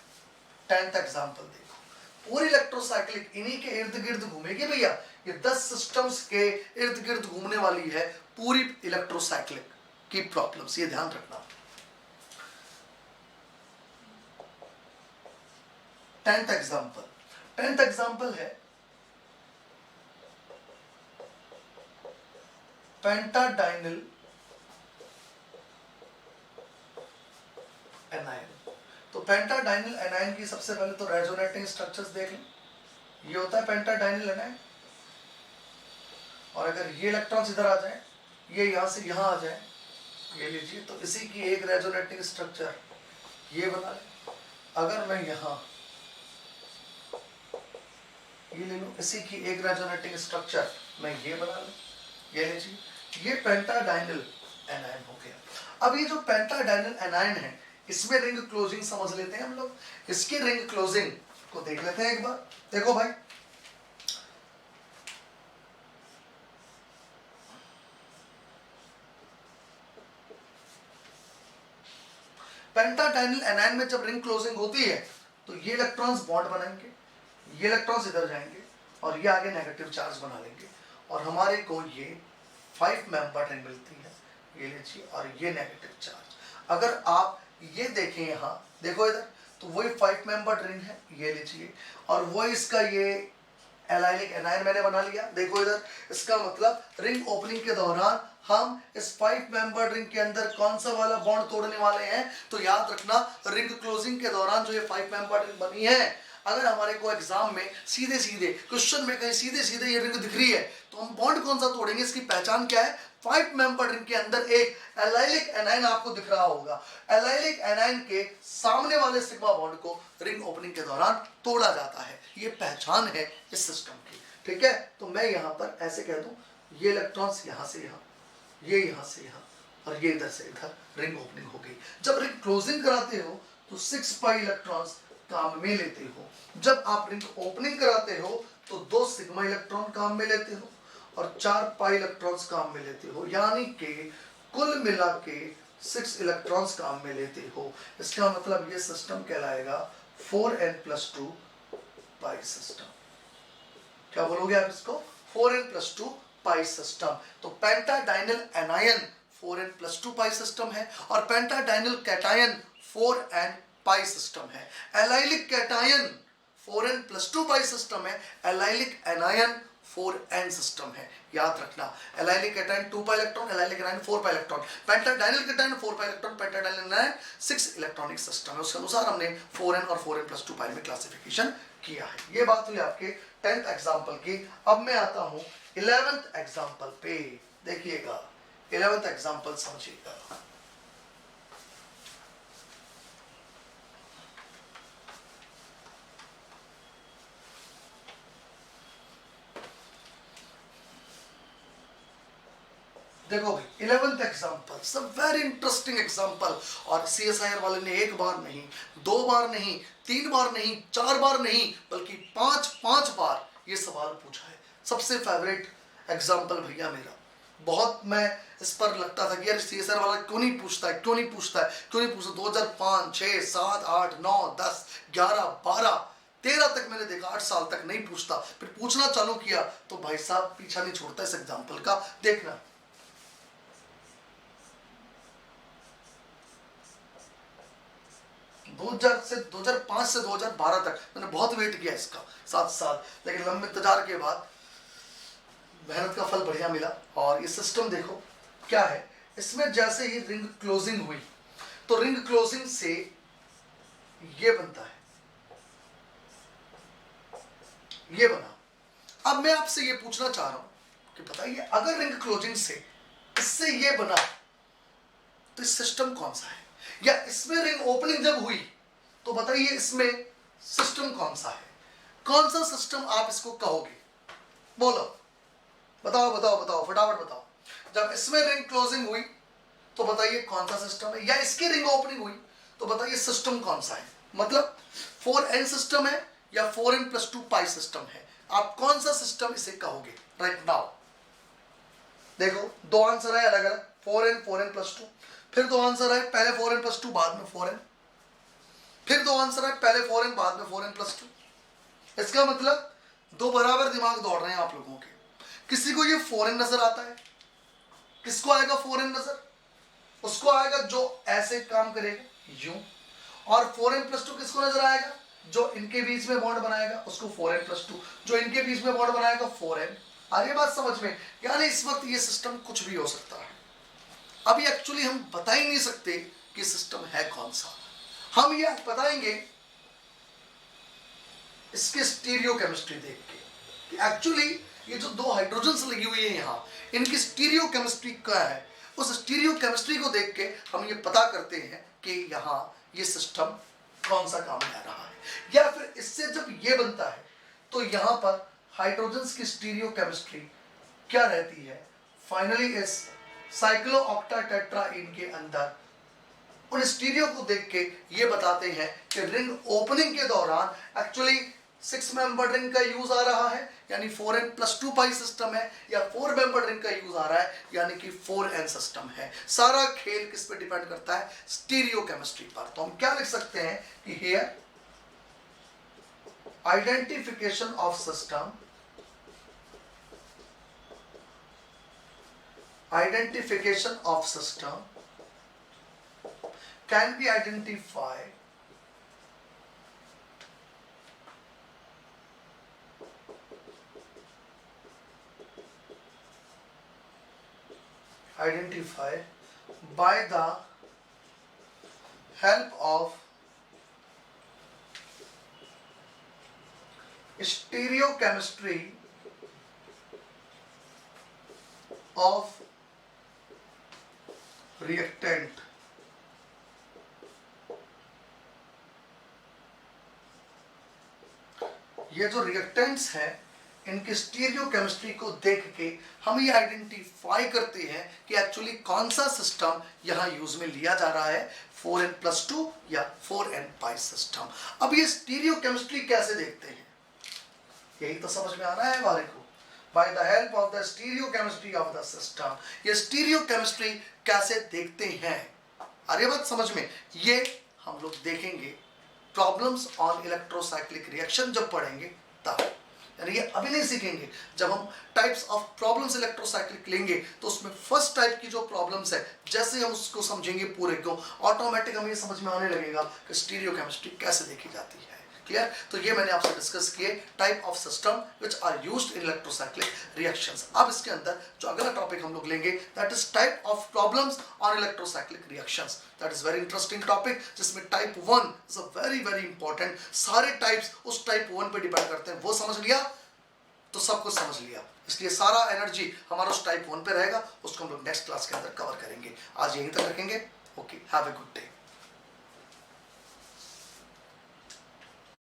10th एग्जांपल देखो, पूरी इलेक्ट्रोसाइक्लिक इन्हीं के इर्द गिर्द घूमेगी भैया। ये 10 सिस्टम्स के इर्द गिर्द घूमने वाली है पूरी इलेक्ट्रोसाइक्लिक की प्रॉब्लम्स, ये ध्यान रखना। 10th एग्जांपल, 10th एग्जांपल है पेंटाडाइनल एनायन। तो पेंटाडाइनल एनायन की सबसे पहले तो रेजोनेटिंग स्ट्रक्चर्स देख लें। ये होता है पेंटाडाइनल एनायन, और अगर ये इलेक्ट्रॉन्स इधर आ जाए, ये यहां से यहां आ जाए, ये लीजिए, तो इसी की एक रेजोनेटिंग स्ट्रक्चर ये बना लें। अगर मैं यहां ये ले लूं, इसी की एक रेजोनेटिंग स्ट्रक्चर मैं ये बना लूं, ये लीजिए, ये पेंटाडाइनल एनायन हो गया। अब ये जो पेंटाडाइनल एनायन है, इसमें रिंग क्लोजिंग समझ लेते हैं हम लोग। इसकी रिंग क्लोजिंग को देख लेते हैं एक बार। देखो भाई, पेंटाडाइनिल एनायन में जब रिंग क्लोजिंग होती है तो ये इलेक्ट्रॉन्स बॉन्ड बनाएंगे, ये इलेक्ट्रॉन्स इधर जाएंगे और ये आगे नेगेटिव चार्ज बना लेंगे और हमारे को ये 5 मेंबर रिंग मिलती है, ये लीजिए, और ये नेगेटिव चार्ज। अगर आप ये देखें यहाँ, देखो इधर, तो वही 5 मेंबर रिंग है, ये लीजिए, और वो इसका ये एलाइलिक एनायन मैंने बना लिया, देखो इधर। इसका मतलब रिंग ओपनिंग के दौरान हम इस 5 मेंबर रिंग के अंदर कौन सा वाला बॉन्ड तोड़ने वाले हैं, तो याद रखना रिंग क्लोजिंग के दौरान जो ये 5 मेंबर रिंग बनी है, अगर हमारे को एग्जाम में सीधे सीधे क्वेश्चन में कहीं सीधे सीधे ये रिंग दिख रही है तो हम बॉन्ड कौन सा तोड़ेंगे, इसकी पहचान क्या है, 5 मेंबर रिंग के अंदर एक एलाइलिक एनायन आपको दिख रहा होगा, एलाइलिक एनायन के सामने वाले सिग्मा बॉन्ड को रिंग ओपनिंग के दौरान तोड़ा जाता है। ये पहचान है इस सिस्टम की, ठीक है। तो मैं यहाँ पर ऐसे कह दूं, ये इलेक्ट्रॉन्स यहाँ से यहाँ, ये यहाँ से यहाँ, और ये इधर से इधर, रिंग ओपनिंग हो गई। जब रिंग क्लोजिंग कराते हो तो 6 पाई इलेक्ट्रॉन्स काम में लेते हो, जब आप रिंग ओपनिंग कराते हो तो 2 सिग्मा इलेक्ट्रॉन काम में लेते हो और 4 पाई इलेक्ट्रॉन्स काम में लेते हो, यानी कि कुल मिला के 6 इलेक्ट्रॉन्स काम में लेते हो। इसका मतलब ये सिस्टम कहलाएगा 4n+2 पाई सिस्टम। क्या बोलोगे आप इसको, 4n+2 पाई सिस्टम। तो पेंटाडाइनिल एनायन 4n+2 पाई सिस्टम है और pentadienyl cation 4n pi system है। Allylic cation 4n+2 pi system है, एलाइलिक एनायन 4n सिस्टम है। याद रखना, allylic cation 2 pi electron, allylic anion 4 pi electron, pentadienyl cation 4 pi electron, pentadienyl anion 6 electronic system है। उसके अनुसार हमने 4n और 4n+2 पाई में क्लासिफिकेशन किया है। ये बात हुई आपके 10th एग्जाम्पल की। अब मैं आता हूं 11th एग्जाम्पल पे, देखिएगा 11th एग्जाम्पल समझिएगा। देखो भाई 11th एग्जाम्पल, सब वेरी इंटरेस्टिंग एग्जाम्पल, और CSIR वाले ने 1 बार नहीं, 2 बार नहीं, 3 बार नहीं, 4 बार नहीं, बल्कि 5 बार ये सवाल पूछा है। सबसे फेवरेट एग्जाम्पल भैया मेरा, बहुत मैं इस पर लगता था कि यार CSIR वाला क्यों नहीं पूछता है, क्यों नहीं पूछता है, क्यों नहीं पूछता। 2005, 6, 7, 8, 9, 10, 11, 12, 13 तक मैंने देखा, 8 साल तक नहीं पूछता, फिर पूछना चालू किया तो भाई साहब पीछा नहीं छोड़ता इस एग्जाम्पल का। देखना 2005 से 2012 तक मैंने बहुत वेट किया इसका, 7 साल, लेकिन लंबे इंतजार के बाद मेहनत का फल बढ़िया मिला। और ये सिस्टम देखो क्या है, इसमें जैसे ही रिंग क्लोजिंग हुई तो रिंग क्लोजिंग से ये बनता है, ये बना। अब मैं आपसे ये पूछना चाह रहा हूं कि बताइए अगर रिंग क्लोजिंग से इससे ये बना तो इस सिस्टम कौन सा है, या इसमें रिंग ओपनिंग जब हुई तो बताइए इसमें सिस्टम कौन सा है, कौन सा सिस्टम आप इसको कहोगे, बोलो, बताओ बताओ बताओ, फटाफट बताओ। जब इसमें रिंग क्लोजिंग हुई तो बताइए कौन सा सिस्टम है, या इसकी रिंग ओपनिंग हुई तो बताइए सिस्टम कौन सा है। मतलब 4n सिस्टम है या 4n+2 पाई सिस्टम है, आप कौन सा सिस्टम इसे कहोगे राइट नाउ। देखो 2 आंसर है अलग अलग, 4n 4n+2, फिर 2 आंसर है पहले 4n+2 बाद में 4n, फिर 2 आंसर है पहले 4n बाद में 4n+2। इसका मतलब 2 बराबर दिमाग दौड़ रहे हैं आप लोगों के। किसी को ये 4n नजर आता है, किसको आएगा 4n नजर, उसको आएगा जो ऐसे काम करेगा यूं, और 4n+2 किसको नजर आएगा, जो इनके बीच में बॉन्ड बनाएगा उसको 4n+2, जो इनके बीच में बॉन्ड बनाएगा 4n। आ रही बात समझ में, यानी इस वक्त ये सिस्टम कुछ भी हो सकता है। अभी एक्चुअली हम बता ही नहीं सकते कि सिस्टम है कौन सा, हम ये बताएंगे इसके स्टीरियो केमिस्ट्री देख के कि एक्चुअली ये जो 2 हाइड्रोजन्स लगी हुई है यहाँ, इनकी स्टीरियो केमिस्ट्री क्या है। उस स्टीरियो केमिस्ट्री को देख के हम ये पता करते हैं कि यहाँ ये सिस्टम कौन सा काम कर रहा है, या फिर इससे जब ये बनता है तो यहाँ पर हाइड्रोजन्स की स्टीरियो केमिस्ट्री क्या रहती है। फाइनली इस साइक्लोऑक्टाटेट्राईन के अंदर उन स्टीरियो को देख के ये बताते हैं कि रिंग ओपनिंग के दौरान एक्चुअली 6 मेंबर रिंग का यूज आ रहा है यानी 4n+2 पाई सिस्टम है, या 4 मेंबर रिंग का यूज आ रहा है यानी कि 4n सिस्टम है। सारा खेल किस पे डिपेंड करता है? स्टीरियो केमिस्ट्री पर। तो हम क्या लिख सकते हैं कि here identification of system, identification of system can be identified by the help of stereochemistry of reactant। ये जो रिएक्टेंट्स हैं इनके स्टीरियो केमिस्ट्री को देख के हम ये आइडेंटिफाई करते हैं कि एक्चुअली कौन सा सिस्टम यहाँ यूज में लिया जा रहा है, 4n+2 या 4n पाई सिस्टम। अब ये स्टीरियो केमिस्ट्री कैसे देखते हैं, यही तो समझ में आ रहा है हमारे को। By the help of the stereochemistry of the system, ये स्टीरियो केमिस्ट्री कैसे देखते हैं, अरे बात समझ में, ये हम लोग देखेंगे प्रॉब्लम्स ऑन इलेक्ट्रोसाइक्लिक रिएक्शन जब पढ़ेंगे तब। यानी ये अभी नहीं सीखेंगे, जब हम टाइप्स ऑफ प्रॉब्लम्स इलेक्ट्रोसाइक्लिक लेंगे तो उसमें फर्स्ट टाइप की जो प्रॉब्लम्स है जैसे हम उसको समझेंगे पूरे को, ऑटोमेटिक हमें ये समझ में आने लगेगा कि स्टीरियो केमिस्ट्री कैसे देखी जाती है। क्लियर? तो ये मैंने आपसे डिस्कस किए type of system which are used in electrocyclic reactions. अब इसके अंदर जो अगला टॉपिक हम लोग लेंगे that is type of problems on electrocyclic reactions. That is very interesting topic, जिसमें type 1 is a very very important. सारे टाइप्स उस टाइप 1 पे डिपेंड करते हैं। वो समझ लिया तो सब कुछ समझ लिया, इसलिए सारा एनर्जी हमारा उस टाइप 1 पे रहेगा। उसको हम लोग नेक्स्ट क्लास के अंदर कवर करेंगे। आज यहीं तक रखेंगे। Okay, have a good day.